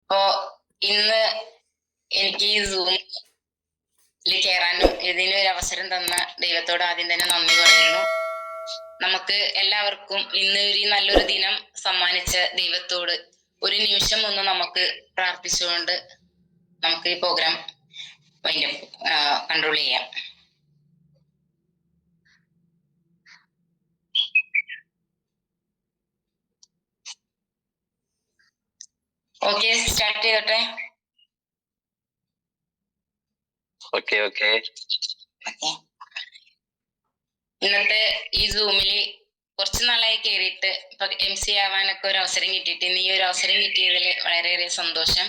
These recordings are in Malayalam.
അപ്പോ ഇന്ന് എനിക്ക് ഈ സൂമിൽ കയറാനും ഇതിനൊരു അവസരം തന്ന ദൈവത്തോട് ആദ്യം തന്നെ നന്ദി പറയുന്നു. നമുക്ക് എല്ലാവർക്കും ഇന്ന് ഒരു നല്ലൊരു ദിനം സമ്മാനിച്ച ദൈവത്തോട് ഒരു നിമിഷം ഒന്ന് നമുക്ക് പ്രാർത്ഥിച്ചുകൊണ്ട് നമുക്ക് ഈ പ്രോഗ്രാം കൺട്രോൾ ചെയ്യാം. ഓക്കെ, സ്റ്റാർട്ട് ചെയ്തോട്ടെ. ഓക്കെ. ഇന്നത്തെ ഈ സൂമില് കുറച്ചു നാളായി കയറിയിട്ട് ഇപ്പൊ MC ആവാനൊക്കെ ഒരു അവസരം കിട്ടിയിട്ട് ഇന്ന് ഈ ഒരു അവസരം കിട്ടിയതിൽ വളരെയേറെ സന്തോഷം.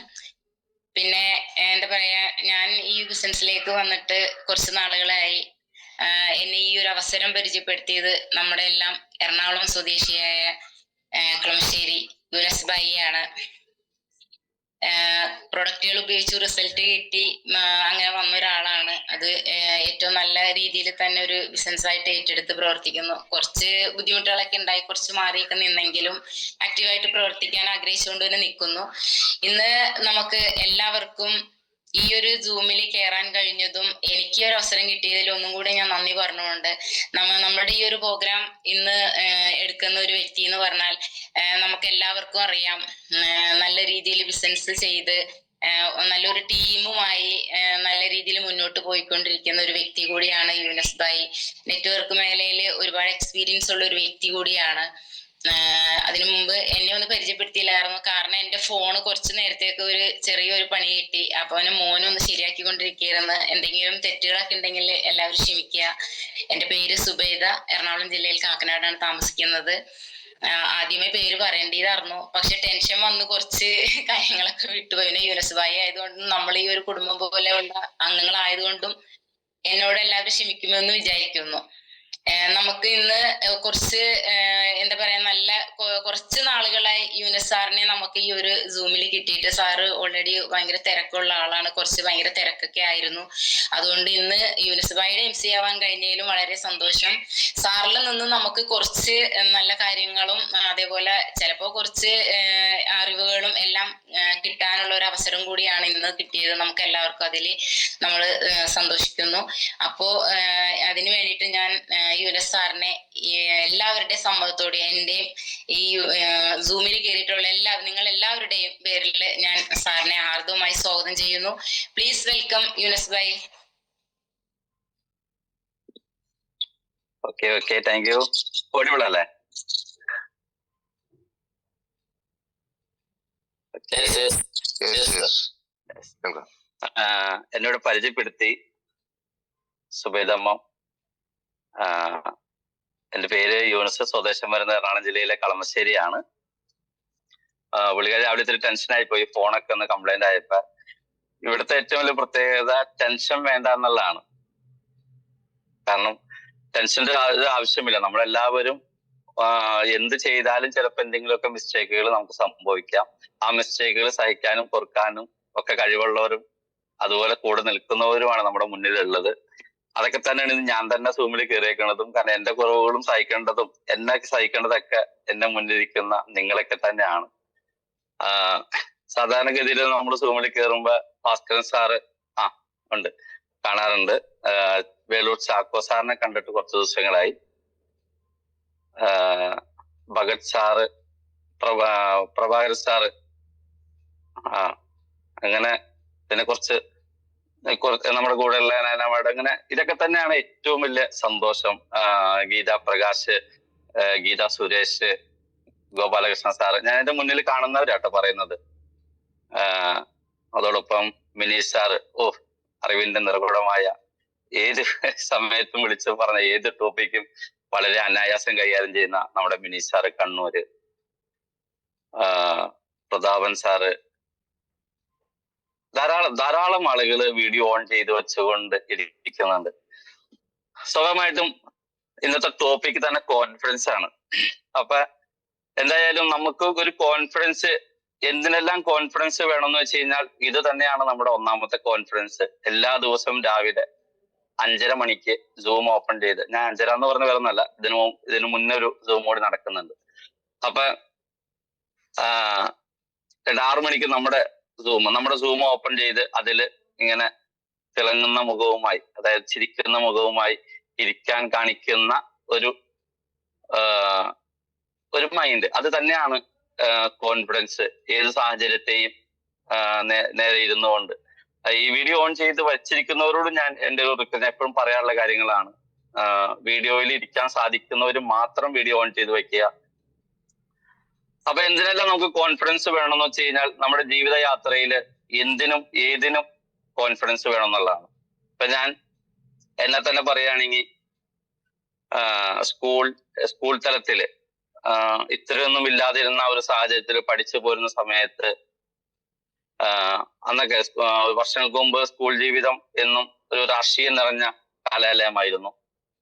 പിന്നെ എന്താ പറയാ, ഞാൻ ഈ ബിസിനസ്സിലേക്ക് വന്നിട്ട് കുറച്ച് നാളുകളായി. എന്നെ ഈ ഒരു അവസരം പരിചയപ്പെടുത്തിയത് നമ്മുടെ എല്ലാം എറണാകുളം സ്വദേശിയായ കളമശ്ശേരി യൂനസ് ഭായിയാണ്. പ്രൊഡക്റ്റുകൾ ഉപയോഗിച്ച് റിസൾട്ട് കിട്ടി അങ്ങനെ വന്ന ഒരാളാണ്. അത് ഏറ്റവും നല്ല രീതിയിൽ തന്നെ ഒരു ബിസിനസ്സായിട്ട് ഏറ്റെടുത്ത് പ്രവർത്തിക്കുന്നു. കുറച്ച് ബുദ്ധിമുട്ടുകളൊക്കെ ഉണ്ടായി, കുറച്ച് മാറിയൊക്കെ നിന്നെങ്കിലും ആക്റ്റീവായിട്ട് പ്രവർത്തിക്കാൻ ആഗ്രഹിച്ചുകൊണ്ട് തന്നെ നിൽക്കുന്നു. ഇന്ന് നമുക്ക് എല്ലാവർക്കും ഈ ഒരു സൂമിൽ കയറാൻ കഴിഞ്ഞതും എനിക്ക് ഒരു അവസരം കിട്ടിയതിൽ ഒന്നും കൂടി ഞാൻ നന്ദി പറഞ്ഞുകൊണ്ട്, നമ്മുടെ ഈ ഒരു പ്രോഗ്രാം ഇന്ന് എടുക്കുന്ന ഒരു വ്യക്തി എന്ന് പറഞ്ഞാൽ നമുക്ക് എല്ലാവർക്കും അറിയാം, നല്ല രീതിയിൽ ബിസിനസ് ചെയ്ത് നല്ലൊരു ടീമുമായി നല്ല രീതിയിൽ മുന്നോട്ട് പോയിക്കൊണ്ടിരിക്കുന്ന ഒരു വ്യക്തി കൂടിയാണ് യൂനസ് ഭായി. നെറ്റ്വർക്ക് മേഖലയിൽ ഒരുപാട് എക്സ്പീരിയൻസ് ഉള്ള ഒരു വ്യക്തി കൂടിയാണ്. അതിനു മുമ്പ് എന്നെ ഒന്ന് പരിചയപ്പെടുത്തിയില്ലായിരുന്നു. കാരണം എന്റെ ഫോണ് കുറച്ചു നേരത്തേക്ക് ഒരു ചെറിയൊരു പണി കിട്ടി. അപ്പൊ അവനെ മോനൊന്ന് ശരിയാക്കിക്കൊണ്ടിരിക്കുകയായിരുന്നു. എന്തെങ്കിലും തെറ്റുകളൊക്കെ ഉണ്ടെങ്കിൽ എല്ലാവരും ക്ഷമിക്കുക. എന്റെ പേര് സുബൈദ, എറണാകുളം ജില്ലയിൽ കാക്കനാടാണ് താമസിക്കുന്നത്. ആദ്യമേ പേര് പറയേണ്ടതായിരുന്നു, പക്ഷെ ടെൻഷൻ വന്ന് കുറച്ച് കാര്യങ്ങളൊക്കെ വിട്ടുപോയി. പിന്നെ യൂനസ് ഭായി ആയതുകൊണ്ടും നമ്മൾ ഈ ഒരു കുടുംബം പോലെയുള്ള അംഗങ്ങളായതുകൊണ്ടും എന്നോട് എല്ലാവരും ക്ഷമിക്കുമെന്ന് വിചാരിക്കുന്നു. നമുക്ക് ഇന്ന് കുറച്ച് എന്താ പറയാ, നല്ല കുറച്ച് നാളുകളായി യൂനസ് സാറിനെ നമുക്ക് ഈ ഒരു സൂമിൽ കിട്ടിയിട്ട്. സാറ് ഓൾറെഡി ഭയങ്കര തിരക്കുള്ള ആളാണ്, കുറച്ച് ഭയങ്കര തിരക്കൊക്കെ ആയിരുന്നു. അതുകൊണ്ട് ഇന്ന് യൂനസ് ഭായിയുടെ MC ആവാൻ കഴിഞ്ഞതിലും വളരെ സന്തോഷം. സാറിൽ നിന്ന് നമുക്ക് കുറച്ച് നല്ല കാര്യങ്ങളും അതേപോലെ ചിലപ്പോൾ കുറച്ച് അറിവുകളും എല്ലാം കിട്ടാനുള്ള ഒരു അവസരം കൂടിയാണ് ഇന്ന് കിട്ടിയത്. നമുക്ക് എല്ലാവർക്കും അതിൽ നമ്മൾ സന്തോഷിക്കുന്നു. അപ്പോ അതിനു വേണ്ടിയിട്ട് ഞാൻ യൂനസ് സാറിനെ എല്ലാവരുടെയും സമ്മതത്തോടെ എന്റെയും ഈ സൂമിൽ കയറിയിട്ടുള്ള നിങ്ങൾ എല്ലാവരുടെയും പേരിൽ ഞാൻ സാറിനെ ആർദ്രമായി സ്വാഗതം ചെയ്യുന്നു. Please welcome Yunus bhai. Okay, thank you. Audible അല്ലേ? എന്നോട് പരിചയപ്പെടുത്തി സുബൈദമ്മ. എന്റെ പേര് യൂനസ്, സ്വദേശം വരുന്ന എറണാകുളം ജില്ലയിലെ കളമശ്ശേരിയാണ്. പുള്ളിക്കാരി രാവിലെ ഇത്തിരി ടെൻഷനായി പോയി, ഫോണൊക്കെ ഒന്ന് കംപ്ലൈന്റ് ആയപ്പോ. ഇവിടുത്തെ ഏറ്റവും വലിയ പ്രത്യേകത ടെൻഷൻ വേണ്ട എന്നുള്ളതാണ്. കാരണം ടെൻഷന്റെ ആവശ്യമില്ല. നമ്മളെല്ലാവരും എന്ത് ചെയ്താലും ചിലപ്പോൾ എന്തെങ്കിലുമൊക്കെ മിസ്റ്റേക്കുകൾ നമുക്ക് സംഭവിക്കാം. ആ മിസ്റ്റേക്കുകൾ സഹിക്കാനും പൊറുക്കാനും ഒക്കെ കഴിവുള്ളവരും അതുപോലെ കൂടെ നിൽക്കുന്നവരുമാണ് നമ്മുടെ മുന്നിലുള്ളത്. അതൊക്കെ തന്നെയാണ് ഇന്ന് ഞാൻ തന്നെ സൂമിൽ കയറിയേക്കുന്നതും. കാരണം എന്റെ കുറവുകളും സഹിക്കേണ്ടതും എന്നെ സഹിക്കേണ്ടതൊക്കെ എന്റെ മുന്നിലിരിക്കുന്ന നിങ്ങളൊക്കെ തന്നെയാണ്. സാധാരണഗതിയിൽ നമ്മൾ സൂമിൽ കയറുമ്പോ ഭാസ്കരൻ സാറ് ഉണ്ട്, കാണാറുണ്ട്. വേലൂർ ചാക്കോ സാറിനെ കണ്ടിട്ട് കുറച്ച് ദിവസങ്ങളായി. ഭഗത് സാറ്, പ്രഭാകരൻ സാറ്, അങ്ങനെ പിന്നെ കുറച്ച് നമ്മുടെ കൂടെയുള്ള നാനാമേടം, അങ്ങനെ ഇതൊക്കെ തന്നെയാണ് ഏറ്റവും വലിയ സന്തോഷം. ഗീത പ്രകാശ്, ഗീത സുരേഷ്, ഗോപാലകൃഷ്ണ സാറ്, ഞാൻ എന്റെ മുന്നിൽ കാണുന്നവരാട്ടോ പറയുന്നത്. അതോടൊപ്പം മിനീഷ് സാറ്, അറിവിന്റെ നിർഗുണമായ ഏത് സമയത്തും വിളിച്ചു പറഞ്ഞ ഏത് ടോപ്പിക്കും വളരെ അനായാസം കൈകാര്യം ചെയ്യുന്ന നമ്മുടെ മിനീഷ് സാറ് കണ്ണൂര്, പ്രതാപൻ സാറ്, ധാരാളം ആളുകൾ വീഡിയോ ഓൺ ചെയ്ത് വെച്ചുകൊണ്ട് ഇരിക്കുന്നുണ്ട്. സ്വാഭാവികമായിട്ടും ഇന്നത്തെ ടോപ്പിക് തന്നെ കോൺഫിഡൻസ് ആണ്. അപ്പൊ എന്തായാലും നമുക്ക് ഒരു കോൺഫിഡൻസ്, എന്തിനെല്ലാം കോൺഫിഡൻസ് വേണമെന്ന് വെച്ച് കഴിഞ്ഞാൽ ഇത് തന്നെയാണ് നമ്മുടെ ഒന്നാമത്തെ കോൺഫിഡൻസ്. എല്ലാ ദിവസവും രാവിലെ 5:30 മണിക്ക് സൂം ഓപ്പൺ ചെയ്ത്, ഞാൻ 5:30 എന്ന് പറഞ്ഞ വരുന്നല്ല, ഇതിനു മുന്നേ ഒരു സൂം കൂടി നടക്കുന്നുണ്ട്. അപ്പൊ 6 മണിക്ക് നമ്മുടെ നമ്മുടെ സൂം ഓപ്പൺ ചെയ്ത് അതിൽ ഇങ്ങനെ തിളങ്ങുന്ന മുഖവുമായി, അതായത് ചിരിക്കുന്ന മുഖവുമായി ഇരിക്കാൻ കാണിക്കുന്ന ഒരു ഒരു മൈൻഡ്, അത് തന്നെയാണ് കോൺഫിഡൻസ്. ഏത് സാഹചര്യത്തെയും നേരെ ഇരുന്നുകൊണ്ട്. ഈ വീഡിയോ ഓൺ ചെയ്ത് വച്ചിരിക്കുന്നവരോട് ഞാൻ എന്റെ എപ്പോഴും പറയാനുള്ള കാര്യങ്ങളാണ്. വീഡിയോയിൽ ഇരിക്കാൻ സാധിക്കുന്നവർ മാത്രം വീഡിയോ ഓൺ ചെയ്ത് വെക്കുക. അപ്പൊ എന്തിനെല്ലാം നമുക്ക് കോൺഫിഡൻസ് വേണമെന്ന് വെച്ച് കഴിഞ്ഞാൽ നമ്മുടെ ജീവിതയാത്രയിൽ എന്തിനും ഏതിനും കോൺഫിഡൻസ് വേണം എന്നുള്ളതാണ്. ഇപ്പൊ ഞാൻ എന്നെ തന്നെ പറയുകയാണെങ്കിൽ സ്കൂൾ തലത്തില് ഇത്രയൊന്നും ഇല്ലാതിരുന്ന ഒരു സാഹചര്യത്തിൽ പഠിച്ചു പോരുന്ന സമയത്ത് അന്നൊക്കെ വർഷങ്ങൾക്ക് മുമ്പ് സ്കൂൾ ജീവിതം എന്നും ഒരു രാഷ്ട്രീയം നിറഞ്ഞ കലാലയമായിരുന്നു.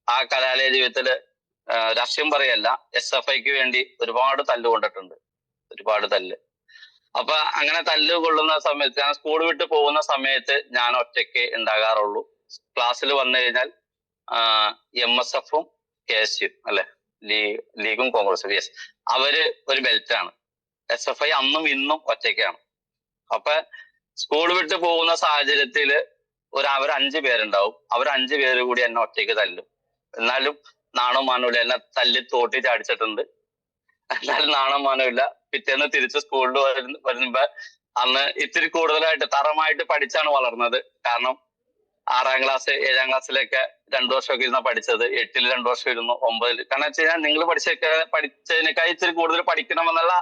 ആ കലാലയ ജീവിതത്തില് രാഷ്ട്രീയം പറയല്ല, SFIക്ക് വേണ്ടി ഒരുപാട് തല്ല് കൊണ്ടിട്ടുണ്ട്, ഒരുപാട് തല്ല്. അപ്പൊ അങ്ങനെ തല്ല് കൊള്ളുന്ന സമയത്ത്, ഞാൻ സ്കൂൾ വിട്ട് പോകുന്ന സമയത്ത് ഞാൻ ഒറ്റയ്ക്ക് ഉണ്ടാകാറുള്ളൂ. ക്ലാസ്സിൽ വന്നു കഴിഞ്ഞാൽ MSFും KSU അല്ലെ, ലീഗും കോൺഗ്രസും, യെസ്, അവര് ഒരു ബെൽറ്റാണ്. SFI അന്നും ഇന്നും ഒറ്റയ്ക്കാണ്. അപ്പൊ സ്കൂൾ വിട്ട് പോകുന്ന സാഹചര്യത്തില് അവർ 5 പേരുണ്ടാവും. അവർ 5 പേര് കൂടി എന്നെ ഒറ്റയ്ക്ക് തല്ലും. എന്നാലും നാണോ മാനമില്ല, എന്നെ തല്ലി തോട്ടി ചാടിച്ചിട്ടുണ്ട്. എന്നാലും നാണോ മാനമില്ല. പിറ്റേന്ന് തിരിച്ച് സ്കൂളിൽ വരുമ്പോ അന്ന് ഇത്തിരി കൂടുതലായിട്ട് തറമായിട്ട് പഠിച്ചാണ് വളർന്നത്. കാരണം 6ാം ക്ലാസ് 7ാം ക്ലാസ്സിലൊക്കെ 2 വർഷമൊക്കെ ഇരുന്ന പഠിച്ചത്, 8ൽ 2 വർഷം ഇരുന്നു, 9ൽ. കാരണം വെച്ച് കഴിഞ്ഞാൽ നിങ്ങൾ പഠിച്ചതിനേക്കാൾ ഇത്തിരി കൂടുതൽ പഠിക്കണമെന്നുള്ള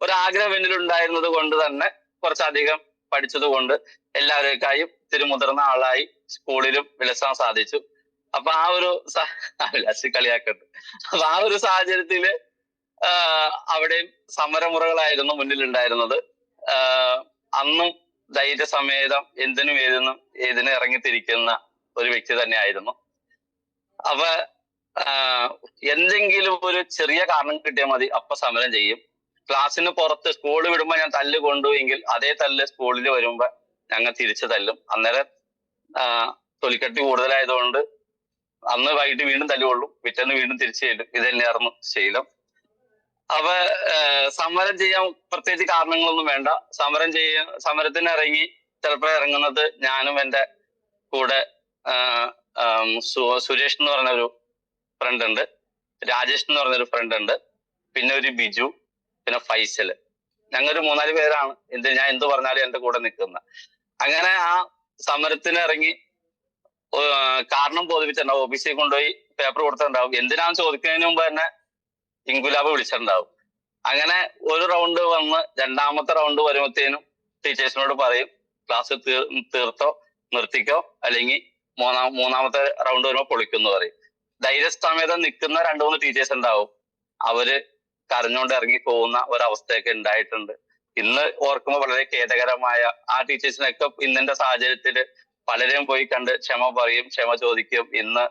ഒരു ആഗ്രഹം എന്നിൽ ഉണ്ടായിരുന്നത് കൊണ്ട് തന്നെ കുറച്ചധികം പഠിച്ചത് കൊണ്ട് എല്ലാവരേക്കായും ഇത്തിരി മുതിർന്ന ആളായി സ്കൂളിലും വിലസാൻ സാധിച്ചു. അപ്പൊ ആ ഒരു കളിയാക്കട്ടെ. അപ്പൊ ആ ഒരു സാഹചര്യത്തില് അവിടെയും സമരമുറകളായിരുന്നു മുന്നിലുണ്ടായിരുന്നത്. അന്നും ധൈര്യസമേതം എന്തിനും ഏതിനും ഇറങ്ങിത്തിരിക്കുന്ന ഒരു വ്യക്തി തന്നെയായിരുന്നു. അപ്പൊ എന്തെങ്കിലും ഒരു ചെറിയ കാരണം കിട്ടിയാൽ മതി, അപ്പൊ സമരം ചെയ്യും. ക്ലാസ്സിന് പുറത്ത് സ്കൂൾ വിടുമ്പോ ഞാൻ തല്ല് കൊണ്ടുപോയെങ്കിൽ അതേ തല്ല് സ്കൂളിൽ വരുമ്പോ ഞങ്ങൾ തിരിച്ചു തല്ലും. അന്നേരം തൊലിക്കട്ടി കൂടുതലായതുകൊണ്ട് അന്ന് വൈകിട്ട് വീണ്ടും തല്ലുകൊള്ളും, പിറ്റേന്ന് വീണ്ടും തിരിച്ചു ചെല്ലും. ഇത് തന്നെയായിരുന്നു ശീലം. അപ്പൊ സമരം ചെയ്യാൻ പ്രത്യേകിച്ച് കാരണങ്ങളൊന്നും വേണ്ട. സമരത്തിന് ഇറങ്ങി ചിലപ്പോൾ ഇറങ്ങുന്നത് ഞാനും എൻ്റെ കൂടെ സുരേഷ് എന്ന് പറഞ്ഞൊരു ഫ്രണ്ട് ഉണ്ട്, രാജേഷ് എന്ന് പറഞ്ഞൊരു ഫ്രണ്ട് ഉണ്ട്, പിന്നെ ഒരു ബിജു, പിന്നെ ഫൈസല്. ഞങ്ങളൊരു 3-4 പേരാണ് ഞാൻ എന്ത് പറഞ്ഞാലും എന്റെ കൂടെ നിൽക്കുന്ന. അങ്ങനെ ആ സമരത്തിന് ഇറങ്ങി കാരണം ബോധിപ്പിച്ചിട്ടുണ്ടാവും, ഓഫീസിൽ കൊണ്ടുപോയി പേപ്പർ കൊടുത്തിട്ടുണ്ടാവും. എന്തിനാന്ന് ചോദിക്കുന്നതിന് മുമ്പ് തന്നെ ഇൻകുലാബ് വിളിച്ചിട്ടുണ്ടാവും. അങ്ങനെ ഒരു റൗണ്ട് വന്ന് 2ാമത്തെ റൗണ്ട് വരുമ്പോഴത്തേനും ടീച്ചേഴ്സിനോട് പറയും, ക്ലാസ് തീർത്തോ, നിർത്തിക്കോ, അല്ലെങ്കിൽ മൂന്നാമത്തെ റൗണ്ട് വരുമ്പോൾ പൊളിക്കുമെന്ന് പറയും. ധൈര്യസമേതം നിൽക്കുന്ന 2-3 ടീച്ചേഴ്സ് ഉണ്ടാവും. അവര് കരഞ്ഞുകൊണ്ട് ഇറങ്ങി പോകുന്ന ഒരവസ്ഥയൊക്കെ ഉണ്ടായിട്ടുണ്ട്. ഇന്ന് ഓർക്കുമ്പോൾ വളരെ ഖേദകരമായ, ആ ടീച്ചേഴ്സിനൊക്കെ ഇന്നിന്റെ സാഹചര്യത്തില് പലരെയും പോയി കണ്ട് ക്ഷമ പറയും, ക്ഷമ ചോദിക്കും. ഇന്ന്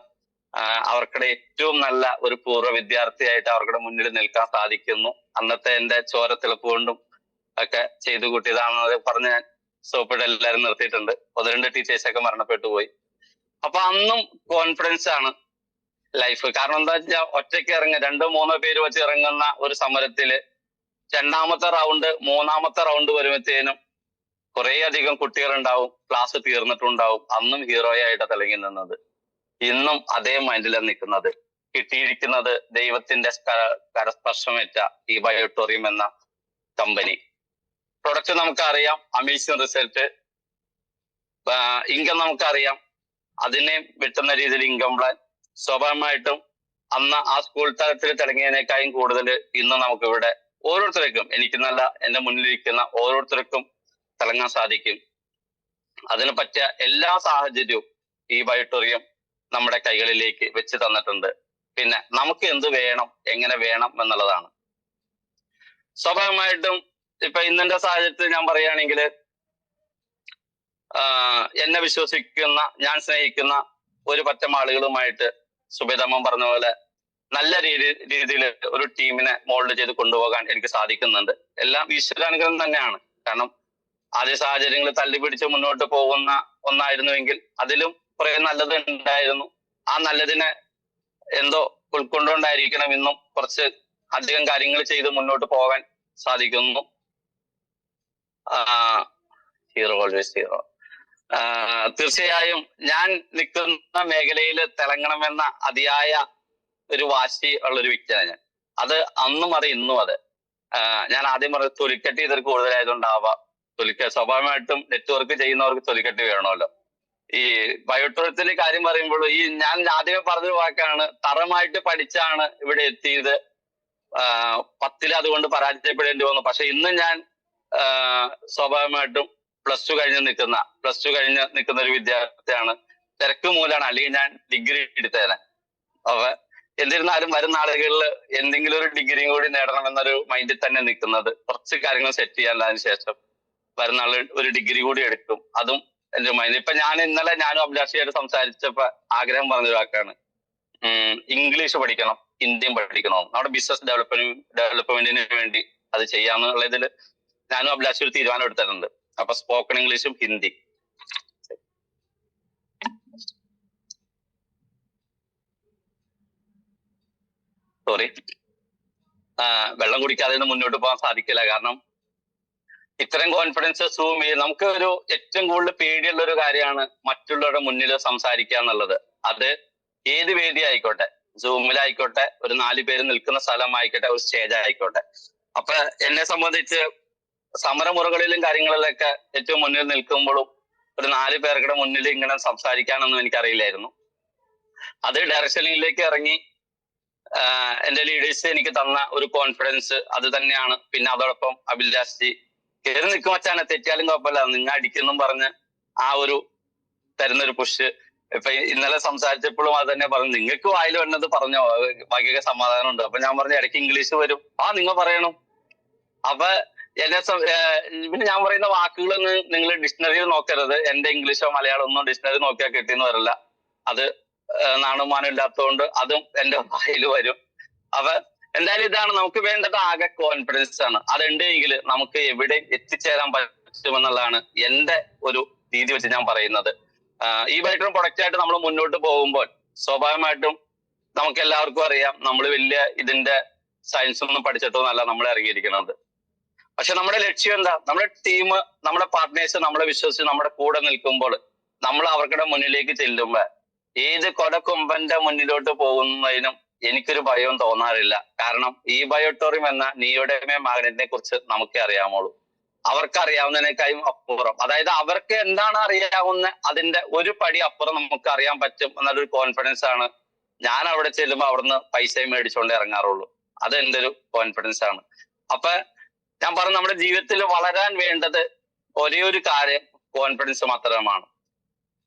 അവർക്കിടെ ഏറ്റവും നല്ല ഒരു പൂർവ്വ വിദ്യാർത്ഥിയായിട്ട് അവർക്കിടെ മുന്നിൽ നിൽക്കാൻ സാധിക്കുന്നു. അന്നത്തെ എന്റെ ചോരത്തിളപ്പ് കൊണ്ടും ഒക്കെ ചെയ്തു കൂട്ടിയതാണെന്ന് പറഞ്ഞ് ഞാൻ സോപ്പിട്ട് എല്ലാവരും നിർത്തിയിട്ടുണ്ട്. 1-2 ടീച്ചേഴ്സൊക്കെ മരണപ്പെട്ടു പോയി. അപ്പൊ അന്നും കോൺഫിഡൻസ് ആണ് ലൈഫ്. കാരണം എന്താ വെച്ചാൽ ഒറ്റയ്ക്ക് 2-3 പേര് വെച്ച് ഇറങ്ങുന്ന ഒരു സമരത്തില് 2ാമത്തെ റൗണ്ട് 3ാമത്തെ റൗണ്ട് വരുമ്പോഴത്തേനും കുറെ അധികം കുട്ടികളുണ്ടാവും, ക്ലാസ് തീർന്നിട്ടുണ്ടാവും. അന്നും ഹീറോയായിട്ട് തിളങ്ങി നിന്നത്. ഇന്നും അതേ മൈൻഡിലാണ് നിൽക്കുന്നത്. കിട്ടിയിരിക്കുന്നത് ദൈവത്തിന്റെ കരസ്പർശമേറ്റ ഈ ബയോട്ടോറിയം എന്ന കമ്പനി. പ്രൊഡക്റ്റ് നമുക്കറിയാം, അമേസിംഗ് റിസൾട്ട്. ഇൻകം നമുക്കറിയാം, അതിനെ വെട്ടുന്ന രീതിയിൽ ഇൻകം പ്ലാൻ. സ്വാഭാവികമായിട്ടും അന്ന് ആ സ്കൂൾ തലത്തിൽ തിളങ്ങിയതിനേക്കാളും കൂടുതൽ ഇന്ന് നമുക്കിവിടെ ഓരോരുത്തർക്കും, എനിക്കെന്നല്ല എന്റെ മുന്നിലിരിക്കുന്ന ഓരോരുത്തർക്കും തിളങ്ങാൻ സാധിക്കും. അതിന് പറ്റിയ എല്ലാ സാഹചര്യവും ഈ ബയോട്ടോറിയം നമ്മുടെ കൈകളിലേക്ക് വെച്ച് തന്നിട്ടുണ്ട്. പിന്നെ നമുക്ക് എന്ത് വേണം, എങ്ങനെ വേണം എന്നുള്ളതാണ്. സ്വാഭാവികമായിട്ടും ഇപ്പൊ ഇന്നത്തെ സാഹചര്യത്തിൽ ഞാൻ പറയുകയാണെങ്കിൽ, എന്നെ വിശ്വസിക്കുന്ന, ഞാൻ സ്നേഹിക്കുന്ന ഒരു പറ്റം ആളുകളുമായിട്ട് സുബേദമ്മ പറഞ്ഞ പോലെ നല്ല രീതിയിൽ ഒരു ടീമിനെ മോൾഡ് ചെയ്ത് കൊണ്ടുപോകാൻ എനിക്ക് സാധിക്കുന്നുണ്ട്. എല്ലാം ഈശ്വരാനുഗ്രഹം തന്നെയാണ്. കാരണം ആദ്യ സാഹചര്യങ്ങളിൽ തല്ലിപ്പിടിച്ച് മുന്നോട്ട് പോകുന്ന ഒന്നായിരുന്നുവെങ്കിൽ അതിലും കുറെ നല്ലത് ഉണ്ടായിരുന്നു. ആ നല്ലതിനെ എന്തോ ഉൾക്കൊണ്ടുകൊണ്ടായിരിക്കണം ഇന്നും കുറച്ച് അധികം കാര്യങ്ങൾ ചെയ്ത് മുന്നോട്ട് പോകാൻ സാധിക്കുന്നു. Hero always hero. തീർച്ചയായും ഞാൻ നിൽക്കുന്ന മേഖലയിൽ തിളങ്ങണമെന്ന അതിയായ ഒരു വാശി ഉള്ളൊരു വ്യക്തിയാണ് ഞാൻ. അത് അന്നും അത് ഇന്നും അത്. ഞാൻ ആദ്യം പറഞ്ഞത് തൊലിക്കെട്ടി ഇതൊരു കൂടുതലായതുകൊണ്ടാവാം. സ്വാഭാവികമായിട്ടും നെറ്റ്വർക്ക് ചെയ്യുന്നവർക്ക് തൊലിക്കെട്ടി വേണമല്ലോ. ഈ ബയോടൂറിസത്തിന്റെ കാര്യം പറയുമ്പോൾ ഞാൻ ആദ്യമേ പറഞ്ഞൊരു വാക്കാണ്, തറമായിട്ട് പഠിച്ചാണ് ഇവിടെ എത്തിയത്, 10ൽ അതുകൊണ്ട് പരാജയപ്പെടേണ്ടി വന്നു. പക്ഷെ ഇന്ന് ഞാൻ സ്വാഭാവികമായിട്ടും പ്ലസ് ടു കഴിഞ്ഞ് നിൽക്കുന്ന ഒരു വിദ്യാർത്ഥിയാണ്. തിരക്ക് മൂലമാണ്, അല്ലെങ്കിൽ ഞാൻ ഡിഗ്രി എടുത്തേനെ. അപ്പൊ എന്നിരുന്നാലും വരുന്ന ആളുകളിൽ എന്തെങ്കിലും ഒരു ഡിഗ്രിയും കൂടി നേടണമെന്നൊരു മൈൻഡിൽ തന്നെ നിൽക്കുന്നത്. കുറച്ച് കാര്യങ്ങൾ സെറ്റ് ചെയ്യാൻ അതിന് ശേഷം വരുന്ന ആള് ഒരു ഡിഗ്രി കൂടി എടുക്കും. അതും എന്റെ മൈൻഡ്. ഇപ്പൊ ഇന്നലെ ഞാനും അഭിലാഷിയായിട്ട് സംസാരിച്ചപ്പോ ആഗ്രഹം പറഞ്ഞൊരു വാക്കാണ്, ഇംഗ്ലീഷ് പഠിക്കണം, ഹിന്ദിയും പഠിക്കണം. നമ്മുടെ ബിസിനസ് ഡെവലപ്മെന്റിന് വേണ്ടി അത് ചെയ്യാന്നുള്ള ഇതിൽ ഞാനും അഭിലാഷി ഒരു തീരുമാനം എടുത്തിട്ടുണ്ട്. അപ്പൊ സ്പോക്കൺ ഇംഗ്ലീഷും ഹിന്ദി. സോറി, വെള്ളം കുടിക്കാതെ മുന്നോട്ട് പോകാൻ സാധിക്കില്ല. കാരണം ഇത്തരം കോൺഫിഡൻസ് സൂം ചെയ്ത് നമുക്ക് ഒരു ഏറ്റവും കൂടുതൽ പേടിയുള്ള ഒരു കാര്യമാണ് മറ്റുള്ളവരുടെ മുന്നിൽ സംസാരിക്കുക എന്നുള്ളത്. അത് ഏത് വേദി ആയിക്കോട്ടെ, സൂമിലായിക്കോട്ടെ, ഒരു 4 പേര് നിൽക്കുന്ന സ്ഥലമായിക്കോട്ടെ, ഒരു സ്റ്റേജ് ആയിക്കോട്ടെ. അപ്പൊ എന്നെ സംബന്ധിച്ച് സമരമുറകളിലും കാര്യങ്ങളിലൊക്കെ ഏറ്റവും മുന്നിൽ നിൽക്കുമ്പോഴും ഒരു 4 പേരുടെ മുന്നിൽ ഇങ്ങനെ സംസാരിക്കാനൊന്നും എനിക്കറിയില്ലായിരുന്നു. അത് ഡയറക്ഷനിലേക്ക് ഇറങ്ങി എന്റെ ലീഡേഴ്സ് എനിക്ക് തന്ന ഒരു കോൺഫിഡൻസ് അത് തന്നെയാണ്. പിന്നെ അതോടൊപ്പം അഭിലാഷ് കയറി നിൽക്കും വച്ചാണ്, തെറ്റിയാലും കുഴപ്പമില്ല, നിങ്ങൾ അടിക്കുന്നും പറഞ്ഞ് ആ ഒരു തരുന്നൊരു പുഷ്. ഇപ്പൊ ഇന്നലെ സംസാരിച്ചപ്പോഴും അത് തന്നെ പറഞ്ഞു, നിങ്ങൾക്ക് വായിൽ വന്നത് പറഞ്ഞോ, ബാക്കിയൊക്കെ സമാധാനം ഉണ്ട്. അപ്പൊ ഞാൻ പറഞ്ഞു ഇടയ്ക്ക് ഇംഗ്ലീഷ് വരും, നിങ്ങൾ പറയണം. അപ്പൊ പിന്നെ ഞാൻ പറയുന്ന വാക്കുകളൊന്നും നിങ്ങൾ ഡിക്ഷണറിയിൽ നോക്കരുത്. എന്റെ ഇംഗ്ലീഷോ മലയാളം ഒന്നും ഡിക്ഷണറി നോക്കിയാൽ കിട്ടിയെന്ന് വരില്ല. അത് നാണുമാനം ഇല്ലാത്തതുകൊണ്ട് അതും എന്റെ വായിൽ വരും. അപ്പൊ എന്തായാലും ഇതാണ് നമുക്ക് വേണ്ടത്, ആകെ കോൺഫിഡൻസ് ആണ്. അതുണ്ടെങ്കിൽ നമുക്ക് എവിടെ എത്തിച്ചേരാൻ പറ്റുമെന്നുള്ളതാണ് എന്റെ ഒരു രീതി വെച്ച് ഞാൻ പറയുന്നത്. ഈ ബൈറ്റർ പ്രൊഡക്റ്റ് ആയിട്ട് നമ്മൾ മുന്നോട്ട് പോകുമ്പോൾ സ്വാഭാവികമായിട്ടും നമുക്ക് എല്ലാവർക്കും അറിയാം, നമ്മൾ വലിയ ഇതിന്റെ സയൻസ് ഒന്നും പഠിച്ചിട്ടൊന്നല്ല നമ്മൾ ഇറങ്ങിയിരിക്കുന്നത്. പക്ഷെ നമ്മുടെ ലക്ഷ്യം എന്താ? നമ്മുടെ ടീം, നമ്മുടെ പാർട്ട്നേഴ്സ് നമ്മളെ വിശ്വസിച്ച് നമ്മുടെ കൂടെ നിൽക്കുമ്പോൾ നമ്മൾ അവർക്കുടെ മുന്നിലേക്ക് ചെല്ലുമ്പോൾ ഏത് കൊടക്കൊമ്പന്റെ മുന്നിലോട്ട് പോകുന്നതിനും എനിക്കൊരു ഭയവും തോന്നാറില്ല. കാരണം ഈ ബയോട്ടോറിയം എന്ന നിയോഡെമെ മാഗ്നറ്റിനെ കുറിച്ച് നമുക്കേ അറിയാമുള്ളൂ. അവർക്ക് അറിയാവുന്നതിനേക്കാളും അപ്പുറം, അതായത് അവർക്ക് എന്താണ് അറിയാവുന്ന അതിന്റെ ഒരു പടി അപ്പുറം നമുക്ക് അറിയാൻ പറ്റും എന്നൊരു കോൺഫിഡൻസ് ആണ്. ഞാൻ അവിടെ ചെല്ലുമ്പോൾ അവിടുന്ന് പൈസയും മേടിച്ചുകൊണ്ട് ഇറങ്ങാറുള്ളൂ. അത് എൻ്റെ ഒരു കോൺഫിഡൻസ് ആണ്. അപ്പൊ ഞാൻ പറഞ്ഞു, നമ്മുടെ ജീവിതത്തിൽ വളരാൻ വേണ്ടത് ഒരേ ഒരു കാര്യം കോൺഫിഡൻസ് മാത്രമാണ്.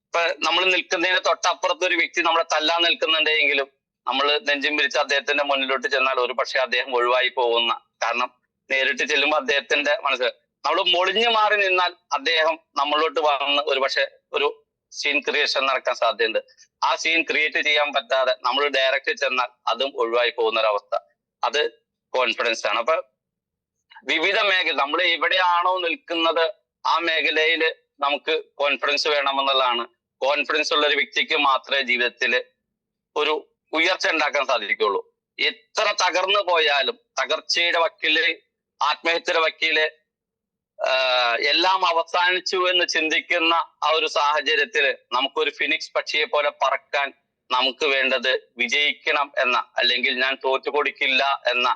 ഇപ്പൊ നമ്മൾ നിൽക്കുന്നതിന് തൊട്ടപ്പുറത്ത് ഒരു വ്യക്തി നമ്മളെ തല്ലാൻ നിൽക്കുന്നുണ്ടെങ്കിലും നമ്മൾ നെഞ്ചും പിരിച്ച് അദ്ദേഹത്തിന്റെ മുന്നിലോട്ട് ചെന്നാൽ ഒരു പക്ഷെ അദ്ദേഹം ഒഴിവായി പോകുന്ന, കാരണം നേരിട്ട് ചെല്ലുമ്പോൾ അദ്ദേഹത്തിന്റെ മനസ്സ്, നമ്മൾ മൊളിഞ്ഞു മാറി നിന്നാൽ അദ്ദേഹം നമ്മളോട്ട് വന്ന് ഒരു പക്ഷെ ഒരു സീൻ ക്രിയേഷൻ നടക്കാൻ സാധ്യതയുണ്ട്. ആ സീൻ ക്രിയേറ്റ് ചെയ്യാൻ പറ്റാതെ നമ്മൾ ഡയറക്റ്റ് ചെന്നാൽ അതും ഒഴിവായി പോകുന്ന ഒരവസ്ഥ. അത് കോൺഫിഡൻസ് ആണ്. അപ്പൊ വിവിധ മേഖല നമ്മൾ എവിടെയാണോ നിൽക്കുന്നത് ആ മേഖലയിൽ നമുക്ക് കോൺഫിഡൻസ് വേണമെന്നുള്ളതാണ്. കോൺഫിഡൻസ് ഉള്ള ഒരു വ്യക്തിക്ക് മാത്രമേ ജീവിതത്തിൽ ഒരു ഉയർച്ച ഉണ്ടാക്കാൻ സാധിക്കുള്ളൂ. എത്ര തകർന്നു പോയാലും, തകർച്ചയുടെ വക്കീല്, ആത്മഹത്യയുടെ വക്കീല്, എല്ലാം അവസാനിച്ചു എന്ന് ചിന്തിക്കുന്ന ആ ഒരു സാഹചര്യത്തിൽ നമുക്കൊരു ഫിനിക്സ് പക്ഷിയെ പോലെ പറക്കാൻ നമുക്ക് വേണ്ടത് വിജയിക്കണം എന്ന, അല്ലെങ്കിൽ ഞാൻ തോറ്റു കൊടുക്കില്ല എന്ന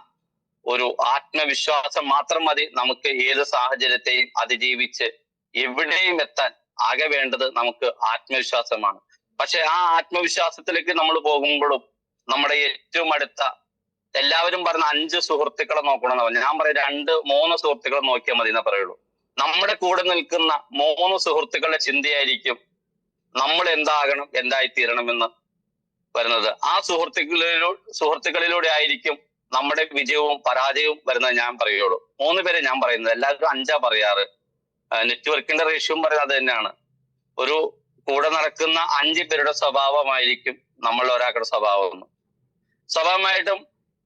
ഒരു ആത്മവിശ്വാസം മാത്രം മതി. നമുക്ക് ഏത് സാഹചര്യത്തെയും അതിജീവിച്ച് എവിടെയും എത്താൻ ആകെ വേണ്ടത് നമുക്ക് ആത്മവിശ്വാസമാണ്. പക്ഷെ ആ ആത്മവിശ്വാസത്തിലേക്ക് നമ്മൾ പോകുമ്പോഴും നമ്മുടെ ഏറ്റവും അടുത്ത, എല്ലാവരും പറഞ്ഞ 5 സുഹൃത്തുക്കളെ നോക്കണമെന്ന്, ഞാൻ പറയും 2-3 സുഹൃത്തുക്കളെ നോക്കിയാൽ മതി എന്നേ പറയുള്ളൂ. നമ്മുടെ കൂടെ നിൽക്കുന്ന 3 സുഹൃത്തുക്കളുടെ ചിന്തയായിരിക്കും നമ്മൾ എന്താകണം, എന്തായിത്തീരണമെന്ന് വരുന്നത്. ആ സുഹൃത്തുക്കളിലൂടെ ആയിരിക്കും നമ്മുടെ വിജയവും പരാജയവും വരുന്നത് ഞാൻ പറയുള്ളൂ. 3 പേരെ ഞാൻ പറയുന്നത്, എല്ലാവരും 5 പറയാറ്. നെറ്റ്വർക്കിന്റെ റേഷ്യോയും പറയുന്നത് അത് തന്നെയാണ്. ഒരു കൂടെ നടക്കുന്ന 5 പേരുടെ സ്വഭാവമായിരിക്കും നമ്മൾ ഒരാളുടെ സ്വഭാവം. സ്വാഭാവികമായിട്ടും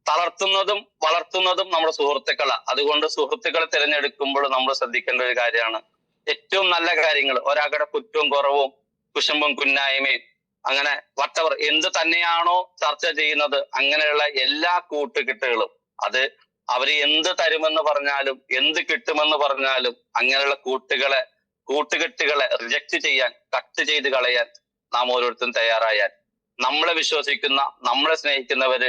തളർത്തുന്നതും വളർത്തുന്നതും നമ്മുടെ സുഹൃത്തുക്കളാണ്. അതുകൊണ്ട് സുഹൃത്തുക്കളെ തിരഞ്ഞെടുക്കുമ്പോൾ നമ്മൾ ശ്രദ്ധിക്കേണ്ട ഒരു കാര്യമാണ്, ഏറ്റവും നല്ല കാര്യങ്ങൾ, ഒരാളുടെ കുറ്റവും കുറവും കുശുമ്പും കുന്നായ്മയും അങ്ങനെ വട്ടവർ എന്ത് തന്നെയാണോ ചർച്ച ചെയ്യുന്നത് അങ്ങനെയുള്ള എല്ലാ കൂട്ടുകെട്ടുകളും, അത് അവർ എന്ത് തരുമെന്ന് പറഞ്ഞാലും എന്ത് കിട്ടുമെന്ന് പറഞ്ഞാലും അങ്ങനെയുള്ള കൂട്ടുകളെ കൂട്ടുകെട്ടുകളെ റിജക്ട് ചെയ്യാൻ, കട്ട് ചെയ്ത് കളയാൻ നാം ഓരോരുത്തരും തയ്യാറായാൽ നമ്മളെ വിശ്വസിക്കുന്ന, നമ്മളെ സ്നേഹിക്കുന്നവര്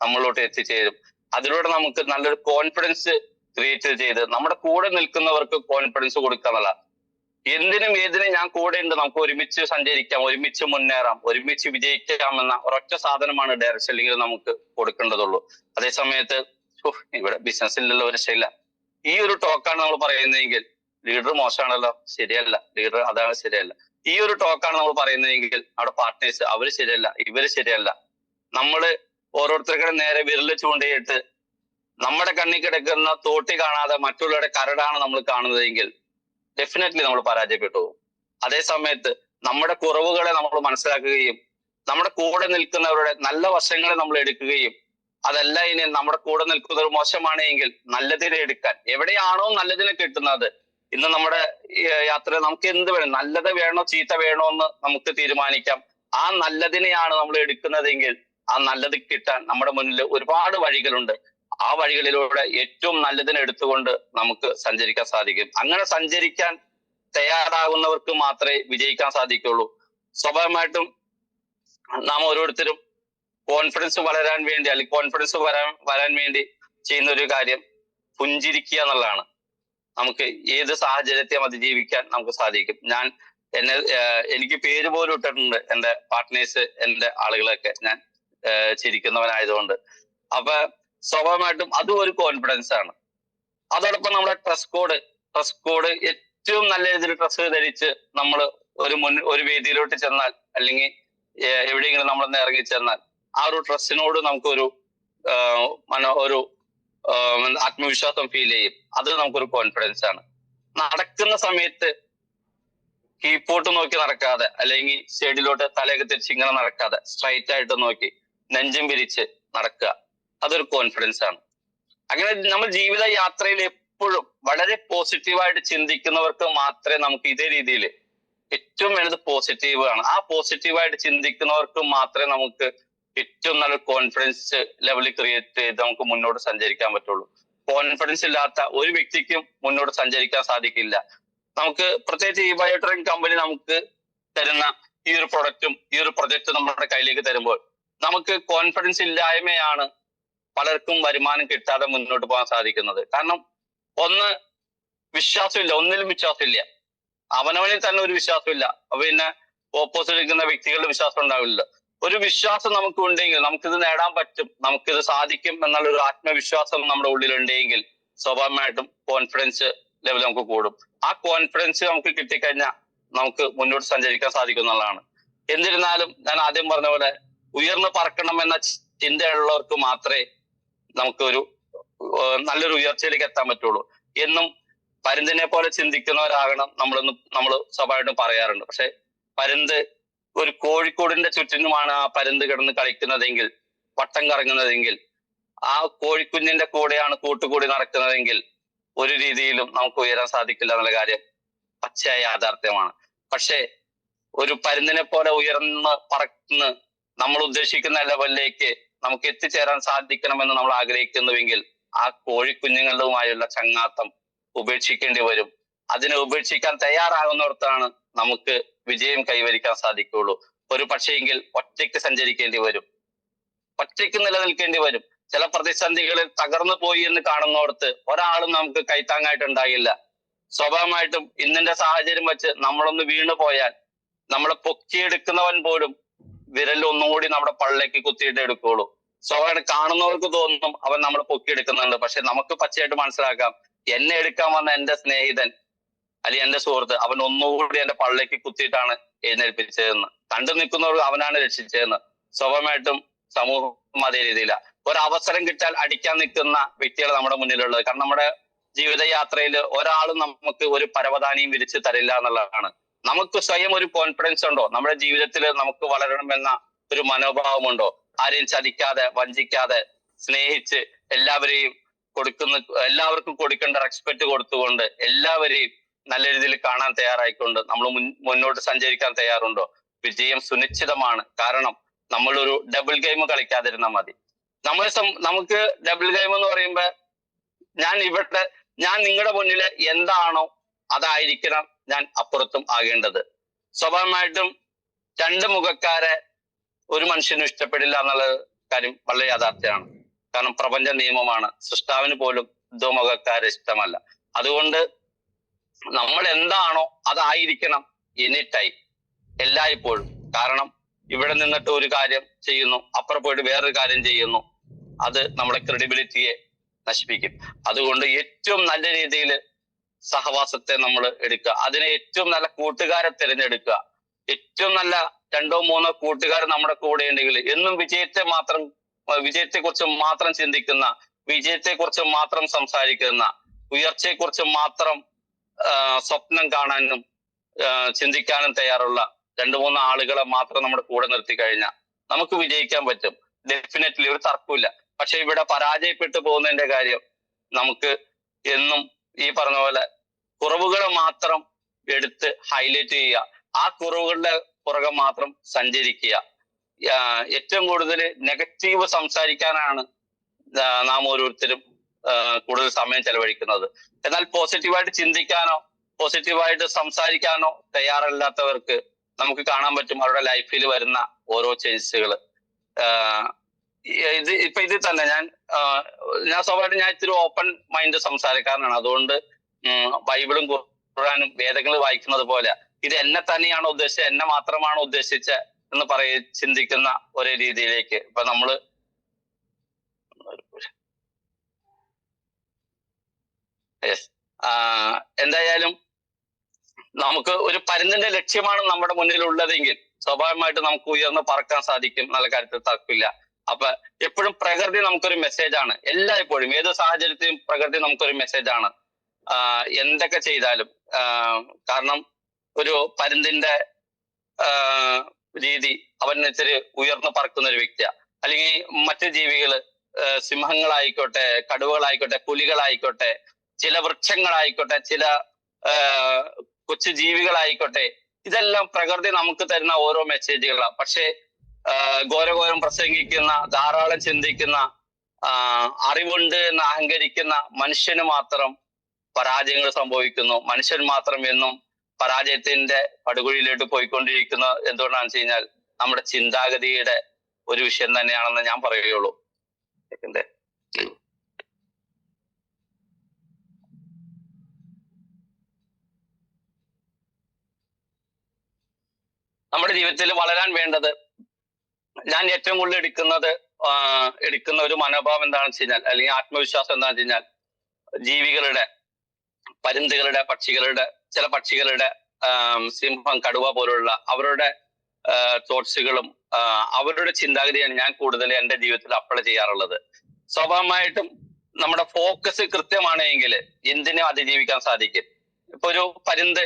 നമ്മളോട്ട് എത്തിച്ചേരും. അതിലൂടെ നമുക്ക് നല്ലൊരു കോൺഫിഡൻസ് ക്രിയേറ്റ് ചെയ്ത് നമ്മുടെ കൂടെ നിൽക്കുന്നവർക്ക് കോൺഫിഡൻസ് കൊടുക്കാന്നുള്ള, എന്തിനും ഏതിനും ഞാൻ കൂടെ ഉണ്ട്, നമുക്ക് ഒരുമിച്ച് സഞ്ചരിക്കാം, ഒരുമിച്ച് മുന്നേറാം, ഒരുമിച്ച് വിജയിക്കാം എന്ന ഒരൊറ്റ സാധനമാണ് ഡയറക്ഷൻ അല്ലെങ്കിൽ നമുക്ക് കൊടുക്കേണ്ടതുള്ളൂ. അതേ സമയത്ത് ഇവിടെ ബിസിനസ്സിലുള്ള ഒരു ശൈല, ഈ ഒരു ടോക്കാണ് നമ്മൾ പറയുന്നതെങ്കിൽ ലീഡർ മോശമാണല്ലോ, ശരിയല്ല, ലീഡർ അതാണ് ശരിയല്ല. ഈ ഒരു ടോക്കാണ് നമ്മൾ പറയുന്നതെങ്കിൽ അവിടെ പാർട്ട്നേഴ്സ് അവര് ശരിയല്ല, ഇവര് ശരിയല്ല. നമ്മള് ഓരോരുത്തർക്കും നേരെ വിരല് ചൂണ്ടിയിട്ട് നമ്മുടെ കണ്ണിൽ കിടക്കുന്ന തോട്ടി കാണാതെ മറ്റുള്ളവരുടെ കരടാണ് നമ്മൾ കാണുന്നതെങ്കിൽ ഡെഫിനറ്റ്ലി നമ്മൾ പരാജയപ്പെട്ടു പോകും. അതേ സമയത്ത് നമ്മുടെ കുറവുകളെ നമ്മൾ മനസ്സിലാക്കുകയും നമ്മുടെ കൂടെ നിൽക്കുന്നവരുടെ നല്ല വശങ്ങളെ നമ്മൾ എടുക്കുകയും അതല്ല ഇനി നമ്മുടെ കൂടെ നിൽക്കുന്നവർ മോശമാണ് എങ്കിൽ നല്ലതിനെ എടുക്കാൻ, എവിടെയാണോ നല്ലതിനെ കിട്ടുന്നത്, ഇന്ന് നമ്മുടെ യാത്ര നമുക്ക് എന്ത് വേണം, നല്ലത് വേണോ ചീത്ത വേണോ എന്ന് നമുക്ക് തീരുമാനിക്കാം. ആ നല്ലതിനെയാണ് നമ്മൾ എടുക്കുന്നതെങ്കിൽ ആ നല്ലത് കിട്ടാൻ നമ്മുടെ മുന്നിൽ ഒരുപാട് വഴികളുണ്ട്. ആ വഴികളിലൂടെ ഏറ്റവും നല്ലതിനെ എടുത്തുകൊണ്ട് നമുക്ക് സഞ്ചരിക്കാൻ സാധിക്കും. അങ്ങനെ സഞ്ചരിക്കാൻ തയ്യാറാകുന്നവർക്ക് മാത്രമേ വിജയിക്കാൻ സാധിക്കുള്ളൂ. സ്വാഭാവികമായിട്ടും നാം ഓരോരുത്തരും കോൺഫിഡൻസ് വളരാൻ വേണ്ടി അല്ലെങ്കിൽ കോൺഫിഡൻസ് വരാൻ വേണ്ടി ചെയ്യുന്ന ഒരു കാര്യം പുഞ്ചിരിക്കുക എന്നുള്ളതാണ്. നമുക്ക് ഏത് സാഹചര്യത്തെയും അതിജീവിക്കാൻ നമുക്ക് സാധിക്കും. എനിക്ക് പേര് പോലും ഇട്ടിട്ടുണ്ട് എന്റെ പാർട്ട്നേഴ്സ്, എന്റെ ആളുകളൊക്കെ, ഞാൻ ചിരിക്കുന്നവനായതുകൊണ്ട്. അപ്പൊ സ്വാഭാവികമായിട്ടും അതും ഒരു കോൺഫിഡൻസ് ആണ്. അതോടൊപ്പം നമ്മുടെ ഡ്രസ് കോഡ് ഏറ്റവും നല്ല രീതിയിൽ ഡ്രസ്സ് ധരിച്ച് നമ്മൾ ഒരു വേദിയിലോട്ട് ചെന്നാൽ അല്ലെങ്കിൽ എവിടെയെങ്കിലും നമ്മളൊന്ന് ഇറങ്ങി ചെന്നാൽ ആ ഒരു ഡ്രസ്സിനോട് നമുക്കൊരു ആത്മവിശ്വാസം ഫീൽ ചെയ്യും. അത് നമുക്കൊരു കോൺഫിഡൻസ് ആണ്. നടക്കുന്ന സമയത്ത് കീപ്പോട്ട് നോക്കി നടക്കാതെ അല്ലെങ്കിൽ സൈഡിലോട്ട് തലയൊക്കെ തിരിച്ച് ഇങ്ങനെ നടക്കാതെ സ്ട്രൈറ്റ് ആയിട്ട് നോക്കി നെഞ്ചും പിരിച്ച് നടക്കുക, അതൊരു കോൺഫിഡൻസ് ആണ്. അങ്ങനെ നമ്മൾ ജീവിത യാത്രയിൽ എപ്പോഴും വളരെ പോസിറ്റീവായിട്ട് ചിന്തിക്കുന്നവർക്ക് മാത്രമേ നമുക്ക് ഇതേ രീതിയിൽ ഏറ്റവും വേണ്ടത് പോസിറ്റീവ് ആണ്. ആ പോസിറ്റീവായിട്ട് ചിന്തിക്കുന്നവർക്ക് മാത്രമേ നമുക്ക് ഏറ്റവും നല്ല കോൺഫിഡൻസ് ലെവലിൽ ക്രിയേറ്റ് ചെയ്ത് നമുക്ക് മുന്നോട്ട് സഞ്ചരിക്കാൻ പറ്റുള്ളൂ. കോൺഫിഡൻസ് ഇല്ലാത്ത ഒരു വ്യക്തിക്കും മുന്നോട്ട് സഞ്ചരിക്കാൻ സാധിക്കില്ല. നമുക്ക് പ്രത്യേകിച്ച് ഈ ബയോട്രെയിൻ കമ്പനി നമുക്ക് തരുന്ന ഈ ഒരു പ്രൊഡക്റ്റും ഈ ഒരു പ്രൊജക്റ്റും നമ്മുടെ കയ്യിലേക്ക് തരുമ്പോൾ നമുക്ക് കോൺഫിഡൻസ് ഇല്ലായ്മയാണ് പലർക്കും വരുമാനം കിട്ടാതെ മുന്നോട്ട് പോകാൻ സാധിക്കുന്നത്. കാരണം ഒന്നിലും വിശ്വാസമില്ല, അവനവനിൽ തന്നെ ഒരു വിശ്വാസമില്ല, പിന്നെ ഓപ്പോസിറ്റ് നിൽക്കുന്ന വ്യക്തികളുടെ വിശ്വാസം ഉണ്ടാവില്ല. ഒരു വിശ്വാസം നമുക്ക് ഉണ്ടെങ്കിൽ നമുക്കിത് നേടാൻ പറ്റും, നമുക്കിത് സാധിക്കും എന്നുള്ള ഒരു ആത്മവിശ്വാസം നമ്മുടെ ഉള്ളിലുണ്ടെങ്കിൽ സ്വാഭാവികമായിട്ടും കോൺഫിഡൻസ് ലെവൽ നമുക്ക് കൂടും. ആ കോൺഫിഡൻസ് നമുക്ക് കിട്ടിക്കഴിഞ്ഞാൽ നമുക്ക് മുന്നോട്ട് സഞ്ചരിക്കാൻ സാധിക്കും എന്നുള്ളതാണ്. എന്നിരുന്നാലും ഞാൻ ആദ്യം പറഞ്ഞ പോലെ ഉയർന്നു പറക്കണം എന്ന ചിന്തയുള്ളവർക്ക് മാത്രമേ നമുക്ക് നല്ലൊരു ഉയർച്ചയിലേക്ക് എത്താൻ പറ്റുള്ളൂ. എന്നും പരുന്തിനെ പോലെ ചിന്തിക്കുന്നവരാകണം നമ്മൾ സ്വാഭാവികമായിട്ടും പറയാറുണ്ട്. പക്ഷെ പരുന്ത് ഒരു കോഴിക്കോടിന്റെ ചുറ്റിനുമാണ് ആ പരുന്ത് കിടന്ന് കളിക്കുന്നതെങ്കിൽ, വട്ടം കറങ്ങുന്നതെങ്കിൽ, ആ കോഴിക്കുഞ്ഞിന്റെ കൂടെയാണ് കൂട്ടുകൂടി നടക്കുന്നതെങ്കിൽ ഒരു രീതിയിലും നമുക്ക് ഉയരാൻ സാധിക്കില്ല എന്നുള്ള കാര്യം പച്ചയായ യാഥാർത്ഥ്യമാണ്. പക്ഷെ ഒരു പരുന്തിനെ പോലെ ഉയർന്ന് പറന്ന് നമ്മൾ ഉദ്ദേശിക്കുന്ന ലെവലിലേക്ക് നമുക്ക് എത്തിച്ചേരാൻ സാധിക്കണമെന്ന് നമ്മൾ ആഗ്രഹിക്കുന്നുവെങ്കിൽ ആ കോഴിക്കുഞ്ഞുങ്ങളുമായുള്ള ചങ്ങാത്തം ഉപേക്ഷിക്കേണ്ടി വരും. അതിനെ ഉപേക്ഷിക്കാൻ തയ്യാറാകുന്നിടത്താണ് നമുക്ക് വിജയം കൈവരിക്കാൻ സാധിക്കുള്ളൂ. ഒരു പക്ഷേയെങ്കിൽ ഒറ്റയ്ക്ക് സഞ്ചരിക്കേണ്ടി വരും, ഒറ്റയ്ക്ക് നിലനിൽക്കേണ്ടി വരും. ചില പ്രതിസന്ധികളിൽ തകർന്നു പോയി എന്ന് കാണുന്നിടത്ത് ഒരാളും നമുക്ക് കൈത്താങ്ങായിട്ടുണ്ടാകില്ല. സ്വാഭാവികമായിട്ടും ഇന്നിന്റെ സാഹചര്യം വെച്ച് നമ്മളൊന്ന് വീണു പോയാൽ നമ്മളെ പൊക്കിയെടുക്കുന്നവൻ പോലും വിരൽ ഒന്നുകൂടി നമ്മുടെ പള്ളിലേക്ക് കുത്തിയിട്ട് എടുക്കുള്ളൂ. സ്വാഭാവികം കാണുന്നവർക്ക് തോന്നും അവൻ നമ്മളെ പൊക്കിയെടുക്കുന്നുണ്ട്. പക്ഷെ നമുക്ക് പച്ചയായിട്ട് മനസ്സിലാക്കാം, എന്നെ എടുക്കാൻ വന്ന എന്റെ സ്നേഹിതൻ അല്ലെങ്കിൽ എന്റെ സുഹൃത്ത് അവൻ ഒന്നുകൂടി എന്റെ പള്ളിലേക്ക് കുത്തിയിട്ടാണ് എഴുന്നേൽപ്പിച്ചതെന്ന്. കണ്ടു നിൽക്കുന്നവർക്ക് അവനാണ് രക്ഷിച്ചതെന്ന്. സ്വാഭാവികമായിട്ടും സമൂഹം അതേ രീതിയില. ഒരവസരം കിട്ടാൽ അടിക്കാൻ നിൽക്കുന്ന വ്യക്തികൾ നമ്മുടെ മുന്നിലുള്ളത്. കാരണം നമ്മുടെ ജീവിതയാത്രയിൽ ഒരാളും നമുക്ക് ഒരു പരവതാനിയും വിരിച്ച് തരില്ല എന്നുള്ളതാണ്. നമുക്ക് സ്വയം ഒരു കോൺഫിഡൻസ് ഉണ്ടോ, നമ്മുടെ ജീവിതത്തിൽ നമുക്ക് വളരണമെന്ന ഒരു മനോഭാവമുണ്ടോ, ആരെയും ചതിക്കാതെ വഞ്ചിക്കാതെ സ്നേഹിച്ച് എല്ലാവർക്കും കൊടുക്കേണ്ട റെസ്പെക്ട് കൊടുത്തുകൊണ്ട് എല്ലാവരെയും നല്ല രീതിയിൽ കാണാൻ തയ്യാറായിക്കൊണ്ട് നമ്മൾ മുന്നോട്ട് സഞ്ചരിക്കാൻ തയ്യാറുണ്ടോ? വിജയം സുനിശ്ചിതമാണ്. കാരണം നമ്മളൊരു ഡബിൾ ഗെയിം കളിക്കാതിരുന്നാൽ മതി. നമുക്ക് ഡബിൾ ഗെയിം എന്ന് പറയുമ്പോ ഞാൻ നിങ്ങളുടെ മുന്നിൽ എന്താണോ അതായിരിക്കണം ഞാൻ അപ്പുറത്തും ആകേണ്ടത്. സ്വാഭാവികമായിട്ടും രണ്ട് മുഖക്കാരെ ഒരു മനുഷ്യനും ഇഷ്ടപ്പെടില്ല എന്നുള്ള കാര്യം വളരെ യാഥാർത്ഥ്യമാണ്. കാരണം പ്രപഞ്ച നിയമമാണ്, സൃഷ്ടാവിന് പോലും ദ്വമുഖക്കാരെ ഇഷ്ടമല്ല. അതുകൊണ്ട് നമ്മൾ എന്താണോ അതായിരിക്കണം എനി ടൈം, എല്ലായ്പ്പോഴും. കാരണം ഇവിടെ നിന്നിട്ട് ഒരു കാര്യം ചെയ്യുന്നു, അപ്പുറം പോയിട്ട് വേറൊരു കാര്യം ചെയ്യുന്നു, അത് നമ്മുടെ ക്രെഡിബിലിറ്റിയെ നശിപ്പിക്കും. അതുകൊണ്ട് ഏറ്റവും നല്ല രീതിയിൽ സഹവാസത്തെ നമ്മൾ എടുക്കുക, അതിനെ ഏറ്റവും നല്ല കൂട്ടുകാരെ തിരഞ്ഞെടുക്കുക. ഏറ്റവും നല്ല 2-3 കൂട്ടുകാർ നമ്മുടെ കൂടെ ഉണ്ടെങ്കിൽ എന്നും വിജയത്തെക്കുറിച്ച് മാത്രം ചിന്തിക്കുന്ന, വിജയത്തെക്കുറിച്ച് മാത്രം സംസാരിക്കുന്ന, ഉയർച്ചയെക്കുറിച്ച് മാത്രം സ്വപ്നം കാണാനും ചിന്തിക്കാനും തയ്യാറുള്ള 2-3 ആളുകളെ മാത്രം നമ്മുടെ കൂടെ നിർത്തി കഴിഞ്ഞാൽ നമുക്ക് വിജയിക്കാൻ പറ്റും. ഡെഫിനറ്റ്ലി, ഒരു തർക്കമില്ല. പക്ഷെ ഇവിടെ പരാജയപ്പെട്ടു പോകുന്നതിന്റെ കാര്യം, നമുക്ക് എന്നും ഈ പറഞ്ഞ പോലെ കുറവുകൾ മാത്രം എടുത്ത് ഹൈലൈറ്റ് ചെയ്യുക, ആ കുറവുകളുടെ പുറകെ മാത്രം സഞ്ചരിക്കുക. ഏറ്റവും കൂടുതൽ നെഗറ്റീവ് സംസാരിക്കാനാണ് നാം ഓരോരുത്തരും കൂടുതൽ സമയം ചെലവഴിക്കുന്നത്. എന്നാൽ പോസിറ്റീവായിട്ട് ചിന്തിക്കാനോ പോസിറ്റീവായിട്ട് സംസാരിക്കാനോ തയ്യാറല്ലാത്തവർക്ക് നമുക്ക് കാണാൻ പറ്റും അവരുടെ ലൈഫിൽ വരുന്ന ഓരോ ചേഞ്ചസുകൾ. ഇതിൽ തന്നെ ഞാൻ സ്വാഭാവികമായിട്ട് ഞാൻ ഇത്തിരി ഓപ്പൺ മൈൻഡ് സംസാരക്കാരനാണ്. അതുകൊണ്ട് ബൈബിളും ഖുർആനും വേദങ്ങൾ വായിക്കുന്നത് പോലെ ഇത് എന്നെ തന്നെയാണോ ഉദ്ദേശിച്ചത്, എന്നെ മാത്രമാണോ ഉദ്ദേശിച്ചത് എന്ന് ചിന്തിക്കുന്ന ഒരേ രീതിയിലേക്ക് ഇപ്പൊ നമ്മള് എന്തായാലും നമുക്ക് ഒരു പരുന്തിന്റെ ലക്ഷ്യമാണ് നമ്മുടെ മുന്നിൽ ഉള്ളതെങ്കിൽ സ്വാഭാവികമായിട്ട് നമുക്ക് ഉയർന്ന് പറക്കാൻ സാധിക്കും, നല്ല കാര്യത്തിൽ തർക്കമില്ല. അപ്പൊ എപ്പോഴും പ്രകൃതി നമുക്കൊരു മെസ്സേജാണ്, എല്ലായ്പ്പോഴും ഏത് സാഹചര്യത്തിലും പ്രകൃതി നമുക്കൊരു മെസ്സേജാണ് എന്തൊക്കെ ചെയ്താലും. കാരണം ഒരു പരുന്തിന്റെ രീതി, അവൻ ഇത്തിരി ഉയർന്നു പറക്കുന്ന ഒരു വ്യക്തിയാണ്. അല്ലെങ്കിൽ മറ്റു ജീവികള്, സിംഹങ്ങളായിക്കോട്ടെ, കടുവകളായിക്കോട്ടെ, പുലികളായിക്കോട്ടെ, ചില വൃക്ഷങ്ങളായിക്കോട്ടെ, ചില കൊച്ചു ജീവികളായിക്കോട്ടെ, ഇതെല്ലാം പ്രകൃതി നമുക്ക് തരുന്ന ഓരോ മെസ്സേജുകളാണ്. പക്ഷെ ഘോരഘോരം പ്രസംഗിക്കുന്ന, ധാരാളം ചിന്തിക്കുന്ന, അറിവുണ്ട് എന്ന് അഹങ്കരിക്കുന്ന മനുഷ്യന് മാത്രം പരാജയങ്ങൾ സംഭവിക്കുന്നു. മനുഷ്യൻ മാത്രം എന്നും പരാജയത്തിന്റെ പടുകുഴിയിലോട്ട് പോയിക്കൊണ്ടിരിക്കുന്നത് എന്തുകൊണ്ടാണെന്ന് വെച്ച് കഴിഞ്ഞാൽ നമ്മുടെ ചിന്താഗതിയുടെ ഒരു വിഷയം തന്നെയാണെന്ന് ഞാൻ പറയുകയുള്ളൂ. നമ്മുടെ ജീവിതത്തിൽ വളരാൻ വേണ്ടത്, ഞാൻ ഏറ്റവും കൂടുതൽ എടുക്കുന്ന ഒരു മനോഭാവം എന്താണെന്ന് വെച്ച് കഴിഞ്ഞാൽ, അല്ലെങ്കിൽ ആത്മവിശ്വാസം എന്താണെന്ന് വെച്ച് കഴിഞ്ഞാൽ, ജീവികളുടെ, പരുന്തുകളുടെ, പക്ഷികളുടെ, ചില പക്ഷികളുടെ, സിംഹം, കടുവ പോലുള്ള അവരുടെ തോട്ട്സുകളും അവരുടെ ചിന്താഗതിയാണ് ഞാൻ കൂടുതൽ എൻ്റെ ജീവിതത്തിൽ അപ്ലൈ ചെയ്യാറുള്ളത്. സ്വാഭാവികമായിട്ടും നമ്മുടെ ഫോക്കസ് കൃത്യമാണെങ്കിൽ എന്തിനും അതിജീവിക്കാൻ സാധിക്കും. ഇപ്പൊ ഒരു പരുന്ത്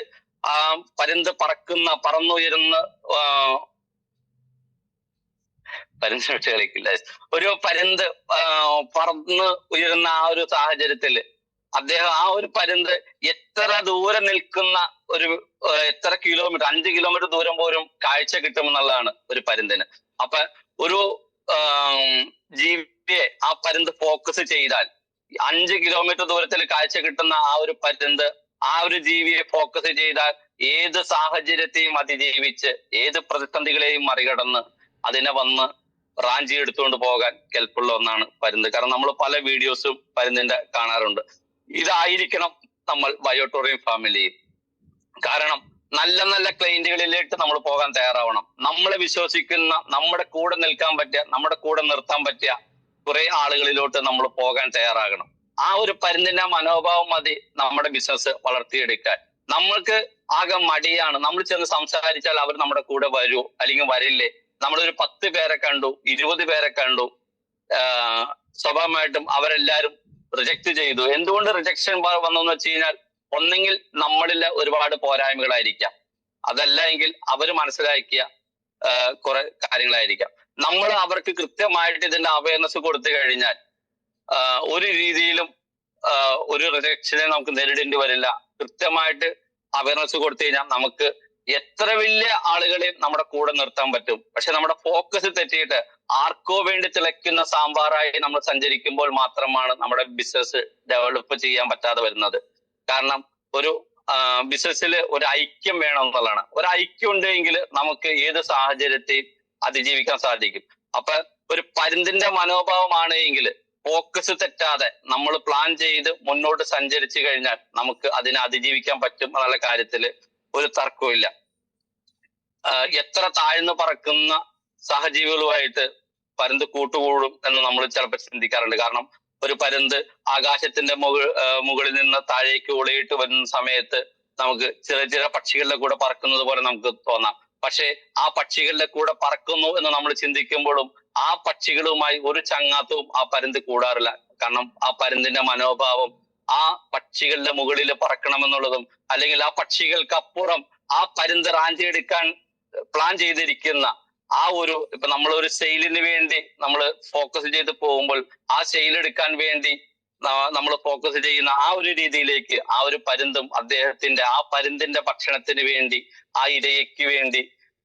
പറന്നുയരുന്ന പരുന്ത് വിട്ട് കളിക്കില്ല. ഒരു പരുന്ത് പറന്ന് ഉയരുന്ന ആ ഒരു സാഹചര്യത്തിൽ അദ്ദേഹം, ആ ഒരു പരുന്ത് എത്ര ദൂരെ നിൽക്കുന്ന എത്ര കിലോമീറ്റർ, 5 കിലോമീറ്റർ ദൂരം പോലും കാഴ്ച കിട്ടുമെന്നുള്ളതാണ് ഒരു പരുന്തിന്. അപ്പൊ ഒരു ജീവിയെ ആ പരുന്ത് ഫോക്കസ് ചെയ്താൽ 5 കിലോമീറ്റർ ദൂരത്തിൽ കാഴ്ച കിട്ടുന്ന ആ ഒരു പരുന്ത്, ആ ഒരു ജീവിയെ ഫോക്കസ് ചെയ്താൽ ഏത് സാഹചര്യത്തെയും അതിജീവിച്ച്, ഏത് പ്രതിസന്ധികളെയും മറികടന്ന് അതിനെ വന്ന് റാഞ്ചി എടുത്തുകൊണ്ട് പോകാൻ കെൽപ്പുള്ള ഒന്നാണ് പരുന്ത്. കാരണം നമ്മൾ പല വീഡിയോസും പരുന്തിന്റെ കാണാറുണ്ട്. ഇതായിരിക്കണം നമ്മൾ ബയോടോറിയം ഫാമിലിയിൽ. കാരണം നല്ല നല്ല ക്ലയന്റുകളിലേക്ക് നമ്മൾ പോകാൻ തയ്യാറാവണം. നമ്മളെ വിശ്വസിക്കുന്ന, നമ്മുടെ കൂടെ നിൽക്കാൻ പറ്റിയ, നമ്മുടെ കൂടെ നിർത്താൻ പറ്റിയ കുറെ ആളുകളിലോട്ട് നമ്മൾ പോകാൻ തയ്യാറാകണം. ആ ഒരു പരുന്തിന്റെ മനോഭാവം മതി നമ്മുടെ ബിസിനസ് വളർത്തിയെടുക്കാൻ. നമ്മൾക്ക് ആകെ മടിയാണ്, നമ്മൾ ചെന്ന് സംസാരിച്ചാൽ അവർ നമ്മുടെ കൂടെ വരൂ അല്ലെങ്കിൽ വരില്ലേ. നമ്മളൊരു 10 പേരെ കണ്ടു, 20 പേരെ കണ്ടു, സ്വാഭാവികമായിട്ടും അവരെല്ലാരും റിജക്ട് ചെയ്തു. എന്തുകൊണ്ട് റിജക്ഷൻ വന്നു എന്ന് വെച്ച് കഴിഞ്ഞാൽ, ഒന്നെങ്കിൽ നമ്മളിലെ ഒരുപാട് പോരായ്മകളായിരിക്കാം, അതല്ല എങ്കിൽ അവർ മനസ്സിലാക്കിയ കുറെ കാര്യങ്ങളായിരിക്കാം. നമ്മൾ അവർക്ക് കൃത്യമായിട്ട് ഇതിന്റെ അവയർനെസ് കൊടുത്തു കഴിഞ്ഞാൽ ഒരു രീതിയിലും ഒരു റിജക്ഷനെ നമുക്ക് നേരിടേണ്ടി വരില്ല. കൃത്യമായിട്ട് അവയർനെസ് കൊടുത്തു കഴിഞ്ഞാൽ നമുക്ക് എത്ര വലിയ ആളുകളെയും നമ്മുടെ കൂടെ നിർത്താൻ പറ്റും. പക്ഷെ നമ്മുടെ ഫോക്കസ് തെറ്റിയിട്ട് ആർക്കോ വേണ്ടി തിളയ്ക്കുന്ന സാമ്പാറായി നമ്മൾ സഞ്ചരിക്കുമ്പോൾ മാത്രമാണ് നമ്മുടെ ബിസിനസ് ഡെവലപ്പ് ചെയ്യാൻ പറ്റാതെ വരുന്നത്. കാരണം ഒരു ബിസിനസ്സിൽ ഒരു ഐക്യം വേണം എന്നുള്ളതാണ്. ഒരു ഐക്യം ഉണ്ടെങ്കിൽ നമുക്ക് ഏത് സാഹചര്യത്തെയും അതിജീവിക്കാൻ സാധിക്കും. അപ്പൊ ഒരു പരുന്തിന്റെ മനോഭാവമാണ് എങ്കിൽ ഫോക്കസ് തെറ്റാതെ നമ്മൾ പ്ലാൻ ചെയ്ത് മുന്നോട്ട് സഞ്ചരിച്ചു കഴിഞ്ഞാൽ നമുക്ക് അതിനെ അതിജീവിക്കാൻ പറ്റും എന്നുള്ള കാര്യത്തിൽ ഒരു തർക്കവും ഇല്ല. എത്ര താഴ്ന്നു പറക്കുന്ന സഹജീവികളുമായിട്ട് പരുന്ത് കൂട്ടുകൂടും എന്ന് നമ്മൾ ചിലപ്പോൾ ചിന്തിക്കാറുണ്ട്. കാരണം ഒരു പരുന്ത് ആകാശത്തിന്റെ മുകളിൽ നിന്ന് താഴേക്ക് ഒളിയിട്ട് വരുന്ന സമയത്ത് നമുക്ക് ചില പക്ഷികളുടെ കൂടെ പറക്കുന്നത് പോലെ നമുക്ക് തോന്നാം. പക്ഷെ ആ പക്ഷികളുടെ കൂടെ പറക്കുന്നു എന്ന് നമ്മൾ ചിന്തിക്കുമ്പോഴും ആ പക്ഷികളുമായി ഒരു ചങ്ങാത്തവും ആ പരുന്ത് കൂടാറില്ല. കാരണം ആ പരുന്തിന്റെ മനോഭാവം ആ പക്ഷികളുടെ മുകളിൽ പറക്കണമെന്നുള്ളതും അല്ലെങ്കിൽ ആ പക്ഷികൾക്ക് അപ്പുറം ആ പരുന്ത് റാഞ്ചിയെടുക്കാൻ പ്ലാൻ ചെയ്തിരിക്കുന്ന ആ ഒരു ഇപ്പൊ നമ്മൾ ഒരു സെയിലിന് വേണ്ടി നമ്മൾ ഫോക്കസ് ചെയ്ത് പോകുമ്പോൾ ആ സെയിൽ എടുക്കാൻ വേണ്ടി നമ്മൾ ഫോക്കസ് ചെയ്യുന്ന ആ ഒരു രീതിയിലേക്ക് ആ ഒരു പരുന്തും അദ്ദേഹത്തിന്റെ ആ പരുന്തിന്റെ ഭക്ഷണത്തിന് വേണ്ടി ആ ഇരയ്ക്ക് വേണ്ടി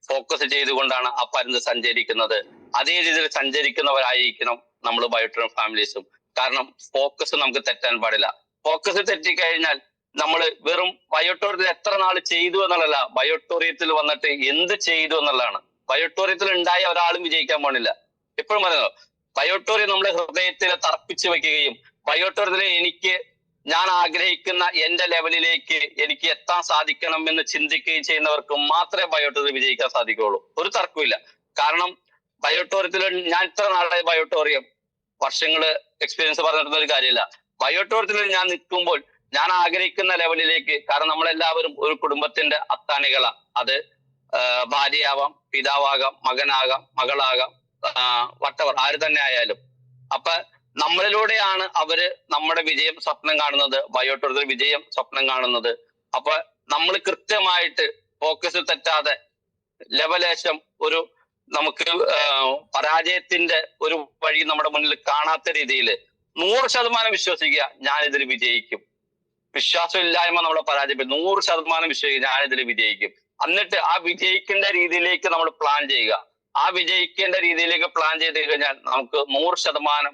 ഫോക്കസ് ചെയ്തുകൊണ്ടാണ് ആ പരുന്ത് സഞ്ചരിക്കുന്നത്. അതേ രീതിയിൽ സഞ്ചരിക്കുന്നവരായിരിക്കണം നമ്മൾ ബയോട്ടോറിയം ഫാമിലീസും. കാരണം ഫോക്കസ് നമുക്ക് തെറ്റാൻ പാടില്ല. ഫോക്കസ് തെറ്റിക്കഴിഞ്ഞാൽ നമ്മൾ വെറും ബയോട്ടോറിയത്തിൽ എത്ര നാൾ ചെയ്തു എന്നുള്ളതല്ല, ബയോട്ടോറിയത്തിൽ വന്നിട്ട് എന്ത് ചെയ്തു എന്നുള്ളതാണ്. ബയോട്ടോറിയത്തിൽ ഉണ്ടായ ഒരാളും വിജയിക്കാൻ പോണില്ല. എപ്പോഴും പറയുന്നത് ബയോട്ടോറിയം നമ്മുടെ ഹൃദയത്തിൽ തർപ്പിച്ചു വെക്കുകയും ബയോട്ടോറിയത്തിൽ ഞാൻ ആഗ്രഹിക്കുന്ന എന്റെ ലെവലിലേക്ക് എനിക്ക് എത്താൻ സാധിക്കണം എന്ന് ചിന്തിക്കുകയും ചെയ്യുന്നവർക്ക് മാത്രമേ ബയോട്ടോറിയം വിജയിക്കാൻ സാധിക്കുകയുള്ളൂ. ഒരു തർക്കമില്ല. കാരണം ബയോട്ടോറിയത്തിൽ ഞാൻ ഇത്ര നാളായി ബയോട്ടോറിയം വർഷങ്ങള് എക്സ്പീരിയൻസ് പറഞ്ഞിരുന്ന ഒരു കാര്യമില്ല. ബയോട്ടോറിയത്തിൽ ഞാൻ നിൽക്കുമ്പോൾ ഞാൻ ആഗ്രഹിക്കുന്ന ലെവലിലേക്ക്, കാരണം നമ്മളെല്ലാവരും ഒരു കുടുംബത്തിന്റെ അത്താണികളാണ്. അത് ഭാര്യയാവാം, പിതാവാകാം, മകനാകാം, മകളാകാം, വട്ടവർ ആര് തന്നെ ആയാലും. അപ്പൊ നമ്മളിലൂടെയാണ് അവര് നമ്മുടെ വിജയം സ്വപ്നം കാണുന്നത്, ബയോട്ടോറിയത്തിൽ വിജയം സ്വപ്നം കാണുന്നത്. അപ്പൊ നമ്മൾ കൃത്യമായിട്ട് ഫോക്കസ് തെറ്റാതെ ലെവലേശം ഒരു നമുക്ക് പരാജയത്തിന്റെ ഒരു വഴി നമ്മുടെ മുന്നിൽ കാണാത്ത രീതിയിൽ 100% വിശ്വസിക്കുക ഞാനിതിൽ വിജയിക്കും. വിശ്വാസമില്ലായ്മ നമ്മളെ പരാജയപ്പെടും. 100% വിശ്വസിക്കുക ഞാനിതിൽ വിജയിക്കും. എന്നിട്ട് ആ വിജയിക്കേണ്ട രീതിയിലേക്ക് നമ്മൾ പ്ലാൻ ചെയ്യുക. ആ വിജയിക്കേണ്ട രീതിയിലേക്ക് പ്ലാൻ ചെയ്ത് കഴിഞ്ഞാൽ നമുക്ക് 100%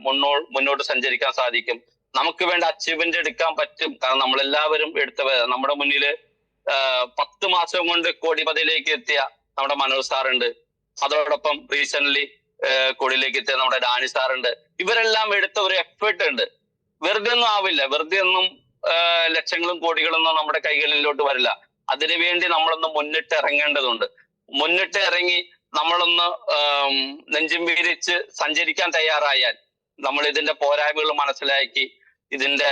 മുന്നോട്ട് സഞ്ചരിക്കാൻ സാധിക്കും. നമുക്ക് വേണ്ട അച്ചീവ്മെന്റ് എടുക്കാൻ പറ്റും. കാരണം നമ്മളെല്ലാവരും നമ്മുടെ മുന്നില് 10 മാസം കൊണ്ട് കോടിപതിയിലേക്ക് എത്തിയ നമ്മുടെ മനോജ് സാറുണ്ട്. അതോടൊപ്പം റീസെന്റ് കോടിയിലേക്ക് എത്തിയ നമ്മുടെ ഡാനി സാറുണ്ട്. ഇവരെല്ലാം എടുത്ത ഒരു എഫേർട്ട് ഉണ്ട്. വെറുതെ ഒന്നും ആവില്ല. വെറുതെ ഒന്നും ലക്ഷങ്ങളും കോടികളൊന്നും നമ്മുടെ കൈകളിലോട്ട് വരില്ല. അതിനുവേണ്ടി നമ്മളൊന്ന് മുന്നിട്ട് ഇറങ്ങേണ്ടതുണ്ട്. മുന്നിട്ട് ഇറങ്ങി നമ്മളൊന്ന് നെഞ്ചും വീരിച്ച് സഞ്ചരിക്കാൻ തയ്യാറായാൽ, നമ്മൾ ഇതിന്റെ പോരായ്മകൾ മനസ്സിലാക്കി ഇതിന്റെ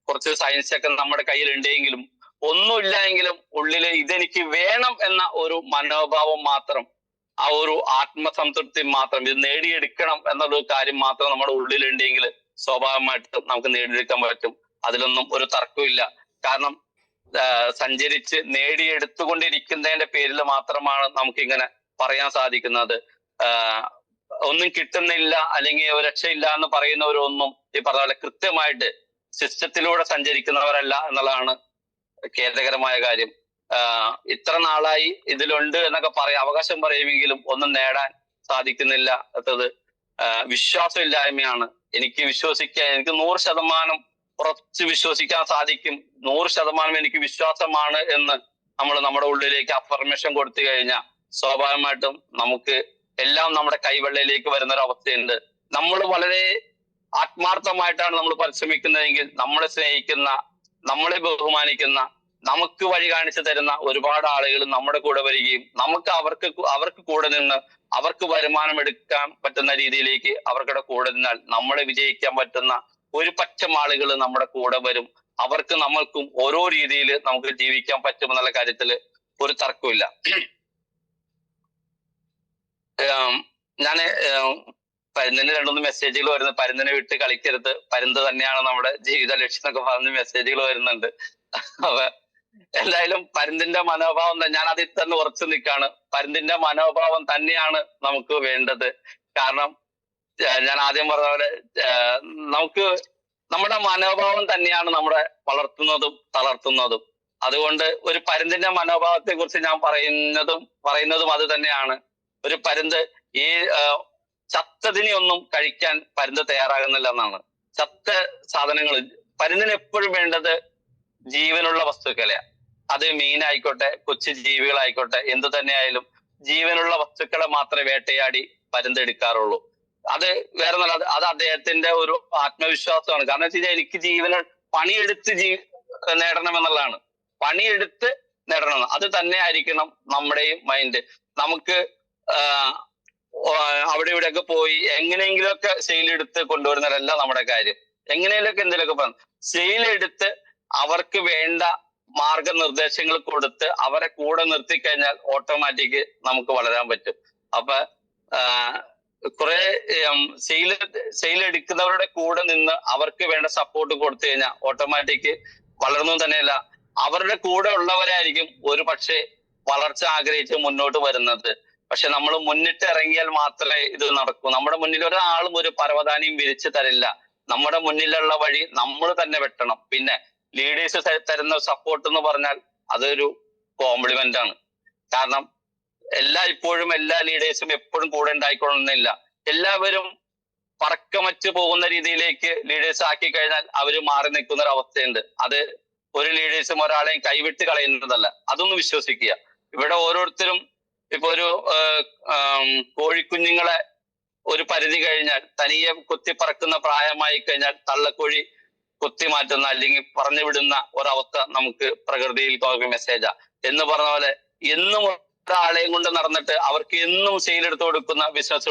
കുറച്ച് സയൻസ് ഒക്കെ നമ്മുടെ കയ്യിൽ ഉണ്ടെങ്കിലും ഒന്നുമില്ല എങ്കിലും ഉള്ളില് ഇതെനിക്ക് വേണം എന്ന ഒരു മനോഭാവം മാത്രം, ആ ഒരു ആത്മസംതൃപ്തി മാത്രം, ഇത് നേടിയെടുക്കണം എന്നൊരു കാര്യം മാത്രം നമ്മുടെ ഉള്ളിലുണ്ടെങ്കിൽ സ്വാഭാവികമായിട്ടും നമുക്ക് നേടിയെടുക്കാൻ പറ്റും. അതിലൊന്നും ഒരു തർക്കമില്ല. കാരണം സഞ്ചരിച്ച് നേടിയെടുത്തുകൊണ്ടിരിക്കുന്നതിന്റെ പേരിൽ മാത്രമാണ് നമുക്കിങ്ങനെ പറയാൻ സാധിക്കുന്നത്. ഒന്നും കിട്ടുന്നില്ല അല്ലെങ്കിൽ രക്ഷയില്ല എന്ന് പറയുന്നവരൊന്നും ഈ പറഞ്ഞ പോലെ കൃത്യമായിട്ട് സിസ്റ്റത്തിലൂടെ സഞ്ചരിക്കുന്നവരല്ല എന്നുള്ളതാണ് ഖേദകരമായ കാര്യം. ഇത്ര നാളായി ഇതിലുണ്ട് എന്നൊക്കെ അവകാശം പറയുമെങ്കിലും ഒന്നും നേടാൻ സാധിക്കുന്നില്ല എന്നത് വിശ്വാസമില്ലായ്മയാണ്. എനിക്ക് 100% ഉറച്ചു വിശ്വസിക്കാൻ സാധിക്കും. 100% എനിക്ക് വിശ്വാസമാണ് എന്ന് നമ്മൾ നമ്മുടെ ഉള്ളിലേക്ക് അഫർമേഷൻ കൊടുത്തു കഴിഞ്ഞാൽ സ്വാഭാവികമായിട്ടും നമുക്ക് എല്ലാം നമ്മുടെ കൈവെള്ളയിലേക്ക് വരുന്ന ഒരു അവസ്ഥയുണ്ട്. നമ്മൾ വളരെ ആത്മാർത്ഥമായിട്ടാണ് നമ്മൾ പരിശ്രമിക്കുന്നതെങ്കിൽ നമ്മളെ സ്നേഹിക്കുന്ന, നമ്മളെ ബഹുമാനിക്കുന്ന, നമുക്ക് വഴി കാണിച്ചു തരുന്ന ഒരുപാട് ആളുകൾ നമ്മുടെ കൂടെ വരികയും നമുക്ക് അവർക്ക് കൂടെ നിന്ന് അവർക്ക് വരുമാനം എടുക്കാൻ പറ്റുന്ന രീതിയിലേക്ക് അവർക്കുടെ കൂടെ നിന്നാൽ നമ്മളെ വിജയിക്കാൻ പറ്റുന്ന ഒരു പറ്റം ആളുകൾ നമ്മുടെ കൂടെ വരും. അവർക്ക് നമ്മൾക്കും ഓരോ രീതിയിൽ നമുക്ക് ജീവിക്കാൻ പറ്റുമെന്നുള്ള കാര്യത്തിൽ ഒരു തർക്കമില്ല. ഞാന് പരുന്തിന് 2-3 മെസ്സേജുകൾ വരുന്നത്, പരുന്തിനെ വിട്ട് കളിക്കരുത്, പരുന്ത് തന്നെയാണ് നമ്മുടെ ജീവിത ലക്ഷ്യം എന്നൊക്കെ പറഞ്ഞ് മെസ്സേജുകൾ വരുന്നുണ്ട്. അപ്പൊ എന്തായാലും പരുന്തിന്റെ മനോഭാവം ഞാൻ അതിൽ തന്നെ ഉറച്ചു നിൽക്കാണ്. പരുന്തിന്റെ മനോഭാവം തന്നെയാണ് നമുക്ക് വേണ്ടത്. കാരണം ഞാൻ ആദ്യം പറഞ്ഞ പോലെ നമുക്ക് നമ്മുടെ മനോഭാവം തന്നെയാണ് നമ്മളെ വളർത്തുന്നതും തളർത്തുന്നതും. അതുകൊണ്ട് ഒരു പരുന്തിന്റെ മനോഭാവത്തെ കുറിച്ച് ഞാൻ പറയുന്നതും അത് തന്നെയാണ്. ഒരു പരുന്ത് ഈ ചത്തതിനെ ഒന്നും കഴിക്കാൻ പരുന്ത് തയ്യാറാകുന്നില്ല എന്നാണ്. ചത്ത സാധനങ്ങൾ പരുന്തിന് എപ്പോഴും വേണ്ടത് ജീവനുള്ള വസ്തുക്കളെ, അത് മീനായിക്കോട്ടെ, കൊച്ചു ജീവികളായിക്കോട്ടെ, എന്തു തന്നെയായാലും ജീവനുള്ള വസ്തുക്കളെ മാത്രമേ വേട്ടയാടി പരുന്തെടുക്കാറുള്ളൂ. അത് വേറെ നല്ല, അത് അദ്ദേഹത്തിന്റെ ഒരു ആത്മവിശ്വാസമാണ്. കാരണം വെച്ച് കഴിഞ്ഞാൽ എനിക്ക് ജീവന പണിയെടുത്ത് നേടണം എന്നുള്ളതാണ്. പണിയെടുത്ത് നേടണം, അത് തന്നെ ആയിരിക്കണം നമ്മുടെയും മൈൻഡ്. നമുക്ക് അവിടെ ഇവിടെയൊക്കെ പോയി എങ്ങനെയെങ്കിലുമൊക്കെ സെയിലെടുത്ത് കൊണ്ടുവരുന്നതല്ല നമ്മുടെ കാര്യം. എങ്ങനെയൊക്കെ എന്തെങ്കിലുമൊക്കെ പറഞ്ഞു സെയിലെടുത്ത് അവർക്ക് വേണ്ട മാർഗനിർദ്ദേശങ്ങൾ കൊടുത്ത് അവരെ കൂടെ നിർത്തിക്കഴിഞ്ഞാൽ ഓട്ടോമാറ്റിക് നമുക്ക് വളരാൻ പറ്റും. അപ്പൊ കുറെ സെയിൽ എടുക്കുന്നവരുടെ കൂടെ നിന്ന് അവർക്ക് വേണ്ട സപ്പോർട്ട് കൊടുത്തു കഴിഞ്ഞാൽ ഓട്ടോമാറ്റിക് വളർന്നു തന്നെയല്ല, അവരുടെ കൂടെ ഉള്ളവരായിരിക്കും ഒരു പക്ഷേ വളർച്ച ആഗ്രഹിച്ച് മുന്നോട്ട് വരുന്നത്. പക്ഷെ നമ്മൾ മുന്നിട്ട് ഇറങ്ങിയാൽ മാത്രമേ ഇത് നടക്കൂ. നമ്മുടെ മുന്നിൽ ഒരാളും ഒരു പരവതാനിയും വിരിച്ചു തരില്ല. നമ്മുടെ മുന്നിലുള്ള വഴി നമ്മൾ തന്നെ വെട്ടണം. പിന്നെ ലീഡേഴ്സ് തരുന്ന സപ്പോർട്ട് എന്ന് പറഞ്ഞാൽ അതൊരു കോംപ്ലിമെന്റ് ആണ്. കാരണം ഇപ്പോഴും എല്ലാ ലീഡേഴ്സും എപ്പോഴും കൂടെ ഉണ്ടായിക്കൊള്ളുന്നില്ല. എല്ലാവരും പറക്കമറ്റ് പോകുന്ന രീതിയിലേക്ക് ലീഡേഴ്സ് ആക്കി കഴിഞ്ഞാൽ അവര് മാറി നിൽക്കുന്ന ഒരു അവസ്ഥയുണ്ട്. അത് ഒരു ലീഡേഴ്സും ഒരാളെയും കൈവിട്ട് കളയുന്നതല്ല. അതൊന്ന് വിശ്വസിക്കുക. ഇവിടെ ഓരോരുത്തരും ഇപ്പൊ ഒരു കോഴിക്കുഞ്ഞുങ്ങളെ ഒരു പരിധി കഴിഞ്ഞാൽ തനിയെ കുത്തിപ്പറക്കുന്ന പ്രായമായി കഴിഞ്ഞാൽ തള്ളക്കോഴി കുത്തി മാറ്റുന്ന അല്ലെങ്കിൽ പറഞ്ഞു വിടുന്ന ഒരവസ്ഥ നമുക്ക് പ്രകൃതിയിൽ മെസ്സേജാ എന്ന് പറഞ്ഞ പോലെ എന്നും ഒരാളെയും കൊണ്ട് നടന്നിട്ട് അവർക്ക് എന്നും സെയിൽ എടുത്തു കൊടുക്കുന്ന ബിസിനസ്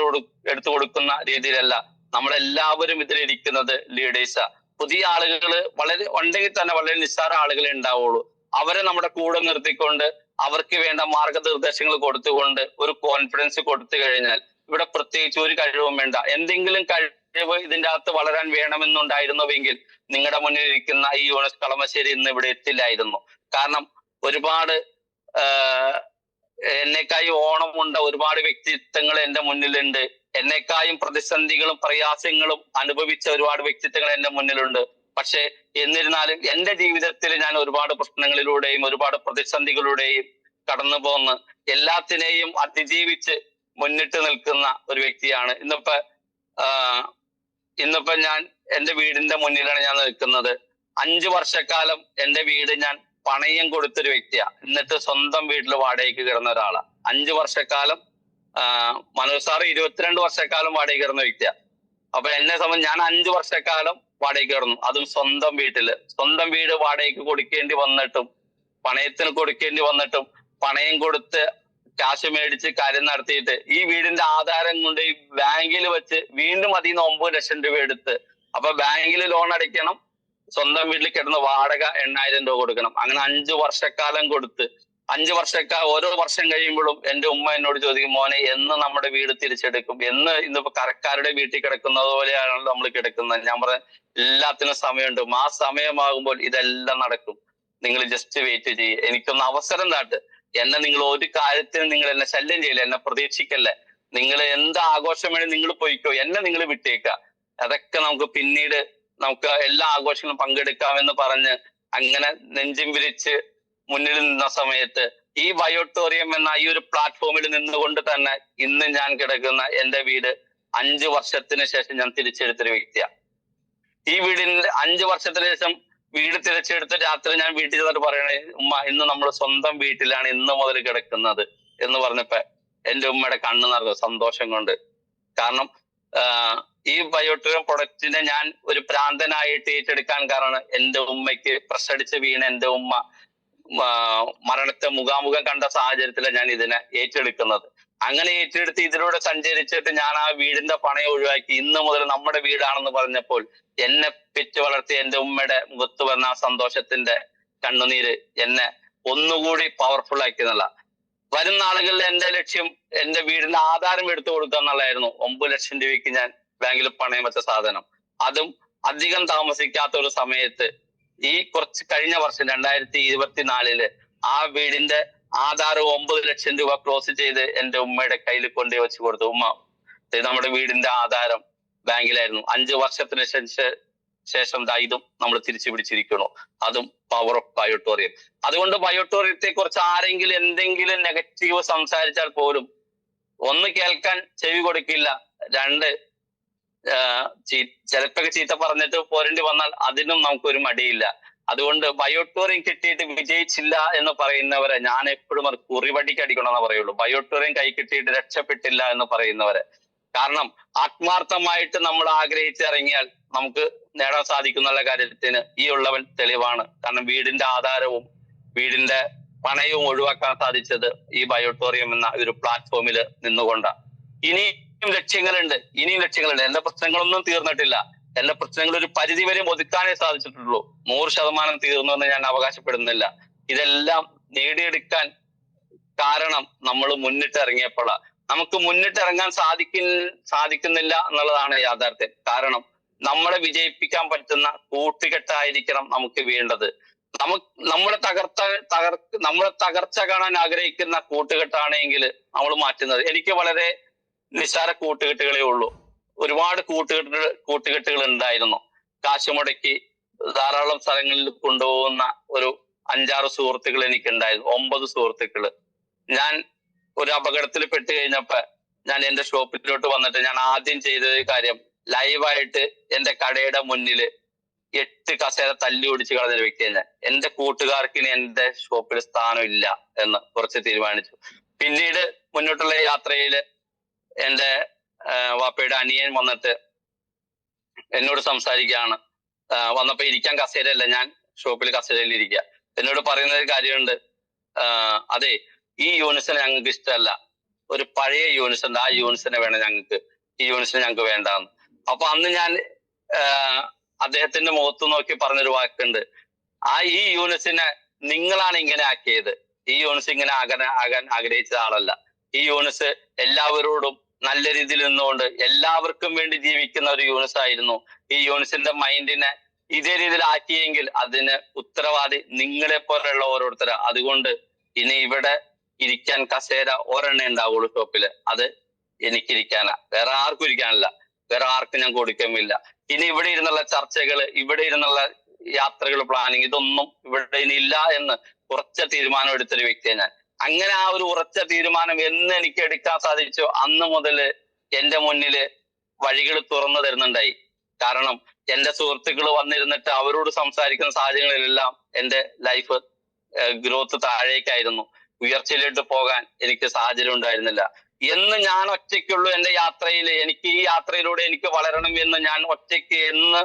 എടുത്തു കൊടുക്കുന്ന രീതിയിലല്ല നമ്മളെല്ലാവരും ഇതിലിരിക്കുന്നത് ലീഡേഴ്സാ. പുതിയ ആളുകൾ വളരെ ഉണ്ടെങ്കിൽ തന്നെ വളരെ നിസ്സാര ആളുകളെ ഉണ്ടാവുള്ളൂ. അവരെ നമ്മുടെ കൂടെ നിർത്തിക്കൊണ്ട് അവർക്ക് വേണ്ട മാർഗനിർദ്ദേശങ്ങൾ കൊടുത്തുകൊണ്ട് ഒരു കോൺഫിഡൻസ് കൊടുത്തു കഴിഞ്ഞാൽ ഇവിടെ പ്രത്യേകിച്ച് ഒരു കഴിവും വേണ്ട. എന്തെങ്കിലും കഴിവ് ഇതിൻ്റെ അകത്ത് വളരാൻ വേണമെന്നുണ്ടായിരുന്നുവെങ്കിൽ നിങ്ങളുടെ മുന്നിൽ ഇരിക്കുന്ന ഈ യൂണിസ് കളമശ്ശേരി ഇന്ന് ഇവിടെ എത്തില്ലായിരുന്നു. കാരണം ഒരുപാട് എന്നെക്കായി ഓണമുണ്ട ഒരുപാട് വ്യക്തിത്വങ്ങൾ എൻ്റെ മുന്നിലുണ്ട്. എന്നെക്കായും പ്രതിസന്ധികളും പ്രയാസങ്ങളും അനുഭവിച്ച ഒരുപാട് വ്യക്തിത്വങ്ങൾ എൻ്റെ മുന്നിലുണ്ട്. പക്ഷെ എന്നിരുന്നാലും എൻ്റെ ജീവിതത്തിൽ ഞാൻ ഒരുപാട് പ്രശ്നങ്ങളിലൂടെയും ഒരുപാട് പ്രതിസന്ധികളുടെയും കടന്നു പോന്ന് എല്ലാത്തിനെയും അതിജീവിച്ച് മുന്നിട്ട് നിൽക്കുന്ന ഒരു വ്യക്തിയാണ്. ഇന്നിപ്പോ ഞാൻ എൻ്റെ വീടിന്റെ മുന്നിലാണ് ഞാൻ നിൽക്കുന്നത്. 5 വർഷക്കാലം എൻ്റെ വീട് ഞാൻ പണയം കൊടുത്തൊരു വ്യക്തിയാ. എന്നിട്ട് സ്വന്തം വീട്ടിൽ വാടകയ്ക്ക് കിടന്ന ഒരാളാ. 5 വർഷക്കാലം മനോജ് സാറ് 22 വർഷക്കാലം വാടകയ്ക്ക് കിടന്ന വ്യക്തിയാ. അപ്പൊ എന്നെ സംബന്ധിച്ച് ഞാൻ 5 വർഷക്കാലം വാടകയ്ക്ക് കിടന്നു, അതും സ്വന്തം വീട്ടില്. സ്വന്തം വീട് വാടകയ്ക്ക് കൊടുക്കേണ്ടി വന്നിട്ടും പണയത്തിന് കൊടുക്കേണ്ടി വന്നിട്ടും പണയം കൊടുത്ത് ക്യാഷ് മേടിച്ച് കാര്യം നടത്തിയിട്ട് ഈ വീടിന്റെ ആധാരം കൊണ്ട് ഈ ബാങ്കിൽ വെച്ച് വീണ്ടും അതിൽ നിന്ന് 9 ലക്ഷം രൂപ എടുത്ത് അപ്പൊ ബാങ്കിൽ ലോൺ അടയ്ക്കണം, സ്വന്തം വീട്ടിൽ കിടന്ന് വാടക 8,000 രൂപ കൊടുക്കണം. അങ്ങനെ 5 വർഷക്കാലം കൊടുത്ത് 5 വർഷക്കാലം ഓരോ വർഷം കഴിയുമ്പോഴും എൻ്റെ ഉമ്മ എന്നോട് ചോദിക്കും, മോനെ എന്ന് നമ്മുടെ വീട് തിരിച്ചെടുക്കും, ഇന്നിപ്പോ കരക്കാരുടെ വീട്ടിൽ കിടക്കുന്നത് പോലെയാണല്ലോ നമ്മൾ കിടക്കുന്നത്. ഞാൻ പറഞ്ഞ എല്ലാത്തിനും സമയമുണ്ട്, ആ സമയമാകുമ്പോൾ ഇതെല്ലാം നടക്കും, നിങ്ങൾ ജസ്റ്റ് വെയിറ്റ് ചെയ്യ്, എനിക്കൊന്ന് അവസരം താട്ട്, എന്നെ നിങ്ങൾ ഒരു കാര്യത്തിനും നിങ്ങൾ എന്നെ ശല്യം ചെയ്യില്ല, എന്നെ പ്രതീക്ഷിക്കല്ലേ, നിങ്ങൾ എന്ത് ആഘോഷം വേണേ നിങ്ങൾ പോയിക്കോ, എന്നെ നിങ്ങൾ വിട്ടേക്ക, അതൊക്കെ നമുക്ക് പിന്നീട് നമുക്ക് എല്ലാ ആഘോഷങ്ങളും പങ്കെടുക്കാമെന്ന് പറഞ്ഞ് അങ്ങനെ നെഞ്ചും വിരിച്ച് മുന്നിൽ നിന്ന സമയത്ത് ഈ ബയോട്ടോറിയം എന്ന ഈ ഒരു പ്ലാറ്റ്ഫോമിൽ നിന്നുകൊണ്ട് തന്നെ ഇന്ന് ഞാൻ കിടക്കുന്ന എൻ്റെ വീട് 5 വർഷത്തിന് ശേഷം ഞാൻ തിരിച്ചെടുത്തൊരു വ്യക്തിയാണ്. ഈ വീടിന്റെ 5 വർഷത്തിന് ശേഷം വീട് തിരിച്ചെടുത്ത് രാത്രി ഞാൻ വീട്ടിൽ ചെന്നിട്ട് പറയണേ, ഉമ്മ ഇന്ന് നമ്മൾ സ്വന്തം വീട്ടിലാണ് ഇന്ന് മുതൽ കിടക്കുന്നത് എന്ന് പറഞ്ഞപ്പോ എൻ്റെ ഉമ്മയുടെ കണ്ണ് നിറഞ്ഞു സന്തോഷം കൊണ്ട്. കാരണം ഈ ബയോട്ടോറിയം പ്രൊഡക്റ്റിനെ ഞാൻ ഒരു ഭ്രാന്തനായിട്ട് ഏറ്റെടുക്കാൻ കാരണം എൻ്റെ ഉമ്മയ്ക്ക് പ്രഷടിച്ച് വീണ് എൻ്റെ ഉമ്മ മരണത്തെ മുഖാമുഖം കണ്ട സാഹചര്യത്തിലാണ് ഞാൻ ഇതിനെ ഏറ്റെടുക്കുന്നത്. അങ്ങനെ ഏറ്റെടുത്ത് ഇതിലൂടെ സഞ്ചരിച്ചിട്ട് ഞാൻ ആ വീടിന്റെ പണയം ഒഴിവാക്കി ഇന്ന് മുതൽ നമ്മുടെ വീടാണെന്ന് പറഞ്ഞപ്പോൾ എന്നെ പെറ്റ് വളർത്തി എൻ്റെ ഉമ്മയുടെ മുഖത്ത് വന്ന ആ സന്തോഷത്തിന്റെ കണ്ണുനീര് എന്നെ ഒന്നുകൂടി പവർഫുൾ ആക്കിയെന്നുള്ള. വരുന്ന ആളുകളിൽ എൻ്റെ ലക്ഷ്യം എൻ്റെ വീടിന്റെ ആധാരം എടുത്തു കൊടുക്കുക എന്നുള്ളതായിരുന്നു. 9 ലക്ഷം രൂപയ്ക്ക് ഞാൻ ബാങ്കിൽ പണയം വെച്ച സാധനം, അതും അധികം താമസിക്കാത്ത ഒരു സമയത്ത് ഈ കഴിഞ്ഞ വർഷം 2024 ആ വീടിന്റെ ആധാരം 9 ലക്ഷം രൂപ ക്ലോസ് ചെയ്ത് എൻ്റെ ഉമ്മയുടെ കയ്യിൽ കൊണ്ടുപോയി വെച്ച് കൊടുത്തു. ഉമ്മ നമ്മുടെ വീടിന്റെ ആധാരം ബാങ്കിലായിരുന്നു, 5 വർഷത്തിന് ശേഷം ഇതും നമ്മൾ തിരിച്ചു പിടിച്ചിരിക്കണു, അതും പവർ ഓഫ് ബയോട്ടോറിയം. അതുകൊണ്ട് ബയോട്ടോറിയത്തെ കുറിച്ച് ആരെങ്കിലും എന്തെങ്കിലും നെഗറ്റീവ് സംസാരിച്ചാൽ പോലും 1 കേൾക്കാൻ ചെവി കൊടുക്കില്ല, 2 ചിലപ്പോ ചീത്ത പറഞ്ഞിട്ട് പോരേണ്ടി വന്നാൽ അതിനും നമുക്കൊരു മടിയില്ല. അതുകൊണ്ട് ബയോട്ടോറിയം കിട്ടിയിട്ട് വിജയിച്ചില്ല എന്ന് പറയുന്നവരെ ഞാൻ എപ്പോഴും അത് കുറിവടിക്ക് അടിക്കണമെന്ന് പറയുള്ളൂ. ബയോട്ടോറിയം കൈ കിട്ടിയിട്ട് രക്ഷപ്പെട്ടില്ല എന്ന് പറയുന്നവരെ. കാരണം ആത്മാർത്ഥമായിട്ട് നമ്മൾ ആഗ്രഹിച്ചിറങ്ങിയാൽ നമുക്ക് നേടാൻ സാധിക്കുന്ന കാര്യത്തിന് ഈ ഉള്ളവൻ തെളിവാണ്. കാരണം വീടിന്റെ ആധാരവും വീടിന്റെ പണയവും ഒഴിവാക്കാൻ സാധിച്ചത് ഈ ബയോട്ടോറിയം എന്ന ഒരു പ്ലാറ്റ്ഫോമിൽ നിന്നുകൊണ്ടാണ്. ഇനിയും ലക്ഷ്യങ്ങളുണ്ട്. എന്റെ പ്രശ്നങ്ങളൊന്നും തീർന്നിട്ടില്ല. എന്റെ പ്രശ്നങ്ങൾ ഒരു പരിധി വരെ ഒതുക്കാനേ സാധിച്ചിട്ടുള്ളൂ. 100% തീർന്നു എന്ന് ഞാൻ അവകാശപ്പെടുന്നില്ല. ഇതെല്ലാം നേടിയെടുക്കാൻ കാരണം നമ്മൾ മുന്നിട്ടിറങ്ങിയപ്പോഴാണ്. നമുക്ക് മുന്നിട്ടിറങ്ങാൻ സാധിക്കുന്നില്ല എന്നുള്ളതാണ് യാഥാർത്ഥ്യം. കാരണം നമ്മളെ വിജയിപ്പിക്കാൻ പറ്റുന്ന കൂട്ടുകെട്ടായിരിക്കണം നമുക്ക് വേണ്ടത്. നമ്മളെ തകർച്ച കാണാൻ ആഗ്രഹിക്കുന്ന കൂട്ടുകെട്ടാണെങ്കിൽ നമ്മൾ മാറ്റുന്നത്. എനിക്ക് വളരെ നിസ്സാര കൂട്ടുകെട്ടുകളേ ഉള്ളൂ. ഒരുപാട് കൂട്ടുകെട്ടുകൾ ഉണ്ടായിരുന്നു. കാശ് മുടക്കി ധാരാളം സ്ഥലങ്ങളിൽ കൊണ്ടുപോകുന്ന ഒരു 5-6 സുഹൃത്തുക്കൾ എനിക്കുണ്ടായിരുന്നു. 9 സുഹൃത്തുക്കള്. ഞാൻ ഒരു അപകടത്തിൽ പെട്ട് കഴിഞ്ഞപ്പോ ഞാൻ എന്റെ ഷോപ്പിലോട്ട് വന്നിട്ട് ഞാൻ ആദ്യം ചെയ്ത കാര്യം ലൈവായിട്ട് എന്റെ കടയുടെ മുന്നിൽ 8 കസേര തല്ലി ഓടിച്ച് കളഞ്ഞൊരു വ്യക്തിയാണ് ഞാൻ. എന്റെ കൂട്ടുകാർക്ക് ഇനി എന്റെ ഷോപ്പിൽ സ്ഥാനം ഇല്ല എന്ന് കുറച്ച് തീരുമാനിച്ചു. പിന്നീട് മുന്നോട്ടുള്ള യാത്രയിൽ എന്റെ വാപ്പയുടെ അനിയൻ വന്നിട്ട് എന്നോട് സംസാരിക്കുകയാണ്. വന്നപ്പോ ഇരിക്കാൻ കസേരയല്ല, ഞാൻ ഷോപ്പിൽ കസേരയിൽ ഇരിക്കുക. എന്നോട് പറയുന്ന ഒരു കാര്യമുണ്ട്, അതെ ഈ യൂണിസിനെ ഞങ്ങൾക്ക് ഇഷ്ടമല്ല, ഒരു പഴയ യൂണിസ് ഉണ്ട്, ആ യൂണിസിനെ വേണം ഞങ്ങൾക്ക്, ഈ യൂണിസിനെ ഞങ്ങൾക്ക് വേണ്ടാന്ന്. അപ്പൊ അന്ന് ഞാൻ അദ്ദേഹത്തിന്റെ മുഖത്ത് നോക്കി പറഞ്ഞൊരു വാക്കുണ്ട്, ഈ യൂണിസിനെ നിങ്ങളാണ് ഇങ്ങനെ ആക്കിയത്, ഈ യൂണിസ് ഇങ്ങനെ ആകാൻ ആഗ്രഹിച്ച ആളല്ല. ഈ യൂണിസ് എല്ലാവരോടും നല്ല രീതിയിൽ നിന്നുകൊണ്ട് എല്ലാവർക്കും വേണ്ടി ജീവിക്കുന്ന ഒരു യൂണിസ് ആയിരുന്നു. ഈ യൂണിസിന്റെ മൈൻഡിനെ ഇതേ രീതിയിൽ ആക്കിയെങ്കിൽ അതിന് ഉത്തരവാദി നിങ്ങളെ പോലെയുള്ള ഓരോരുത്തരാ. അതുകൊണ്ട് ഇനി ഇവിടെ ഇരിക്കാൻ കസേര ഒരെണ്ണേ ഉണ്ടാവുള്ളൂ ഷോപ്പില്, അത് എനിക്കിരിക്കാനാ, വേറെ ആർക്കും ഇരിക്കാനല്ല, വേറെ ആർക്കും ഞാൻ കൊടുക്കുമില്ല. ഇനി ഇവിടെ ഇരുന്നുള്ള ചർച്ചകള്, ഇവിടെ ഇരുന്നുള്ള യാത്രകൾ, പ്ലാനിങ്, ഇതൊന്നും ഇവിടെ ഇനി ഇല്ല എന്ന് ഉറച്ച തീരുമാനം എടുത്തൊരു വ്യക്തിയാണ് ഞാൻ. അങ്ങനെ ആ ഒരു ഉറച്ച തീരുമാനം എന്ന് എനിക്ക് എടുക്കാൻ സാധിച്ചോ അന്ന് മുതല് എന്റെ മുന്നില് വഴികൾ തുറന്നു തരുന്നുണ്ടായി. കാരണം എന്റെ സുഹൃത്തുക്കൾ വന്നിരുന്നിട്ട് അവരോട് സംസാരിക്കുന്ന സാഹചര്യങ്ങളിലെല്ലാം എന്റെ ലൈഫ് ഗ്രോത്ത് താഴേക്കായിരുന്നു. ഉയർച്ചയിലോട്ട് പോകാൻ എനിക്ക് സാഹചര്യം ഉണ്ടായിരുന്നില്ല. എന്ന് ഞാൻ ഒറ്റയ്ക്കുള്ളൂ എന്റെ യാത്രയിൽ, എനിക്ക് ഈ യാത്രയിലൂടെ എനിക്ക് വളരണം എന്ന് ഞാൻ ഒറ്റയ്ക്ക് എന്ന്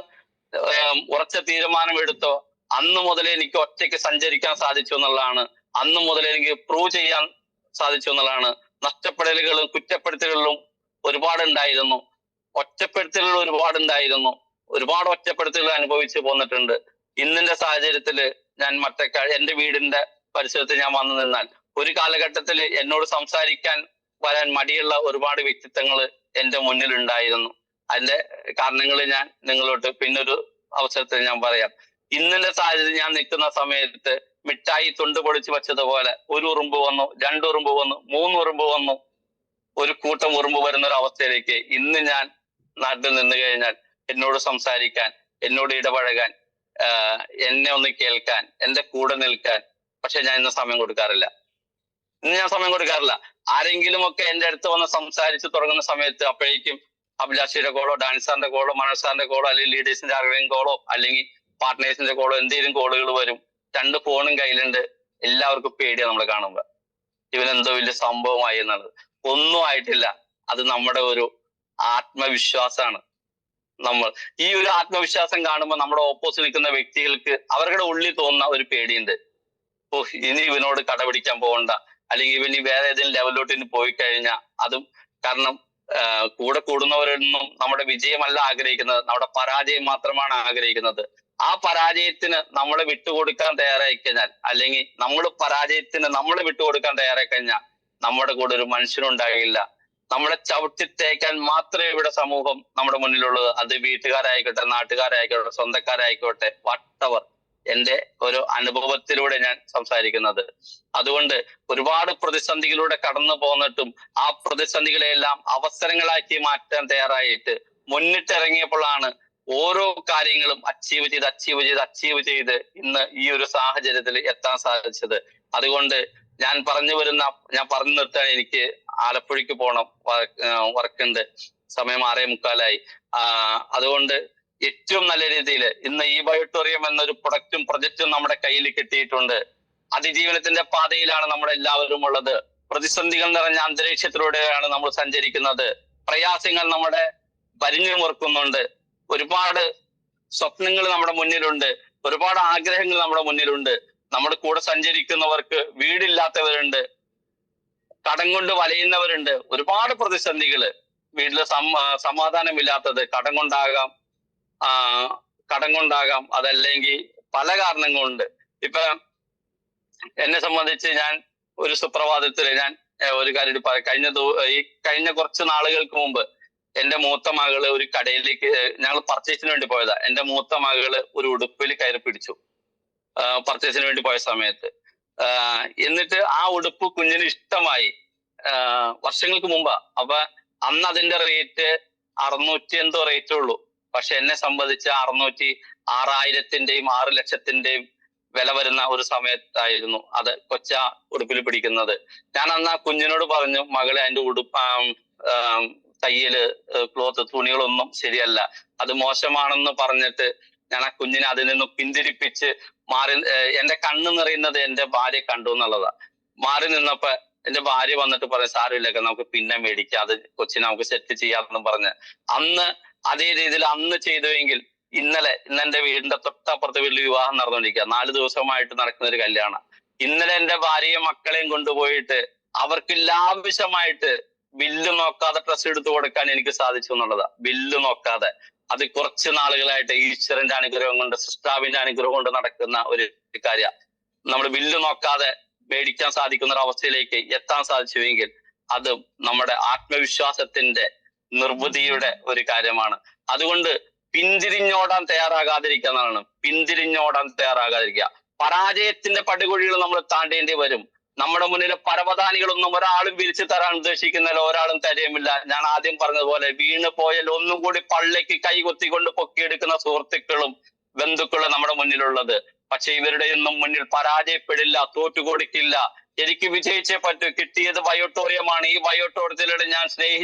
ഉറച്ച തീരുമാനം എടുത്തോ അന്ന് മുതലേ എനിക്ക് ഒറ്റയ്ക്ക് സഞ്ചരിക്കാൻ സാധിച്ചു എന്നുള്ളതാണ്. അന്ന് മുതൽ എനിക്ക് പ്രൂവ് ചെയ്യാൻ സാധിച്ചു എന്നുള്ളതാണ്. നഷ്ടപ്പെടലുകളും കുറ്റപ്പെടുത്തലുകളും ഒരുപാടുണ്ടായിരുന്നു, ഒറ്റപ്പെടുത്തലുകൾ ഒരുപാടുണ്ടായിരുന്നു. ഒരുപാട് ഒറ്റപ്പെടുത്തലുകൾ അനുഭവിച്ചു പോന്നിട്ടുണ്ട്. ഇന്നിന്റെ സാഹചര്യത്തില് ഞാൻ എന്റെ വീടിന്റെ പരിസരത്ത് ഞാൻ വന്നു നിന്നാൽ ഒരു കാലഘട്ടത്തിൽ എന്നോട് സംസാരിക്കാൻ വരാൻ മടിയുള്ള ഒരുപാട് വ്യക്തിത്വങ്ങൾ എന്റെ മുന്നിൽ ഉണ്ടായിരുന്നു. അതിന്റെ കാരണങ്ങൾ ഞാൻ നിങ്ങളോട്ട് പിന്നൊരു അവസരത്തിൽ ഞാൻ പറയാം. ഇന്നിന്റെ സാഹചര്യം ഞാൻ നിൽക്കുന്ന സമയത്ത് മിഠായി തൊണ്ട് പൊടിച്ച് വെച്ചതുപോലെ 1 ഉറുമ്പ് വന്നു, 2 ഉറുമ്പ് വന്നു, 3 ഉറുമ്പ് വന്നു, ഒരു കൂട്ടം ഉറുമ്പ് വരുന്ന ഒരു അവസ്ഥയിലേക്ക് ഇന്ന് ഞാൻ നാട്ടിൽ നിന്ന് കഴിഞ്ഞാൽ എന്നോട് സംസാരിക്കാൻ, എന്നോട് ഇടപഴകാൻ, എന്നെ ഒന്ന് കേൾക്കാൻ, എന്റെ കൂടെ നിൽക്കാൻ പക്ഷെ ഞാൻ ഇന്ന് സമയം കൊടുക്കാറില്ല. ആരെങ്കിലും ഒക്കെ എന്റെ അടുത്ത് വന്ന് സംസാരിച്ച് തുടങ്ങുന്ന സമയത്ത് അപ്പോഴേക്കും അഭിലാഷിയുടെ കോളോ, ഡാൻസാറിന്റെ കോളോ, മനോജ് സാറിന്റെ കോളോ, അല്ലെങ്കിൽ ലീഡേഴ്സിന്റെ ആരുടെയും കോളോ, അല്ലെങ്കിൽ പാർട്ട്നേഴ്സിന്റെ കോളോ, എന്തെങ്കിലും കോളുകൾ വരും. 2 ഫോണും കയ്യിലുണ്ട്. എല്ലാവർക്കും പേടിയാണ് നമ്മളെ കാണുമ്പോ, ഇവനെന്തോ വലിയ സംഭവമായി എന്നുള്ളത്. ഒന്നും ആയിട്ടില്ല. അത് നമ്മുടെ ഒരു ആത്മവിശ്വാസമാണ്. ഈ ഒരു ആത്മവിശ്വാസം കാണുമ്പോൾ നമ്മുടെ ഓപ്പോസിറ്റ് നിൽക്കുന്ന വ്യക്തികൾക്ക് അവരുടെ ഉള്ളിൽ തോന്നുന്ന ഒരു പേടിയുണ്ട്. ഇനി ഇവനോട് കടപിടിക്കാൻ പോകണ്ട, അല്ലെങ്കിൽ ഇവൻ വേറെ ഏതെങ്കിലും ലെവലിലോട്ട് ഇനി പോയി കഴിഞ്ഞാൽ അതും. കാരണം കൂടെ കൂടുന്നവരൊന്നും നമ്മുടെ വിജയമല്ല ആഗ്രഹിക്കുന്നത്, നമ്മുടെ പരാജയം മാത്രമാണ് ആഗ്രഹിക്കുന്നത്. ആ പരാജയത്തിന് നമ്മളെ വിട്ടുകൊടുക്കാൻ തയ്യാറായി കഴിഞ്ഞാൽ, അല്ലെങ്കിൽ നമ്മളെ വിട്ടുകൊടുക്കാൻ തയ്യാറായി കഴിഞ്ഞാൽ നമ്മുടെ കൂടെ ഒരു മനുഷ്യനുണ്ടാകില്ല. നമ്മളെ ചവിട്ടിത്തേക്കാൻ മാത്രമേ ഇവിടെ സമൂഹം നമ്മുടെ മുന്നിലുള്ളത്. അത് വീട്ടുകാരായിക്കോട്ടെ, നാട്ടുകാരായിക്കോട്ടെ, സ്വന്തക്കാരായിക്കോട്ടെ, വട്ടവർ. എന്റെ ഒരു അനുഭവത്തിലൂടെ ഞാൻ സംസാരിക്കുന്നത്. അതുകൊണ്ട് ഒരുപാട് പ്രതിസന്ധികളിലൂടെ കടന്നു പോന്നിട്ടും ആ പ്രതിസന്ധികളെല്ലാം അവസരങ്ങളാക്കി മാറ്റാൻ തയ്യാറായിട്ട് മുന്നിട്ടിറങ്ങിയപ്പോഴാണ് ഓരോ കാര്യങ്ങളും അച്ചീവ് ചെയ്ത് ഇന്ന് ഈ ഒരു സാഹചര്യത്തിൽ എത്താൻ സാധിച്ചത്. അതുകൊണ്ട് ഞാൻ പറഞ്ഞു നിർത്താൻ, എനിക്ക് ആലപ്പുഴയ്ക്ക് പോകണം, വർക്കുണ്ട്. സമയം 6:45. അതുകൊണ്ട് ഏറ്റവും നല്ല രീതിയിൽ ഇന്ന് ഈ ബയോട്ടോറിയം എന്നൊരു പ്രൊഡക്റ്റും പ്രൊജക്റ്റും നമ്മുടെ കയ്യിൽ കിട്ടിയിട്ടുണ്ട്. അതിജീവനത്തിന്റെ പാതയിലാണ് നമ്മൾ എല്ലാവരും ഉള്ളത്. പ്രതിസന്ധികൾ നിറഞ്ഞ അന്തരീക്ഷത്തിലൂടെയാണ് നമ്മൾ സഞ്ചരിക്കുന്നത്. പ്രയാസങ്ങൾ നമ്മുടെ വരിഞ്ഞു മുറുക്കുന്നുണ്ട്. ഒരുപാട് സ്വപ്നങ്ങൾ നമ്മുടെ മുന്നിലുണ്ട്. ഒരുപാട് ആഗ്രഹങ്ങൾ നമ്മുടെ മുന്നിലുണ്ട്. നമ്മുടെ കൂടെ സഞ്ചരിക്കുന്നവർക്ക് വീടില്ലാത്തവരുണ്ട്, കടം കൊണ്ട് വലയുന്നവരുണ്ട്. ഒരുപാട് പ്രതിസന്ധികള്, വീട്ടില് സമാധാനമില്ലാത്തത് കടം കൊണ്ടാകാം, അതല്ലെങ്കിൽ പല കാരണങ്ങളുണ്ട്. ഇപ്പൊ എന്നെ സംബന്ധിച്ച് ഞാൻ ഒരു സുപ്രഭാതത്തില് ഞാൻ ഒരു കാര്യം കഴിഞ്ഞ കുറച്ച് നാളുകൾക്ക് മുമ്പ് എന്റെ മൂത്ത മകള് ഒരു കടയിലേക്ക് ഞങ്ങൾ പർച്ചേസിന് വേണ്ടി പോയതാ. എന്റെ മൂത്ത മകള് ഒരു ഉടുപ്പിൽ കയറി പിടിച്ചു പർച്ചേസിന് വേണ്ടി പോയ സമയത്ത്. എന്നിട്ട് ആ ഉടുപ്പ് കുഞ്ഞിന് ഇഷ്ടമായി. വർഷങ്ങൾക്ക് മുമ്പാ. അപ്പൊ അന്ന് അതിന്റെ റേറ്റ് 600 എന്തോ റേറ്റ് ഉള്ളൂ. പക്ഷെ എന്നെ സംബന്ധിച്ച് 6,00,000-ന്റെയും 6,00,000-ന്റെയും വില വരുന്ന ഒരു സമയത്തായിരുന്നു അത് കൊച്ച ഉടുപ്പിൽ പിടിക്കുന്നത്. ഞാൻ അന്ന് ആ കുഞ്ഞിനോട് പറഞ്ഞു, മകളെ അതിന്റെ തയ്യല് ക്ലോത്ത് തുണികളൊന്നും ശരിയല്ല, അത് മോശമാണെന്ന് പറഞ്ഞിട്ട് ഞാൻ ആ കുഞ്ഞിനെ അതിൽ നിന്ന് പിന്തിരിപ്പിച്ച് എന്റെ കണ്ണ് നിറയുന്നത് എന്റെ ഭാര്യ കണ്ടു എന്നുള്ളതാ. മാറി നിന്നപ്പോ എന്റെ ഭാര്യ വന്നിട്ട് പറയാം, സാരമില്ലൊക്കെ നമുക്ക് പിന്നെ മേടിക്കാം, അത് കൊച്ചിനെ നമുക്ക് സെറ്റ് ചെയ്യാമെന്നും പറഞ്ഞ് അന്ന് അതേ രീതിയിൽ അന്ന് ചെയ്തുവെങ്കിൽ ഇന്ന് എന്റെ വീടിന്റെ തൊട്ടപ്പുറത്തെ വീട്ടിൽ വിവാഹം നടന്നുകൊണ്ടിരിക്കുക. 4 ദിവസമായിട്ട് നടക്കുന്ന ഒരു കല്യാണം. ഇന്നലെ എന്റെ ഭാര്യയും മക്കളെയും കൊണ്ടുപോയിട്ട് അവർക്ക് ലാവശ്യമായിട്ട് ബില്ല് നോക്കാതെ ഡ്രസ്സ് എടുത്തു കൊടുക്കാൻ എനിക്ക് സാധിച്ചു എന്നുള്ളതാ. ബില്ല് നോക്കാതെ. അത് കുറച്ച് നാളുകളായിട്ട് ഈശ്വരന്റെ അനുഗ്രഹം കൊണ്ട്, സൃഷ്ടാവിന്റെ അനുഗ്രഹം കൊണ്ട് നടക്കുന്ന ഒരു കാര്യം. നമ്മൾ ബില്ല് നോക്കാതെ മേടിക്കാൻ സാധിക്കുന്ന ഒരു അവസ്ഥയിലേക്ക് എത്താൻ സാധിച്ചുവെങ്കിൽ അത് നമ്മുടെ ആത്മവിശ്വാസത്തിന്റെ നിർവൃതിയുടെ ഒരു കാര്യമാണ്. അതുകൊണ്ട് പിന്തിരിഞ്ഞോടാൻ തയ്യാറാകാതിരിക്കുക. പരാജയത്തിന്റെ പടുകുഴികൾ നമ്മൾ താണ്ടേണ്ടി വരും. നമ്മുടെ മുന്നിലെ പരവതാനികളൊന്നും ഒരാളും വിരിച്ചു തരാൻ ഉദ്ദേശിക്കുന്നില്ല, ഒരാളും തരയുമില്ല. ഞാൻ ആദ്യം പറഞ്ഞതുപോലെ വീണ് പോയാൽ ഒന്നും കൂടി പള്ളിക്ക് കൈകൊത്തിക്കൊണ്ട് പൊക്കിയെടുക്കുന്ന സുഹൃത്തുക്കളും ബന്ധുക്കളും നമ്മുടെ മുന്നിലുള്ളത്. പക്ഷെ ഇവരുടെ ഒന്നും മുന്നിൽ പരാജയപ്പെടില്ല, തോറ്റുകൊടുക്കില്ല. എനിക്ക് വിജയിച്ചേ പറ്റൂ. കിട്ടിയത് ബയോട്ടോറിയമാണ്. ഈ ബയോട്ടോറിയത്തിലൂടെ ഞാൻ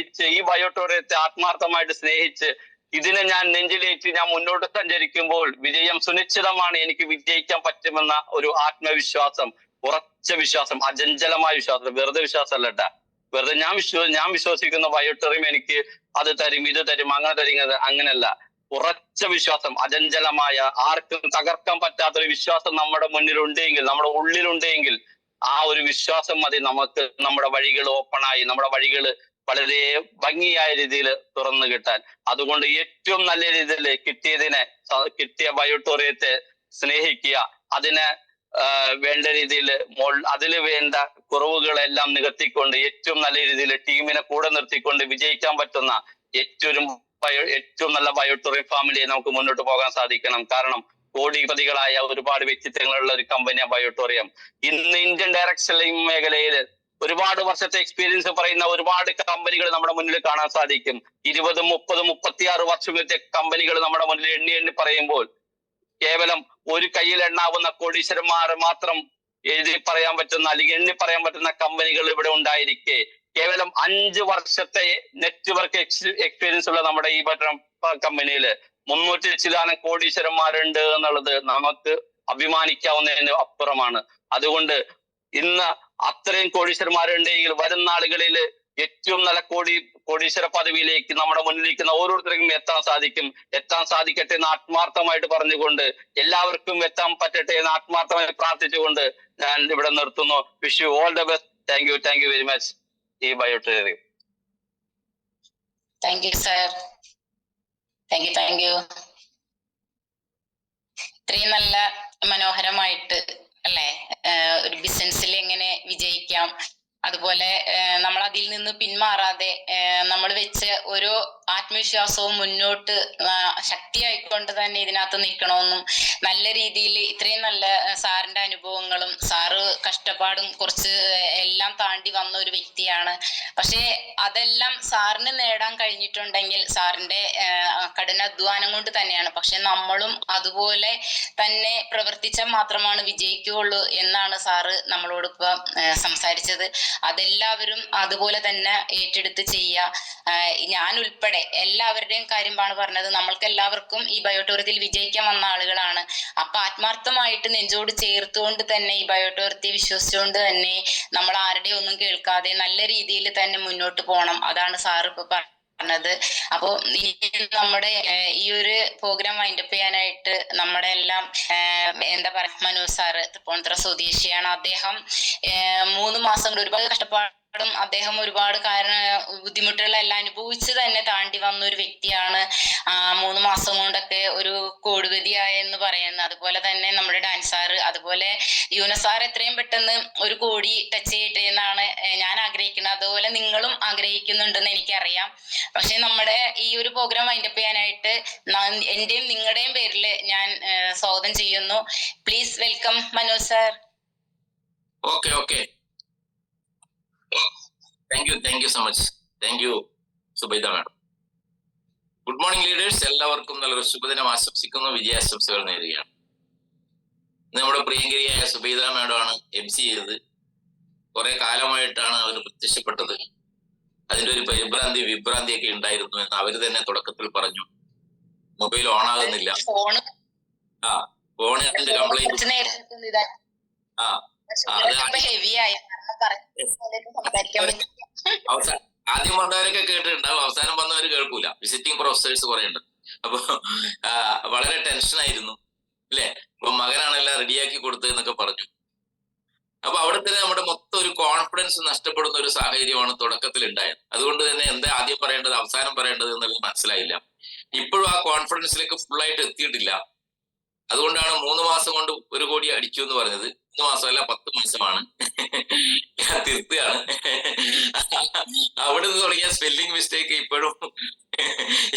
ഈ ബയോട്ടോറിയത്തെ ആത്മാർത്ഥമായിട്ട് സ്നേഹിച്ച് ഇതിനെ ഞാൻ നെഞ്ചിലേറ്റ് ഞാൻ മുന്നോട്ട് സഞ്ചരിക്കുമ്പോൾ വിജയം സുനിശ്ചിതമാണ്. എനിക്ക് വിജയിക്കാൻ പറ്റുമെന്ന ഒരു ആത്മവിശ്വാസം, ഉറച്ച വിശ്വാസം, അചഞ്ചലമായ വിശ്വാസം, വെറുതെ വിശ്വാസമല്ല കേട്ടാ. വെറുതെ ഞാൻ വിശ്വസിക്കുന്ന ബയോട്ടോറിയം എനിക്ക് അത് തരും, ഇത് തരും, അങ്ങനെ തരും, അങ്ങനെയല്ല. ഉറച്ച വിശ്വാസം, അചഞ്ചലമായ, ആർക്കും തകർക്കാൻ പറ്റാത്തൊരു വിശ്വാസം നമ്മുടെ മുന്നിലുണ്ടെങ്കിൽ, നമ്മുടെ ഉള്ളിലുണ്ടെങ്കിൽ ആ ഒരു വിശ്വാസം മതി നമുക്ക് നമ്മുടെ വഴികൾ ഓപ്പണായി, നമ്മുടെ വഴികൾ വളരെ ഭംഗിയായ രീതിയിൽ തുറന്നു കിട്ടാൻ. അതുകൊണ്ട് ഏറ്റവും നല്ല രീതിയിൽ കിട്ടിയ ബയോട്ടോറിയത്തെ സ്നേഹിക്കുക. അതിനെ വേണ്ട രീതിയിൽ അതിൽ വേണ്ട കുറവുകളെല്ലാം നികത്തിക്കൊണ്ട് ഏറ്റവും നല്ല രീതിയിൽ ടീമിനെ കൂടെ നിർത്തിക്കൊണ്ട് വിജയിക്കാൻ പറ്റുന്ന ഏറ്റവും നല്ല ബയോട്ടോറിയം ഫാമിലിയെ നമുക്ക് മുന്നോട്ട് പോകാൻ സാധിക്കണം. കാരണം കോടിപതികളായ ഒരുപാട് വ്യക്തിത്വങ്ങളുള്ള ഒരു കമ്പനിയാണ് ബയോട്ടോറിയം. ഇന്ന് ഇന്ത്യൻ ഡയറക്ഷൻ മേഖലയിൽ ഒരുപാട് വർഷത്തെ എക്സ്പീരിയൻസ് പറയുന്ന ഒരുപാട് കമ്പനികൾ നമ്മുടെ മുന്നിൽ കാണാൻ സാധിക്കും. 20, 30, 36 വർഷത്തെ കമ്പനികൾ നമ്മുടെ മുന്നിൽ എണ്ണി പറയുമ്പോൾ കേവലം ഒരു കയ്യിൽ എണ്ണാവുന്ന കോടീശ്വരന്മാർ മാത്രം എഴുതി പറയാൻ പറ്റുന്ന അല്ലെങ്കിൽ എണ്ണി പറയാൻ പറ്റുന്ന കമ്പനികൾ ഇവിടെ ഉണ്ടായിരിക്കെ കേവലം 5 വർഷത്തെ നെറ്റ്വർക്ക് എക്സ്പീരിയൻസ് ഉള്ള നമ്മുടെ ഈ കമ്പനിയിൽ 300 ചില്ലാനം കോടീശ്വരന്മാരുണ്ട് എന്നുള്ളത് നമുക്ക് അഭിമാനിക്കാവുന്നതിന് അപ്പുറമാണ്. അതുകൊണ്ട് ഇന്ന് അത്രയും കോടീശ്വരന്മാരുണ്ടെങ്കിൽ വരും നാളുകളിൽ ഏറ്റവും നല്ല കോടീശ്വര പദവിയിലേക്ക് നമ്മുടെ മുന്നിലിരിക്കുന്ന ഓരോരുത്തർക്കും എത്താൻ സാധിക്കട്ടെ എന്ന് ആത്മാർത്ഥമായിട്ട് പറഞ്ഞുകൊണ്ട്, എല്ലാവർക്കും എത്താൻ പറ്റട്ടെ എന്ന് ആത്മാർത്ഥമായി പ്രാർത്ഥിച്ചുകൊണ്ട് ഞാൻ ഇവിടെ നിർത്തുന്നു. Wish you all the best. Thank you very much. ഈ ബയോട്ടോറിയം. Thank you sir. Thank you. ഇത്രയും നല്ല മനോഹരമായിട്ട് അല്ലെ ഒരു ബിസിനസ്സിൽ എങ്ങനെ വിജയിക്കാം, അതുപോലെ നമ്മൾ അതിൽ നിന്ന് പിന്മാറാതെ നമ്മൾ വെച്ച ഓരോ ആത്മവിശ്വാസവും മുന്നോട്ട് ശക്തിയായിക്കൊണ്ട് തന്നെ ഇതിനകത്ത് നിൽക്കണമെന്നും, നല്ല രീതിയിൽ ഇത്രയും നല്ല സാറിന്റെ അനുഭവങ്ങളും സാറ് കഷ്ടപ്പാടും കുറച്ച് എല്ലാം താണ്ടി വന്ന ഒരു വ്യക്തിയാണ്. പക്ഷെ അതെല്ലാം സാറിന് നേടാൻ കഴിഞ്ഞിട്ടുണ്ടെങ്കിൽ സാറിന്റെ കഠിനാധ്വാനം കൊണ്ട് തന്നെയാണ്. പക്ഷെ നമ്മളും അതുപോലെ തന്നെ പ്രവർത്തിച്ചാൽ മാത്രമാണ് വിജയിക്കുകയുള്ളൂ എന്നാണ് സാറ് നമ്മളോട് ഇപ്പൊ സംസാരിച്ചത്. അതെല്ലാവരും അതുപോലെ തന്നെ ഏറ്റെടുത്ത് ചെയ്യുക. ഞാൻ ഉൾപ്പെടെ ഉൾപ്പെടെ എല്ലാവരുടെയും കാര്യമാണ് പറഞ്ഞത്. നമ്മൾക്ക് എല്ലാവർക്കും ഈ ബയോടോറിയത്തിൽ വിജയിക്കാൻ വന്ന ആളുകളാണ്. അപ്പൊ ആത്മാർത്ഥമായിട്ട് നെഞ്ചോട് ചേർത്തുകൊണ്ട് തന്നെ ഈ ബയോടോറിയത്തെ വിശ്വസിച്ചുകൊണ്ട് തന്നെ നമ്മൾ ആരുടെയും ഒന്നും കേൾക്കാതെ നല്ല രീതിയിൽ തന്നെ മുന്നോട്ട് പോകണം. അതാണ് സാർ ഇപ്പൊ പറഞ്ഞത്. അപ്പൊ നമ്മുടെ ഈ ഒരു പ്രോഗ്രാം വൈൻഡപ്പ് ചെയ്യാനായിട്ട് നമ്മുടെ എല്ലാം എന്താ പറയാ, മനോജ് സാറ് തൃപ്പൂണിത്തുറ സ്വദേശിയാണ്. അദ്ദേഹം 3 മാസം കൊണ്ട് ഒരുപാട് കഷ്ടപ്പാടും അദ്ദേഹം ഒരുപാട് ബുദ്ധിമുട്ടുകളെല്ലാം അനുഭവിച്ച് തന്നെ താണ്ടി വന്ന ഒരു വ്യക്തിയാണ്. 3 മാസം കൊണ്ടൊക്കെ ഒരു കോടിപതിയായ എന്ന് പറയുന്നത്. അതുപോലെ തന്നെ നമ്മുടെ ഡാൻസ് സാറ്, അതുപോലെ യൂനസ് സാർ എത്രയും പെട്ടെന്ന് 1 കോടി ടച്ച് ചെയ്യട്ടെ എന്നാണ് ഞാൻ ആഗ്രഹിക്കുന്നത്. അതുപോലെ നിങ്ങളും ആഗ്രഹിക്കുന്നുണ്ടെന്ന് എനിക്കറിയാം. പക്ഷെ നമ്മുടെ ഈ ഒരു പ്രോഗ്രാം വൈൻഡപ്പ് ചെയ്യാനായിട്ട് എന്റെയും നിങ്ങളുടെയും പേരിൽ ഞാൻ സ്വാഗതം ചെയ്യുന്നു. Please welcome Manoj sir. Okay thank you so much. Thank you Zubaida madam. Good morning leaders. എല്ലാവർക്കും നല്ലൊരു ശുഭദിനം ആശംസിക്കുന്നു, വിജയാശംസകൾ നേരുകയാണ്. നമ്മുടെ പ്രിയങ്കരിയായ സുബൈദ മാഡം ആണ് MC ചെയ്തത്. കുറെ കാലമായിട്ടാണ് അവർ പ്രത്യക്ഷപ്പെട്ടത്. അതിന്റെ ഒരു വിഭ്രാന്തിയൊക്കെ ഉണ്ടായിരുന്നു എന്ന് അവർ തന്നെ തുടക്കത്തിൽ പറഞ്ഞു. മൊബൈൽ ഓൺ ആകുന്നില്ല, ഫോണിന്റെ കംപ്ലൈന്റ്. ആദ്യം വന്നവരൊക്കെ കേട്ടിട്ടുണ്ടാവും, അവസാനം വന്നവർ കേൾക്കൂല. വിസിറ്റിംഗ് പ്രൊഫസേഴ്സ് കുറെ ഉണ്ട്. അപ്പൊ വളരെ ടെൻഷനായിരുന്നു അല്ലെ. അപ്പൊ മകനാണെല്ലാം റെഡിയാക്കി കൊടുത്തതെന്നൊക്കെ പറഞ്ഞു. അപ്പൊ അവിടെ തന്നെ നമ്മുടെ മൊത്തം ഒരു കോൺഫിഡൻസ് നഷ്ടപ്പെടുന്ന ഒരു സാഹചര്യമാണ് തുടക്കത്തിൽ ഉണ്ടായത്. അതുകൊണ്ട് തന്നെ എന്താ ആദ്യം പറയേണ്ടത് അവസാനം പറയേണ്ടത് എന്നുള്ളത് മനസ്സിലായില്ല. ഇപ്പോഴും ആ കോൺഫിഡൻസിലേക്ക് ഫുള്ളായിട്ട് എത്തിയിട്ടില്ല. അതുകൊണ്ടാണ് 3 മാസം കൊണ്ട് 1 കോടി അടിച്ചു എന്ന് പറഞ്ഞത്. 3 മാസമല്ല, 10 മാസമാണ്. ഞാൻ തിരുത്തുകയാണ്. അവിടെ നിന്ന് തുടങ്ങിയ സ്പെല്ലിംഗ് മിസ്റ്റേക്ക് ഇപ്പോഴും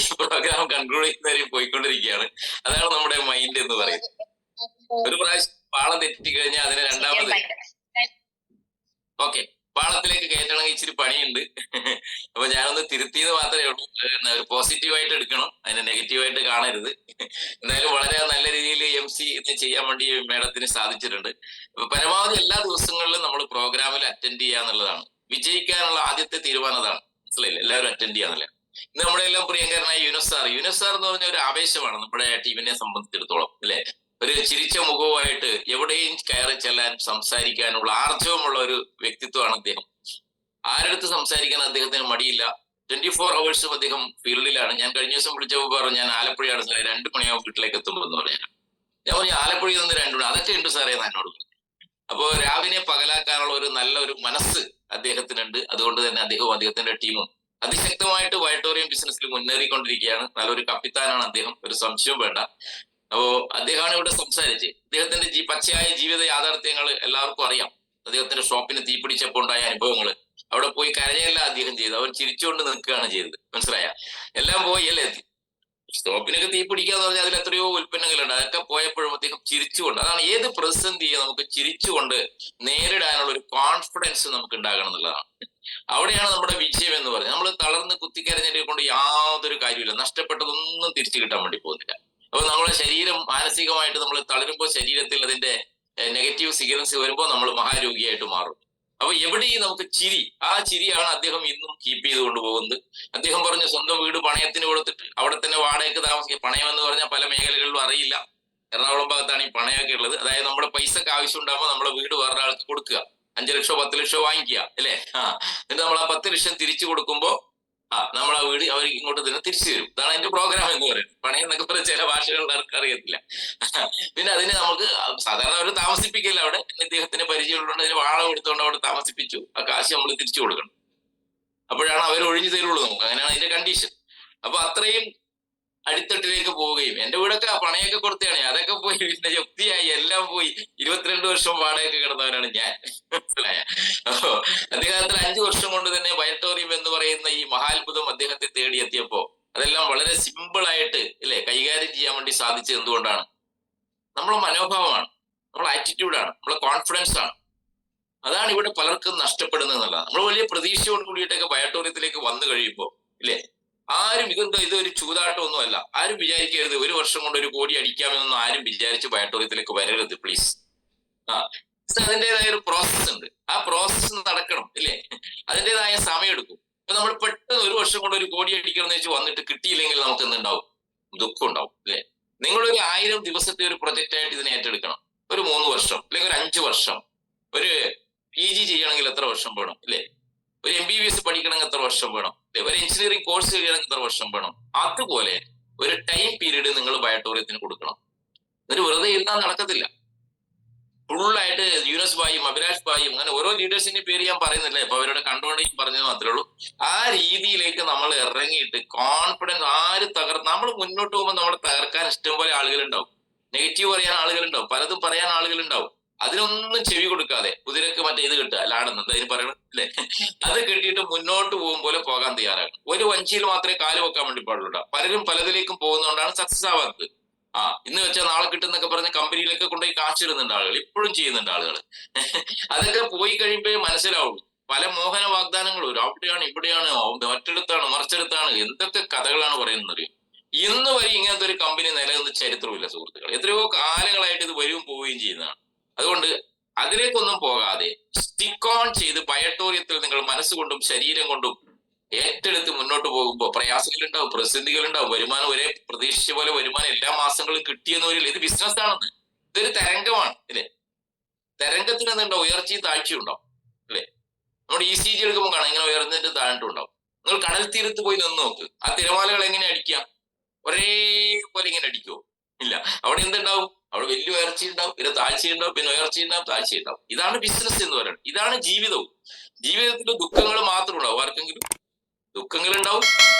ഈ പ്രോഗ്രാം കൺക്ലൂഡ് ചെയ്യുന്നവരും പോയിക്കൊണ്ടിരിക്കുകയാണ്. അതാണ് നമ്മുടെ മൈൻഡ് എന്ന് പറയുന്നത്. ഒരു പ്രാവശ്യം പാളം തെറ്റിക്കഴിഞ്ഞാൽ അതിനെ രണ്ടാമത് പാളത്തിലേക്ക് കയറ്റണമെങ്കിൽ ഇച്ചിരി പണിയുണ്ട്. അപ്പൊ ഞാനൊന്ന് തിരുത്തിയത് മാത്രമേ ഉള്ളൂ. ഒരു പോസിറ്റീവായിട്ട് എടുക്കണം, അതിനെ നെഗറ്റീവായിട്ട് കാണരുത്. എന്തായാലും വളരെ നല്ല രീതിയിൽ MC ചെയ്യാൻ വേണ്ടി മേഡത്തിന് സാധിച്ചിട്ടുണ്ട്. അപ്പൊ പരമാവധി എല്ലാ ദിവസങ്ങളിലും നമ്മൾ പ്രോഗ്രാമിൽ അറ്റൻഡ് ചെയ്യുക എന്നുള്ളതാണ് വിജയിക്കാനുള്ള ആദ്യത്തെ തീരുമാനം. അതാണ്, മനസ്സിലായില്ലേ? എല്ലാവരും അറ്റൻഡ് ചെയ്യാന്നല്ലേ. ഇന്ന് നമ്മുടെ എല്ലാം പ്രിയങ്കരനായ യൂനസ് സാർ എന്ന് പറഞ്ഞ ഒരു ആവേശമാണ് നമ്മുടെ ടീമിനെ സംബന്ധിച്ചിടത്തോളം അല്ലെ. ഒരു ചിരിച്ച മുഖവുമായിട്ട് എവിടെയും കയറി ചെല്ലാൻ സംസാരിക്കാനുള്ള ആർജവമുള്ള ഒരു വ്യക്തിത്വമാണ് അദ്ദേഹം. ആരടുത്ത് സംസാരിക്കാൻ അദ്ദേഹത്തിന് മടിയില്ല. 24 hours അദ്ദേഹം ഫീൽഡിലാണ്. ഞാൻ കഴിഞ്ഞ ദിവസം വിളിച്ചപ്പോൾ പറഞ്ഞു ഞാൻ ആലപ്പുഴയാണ് സാറേ, 2 മണിയാവും വീട്ടിലേക്ക് എത്തുമ്പോൾ പറയാൻ. ഞാൻ പറഞ്ഞു ആലപ്പുഴയിൽ നിന്ന് 2 മണി, അതൊക്കെ ഉണ്ട് സാറേ എന്ന് എന്നോട് പറഞ്ഞു. അപ്പോ രാവിലെ പകലാക്കാനുള്ള ഒരു നല്ലൊരു മനസ്സ് അദ്ദേഹത്തിനുണ്ട്. അതുകൊണ്ട് തന്നെ അദ്ദേഹത്തിന്റെ ടീമും അതിശക്തമായിട്ട് വയട്ടോറിയം ബിസിനസ്സിൽ മുന്നേറിക്കൊണ്ടിരിക്കുകയാണ്. നല്ലൊരു കപ്പിത്താനാണ് അദ്ദേഹം, ഒരു സംശയവും വേണ്ട. അപ്പോ അദ്ദേഹമാണ് ഇവിടെ സംസാരിച്ച് അദ്ദേഹത്തിന്റെ പച്ചയായ ജീവിത യാഥാർത്ഥ്യങ്ങൾ എല്ലാവർക്കും അറിയാം. അദ്ദേഹത്തിന്റെ ഷോപ്പിന് തീപിടിച്ചപ്പോൾ ഉണ്ടായ അനുഭവങ്ങൾ, അവിടെ പോയി കരഞ്ഞല്ല അദ്ദേഹം ചെയ്തത്, അവർ ചിരിച്ചുകൊണ്ട് നിൽക്കുകയാണ് ചെയ്തത്. മനസ്സിലായ? എല്ലാം പോയി അല്ലേ, ഷോപ്പിനൊക്കെ തീ പിടിക്കാന്ന് പറഞ്ഞാൽ അതിൽ എത്രയോ ഉൽപ്പന്നങ്ങളുണ്ട്. അതൊക്കെ പോയപ്പോഴും അദ്ദേഹം ചിരിച്ചുകൊണ്ട്, അതാണ് ഏത് പ്രതിസന്ധിയെ നമുക്ക് ചിരിച്ചുകൊണ്ട് നേരിടാനുള്ള ഒരു കോൺഫിഡൻസ് നമുക്ക് ഉണ്ടാകണം എന്നുള്ളതാണ്. അവിടെയാണ് നമ്മുടെ വിജയം എന്ന് പറയുന്നത്. നമ്മൾ തളർന്ന് കുത്തിക്കരഞ്ഞതിനെ കൊണ്ട് യാതൊരു കാര്യമില്ല, നഷ്ടപ്പെട്ടതൊന്നും തിരിച്ചു കിട്ടാൻ വേണ്ടി പോകുന്നില്ല. അപ്പൊ നമ്മളെ ശരീരം മാനസികമായിട്ട് നമ്മൾ തളരുമ്പോൾ ശരീരത്തിൽ അതിന്റെ നെഗറ്റീവ് സിഗ്നൽസ് വരുമ്പോൾ നമ്മൾ മഹാരോഗിയായിട്ട് മാറും. അപ്പൊ എവിടെയും നമുക്ക് ചിരി, ആ ചിരിയാണ് അദ്ദേഹം ഇന്നും കീപ്പ് ചെയ്ത് കൊണ്ടുപോകുന്നത്. അദ്ദേഹം പറഞ്ഞു സ്വന്തം വീട് പണയത്തിന് കൊടുത്തിട്ട് അവിടെ തന്നെ വാടകയ്ക്ക് താമസിക്കുക. പണയം എന്ന് പറഞ്ഞാൽ പല മേഖലകളിലും അറിയില്ല. എറണാകുളം ഭാഗത്താണ് ഈ പണയമൊക്കെ ഉള്ളത്. അതായത് നമ്മുടെ പൈസക്ക് ആവശ്യം ഉണ്ടാകുമ്പോൾ നമ്മുടെ വീട് വേറൊരാൾക്ക് കൊടുക്കുക, 5 ലക്ഷമോ 10 ലക്ഷമോ വാങ്ങിക്കുക അല്ലെ. എന്നിട്ട് നമ്മൾ ആ 10 ലക്ഷം തിരിച്ചു കൊടുക്കുമ്പോ നമ്മൾ ആ വീട് അവർ ഇങ്ങോട്ട് തന്നെ തിരിച്ചു തരും. ഇതാണ് അതിന്റെ പ്രോഗ്രാം എന്ന് പറയുന്നത്. പണയം എന്നൊക്കെ പറഞ്ഞ ചില ഭാഷകളിൽ ആർക്കും അറിയത്തില്ല. പിന്നെ അതിന് നമുക്ക് സാധാരണ അവർ താമസിപ്പിക്കില്ല. അവിടെ ഇദ്ദേഹത്തിന് പരിചയമുള്ളതുകൊണ്ട് അതിന് വാടക കൊടുത്തുകൊണ്ട് അവിടെ താമസിപ്പിച്ചു. ആ കാശ് നമ്മൾ തിരിച്ചു കൊടുക്കണം. അപ്പോഴാണ് അവർ ഒഴിഞ്ഞു തരുള്ളൂ നമുക്ക്. അങ്ങനെയാണ് അതിന്റെ കണ്ടീഷൻ. അപ്പൊ അത്രയും അടിത്തട്ടിലേക്ക് പോവുകയും, എന്റെ വീടൊക്കെ പണയൊക്കെ കൊടുത്തതാണ്, അതൊക്കെ പോയി പിന്നെ ജപ്തിയായി, എല്ലാം പോയി. 22 വർഷം വാടകയൊക്കെ കിടന്നവനാണ് ഞാൻ. മനസ്സിലായ? അപ്പോ അദ്ദേഹത്തിന് 5 വർഷം കൊണ്ട് തന്നെ വയട്ടോറിയം എന്ന് പറയുന്ന ഈ മഹാത്ഭുതം അദ്ദേഹത്തെ തേടിയെത്തിയപ്പോ അതെല്ലാം വളരെ സിമ്പിൾ ആയിട്ട് ഇല്ലേ കൈകാര്യം ചെയ്യാൻ വേണ്ടി സാധിച്ചത് എന്തുകൊണ്ടാണ്? നമ്മളെ മനോഭാവമാണ്, നമ്മളെ ആറ്റിറ്റ്യൂഡാണ്, നമ്മളെ കോൺഫിഡൻസ് ആണ്. അതാണ് ഇവിടെ പലർക്കും നഷ്ടപ്പെടുന്നത് എന്നുള്ളതാണ്. നമ്മൾ വലിയ പ്രതീക്ഷയോട് കൂടിയിട്ടൊക്കെ വയട്ടോറിയത്തിലേക്ക് വന്നു കഴിയുമ്പോൾ ഇല്ലേ, ആരും ഇതൊരു ചൂതാട്ടമൊന്നുമല്ല. ആരും വിചാരിക്കരുത് 1 വർഷം കൊണ്ട് 1 കോടി അടിക്കാമെന്നൊന്നും ആരും വിചാരിച്ച് വയട്ടോറിയത്തിലേക്ക് വരരുത് പ്ലീസ്. അതിൻ്റെതായ ഒരു പ്രോസസ് ഉണ്ട്. ആ പ്രോസസ്സ് നടക്കണം ഇല്ലേ, അതിൻ്റെതായ സമയം എടുക്കും. അപ്പൊ നമ്മൾ പെട്ടെന്ന് 1 വർഷം കൊണ്ട് 1 കോടി അടിക്കണം എന്ന് വെച്ച് വന്നിട്ട് കിട്ടിയില്ലെങ്കിൽ നമുക്ക് എന്തുണ്ടാവും? ദുഃഖം ഉണ്ടാവും അല്ലെ? നിങ്ങളൊരു 1000 ദിവസത്തെ ഒരു പ്രൊജക്റ്റ് ആയിട്ട് ഇതിനെ ഏറ്റെടുക്കണം. ഒരു 3 വർഷം അല്ലെങ്കിൽ ഒരു 5 വർഷം. ഒരു PG ചെയ്യണമെങ്കിൽ എത്ര വർഷം വേണം അല്ലെ? ഒരു MBBS പഠിക്കണമെങ്കിൽ എത്ര വർഷം വേണം? ഒരു എഞ്ചിനീയറിംഗ് കോഴ്സ് ചെയ്യണമെങ്കിൽ എത്ര വർഷം വേണം? അതുപോലെ ഒരു ടൈം പീരീഡ് നിങ്ങൾ ബയോട്ടോറിയത്തിന് കൊടുക്കണം. എന്നിട്ട് വെറുതെ ഇരുന്നാൽ നടക്കത്തില്ല. ഫുള്ളായിട്ട് യൂനസ് ഭായും അഭിലാഷ് ഭായും അങ്ങനെ ഓരോ ലീഡേഴ്സിന്റെ പേര് ഞാൻ പറയുന്നില്ല, ഇപ്പൊ അവരുടെ കണ്ടുകൊണ്ടേക്കും പറഞ്ഞത് മാത്രമേ ഉള്ളൂ. ആ രീതിയിലേക്ക് നമ്മൾ ഇറങ്ങിയിട്ട് കോൺഫിഡൻസ് നമ്മൾ മുന്നോട്ട് പോകുമ്പോൾ നമ്മൾ തകർക്കാൻ ഇഷ്ടംപോലെ ആളുകളുണ്ടാവും, നെഗറ്റീവ് പറയാൻ ആളുകളുണ്ടാവും, പലതും പറയാൻ ആളുകളുണ്ടാവും. അതിനൊന്നും ചെവി കൊടുക്കാതെ കുതിരക്ക് മറ്റേ ഇത് കിട്ടുക ലാടുന്നത് അതിന് പറയണം അല്ലെ, അത് കിട്ടിയിട്ട് മുന്നോട്ട് പോകും പോലെ പോകാൻ തയ്യാറാകണം. ഒരു വഞ്ചിയിൽ മാത്രമേ കാല് വെക്കാൻ വേണ്ടി പാടുള്ളൂ. പലരും പലതിലേക്കും പോകുന്നതുകൊണ്ടാണ് സക്സസ് ആവാത്തത്. ഇന്ന് വെച്ചാൽ നാളെ കിട്ടുന്നൊക്കെ പറഞ്ഞ് കമ്പനിയിലൊക്കെ കൊണ്ടുപോയി കാശിടുന്നുണ്ട് ആളുകൾ, ഇപ്പോഴും ചെയ്യുന്നുണ്ട് ആളുകൾ. അതൊക്കെ പോയി കഴിയുമ്പോഴേ മനസ്സിലാവുള്ളൂ. പല മോഹന വാഗ്ദാനങ്ങളും അവിടെയാണ് ഇവിടെയാണ് മറ്റിടത്താണ് മറിച്ചിടത്താണ് എന്തൊക്കെ കഥകളാണ് പറയുന്നത്. ഇന്ന് വരെ ഇങ്ങനത്തെ ഒരു കമ്പനി നിലനിന്ന ചരിത്രമില്ല സുഹൃത്തുക്കൾ. എത്രയോ കാലങ്ങളായിട്ട് ഇത് വരും പോവുകയും ചെയ്യുന്നതാണ്. അതുകൊണ്ട് അതിലേക്കൊന്നും പോകാതെ സ്റ്റിക്ക് ഓൺ ചെയ്ത് ബയോട്ടോറിയത്തിൽ നിങ്ങൾ മനസ്സുകൊണ്ടും ശരീരം കൊണ്ടും ഏറ്റെടുത്ത് മുന്നോട്ട് പോകുമ്പോൾ പ്രയാസങ്ങളുണ്ടാവും, പ്രതിസന്ധികളുണ്ടാവും. വരുമാനം ഒരേ പ്രതീക്ഷിച്ച പോലെ വരുമാനം എല്ലാ മാസങ്ങളും കിട്ടിയെന്ന് വരില്ല. ഇത് ബിസിനസ് ആണെന്ന്, ഇതൊരു തരംഗമാണ് അല്ലെ. തരംഗത്തിന് എന്തുണ്ടാവും? ഉയർച്ചയും താഴ്ചയും ഉണ്ടാവും അല്ലെ. നമ്മുടെ ECG എടുക്കുമ്പോൾ കാണാം ഇങ്ങനെ ഉയർന്നിട്ട് താഴ്ന്നിട്ടുണ്ടാവും. നിങ്ങൾ കടൽ തീരത്ത് പോയി നിന്ന് നോക്ക്, ആ തിരമാലകൾ എങ്ങനെ അടിക്കാം? ഒരേപോലെ ഇങ്ങനെ അടിക്കുമോ? ഇല്ല. അവിടെ എന്തുണ്ടാവും? അവിടെ വലിയ ഉയർച്ചയുണ്ടാവും, പിന്നെ താഴ്ചയുണ്ടാവും, പിന്നെ ഉയർച്ചയുണ്ടാവും, താഴ്ചയുണ്ടാവും. ഇതാണ് ബിസിനസ് എന്ന് പറയുന്നത്. ഇതാണ് ജീവിതവും. ജീവിതത്തിൽ ദുഃഖങ്ങൾ മാത്രം ഉണ്ടാവും. ആർക്കെങ്കിലും ദുഃഖങ്ങളുണ്ടാവും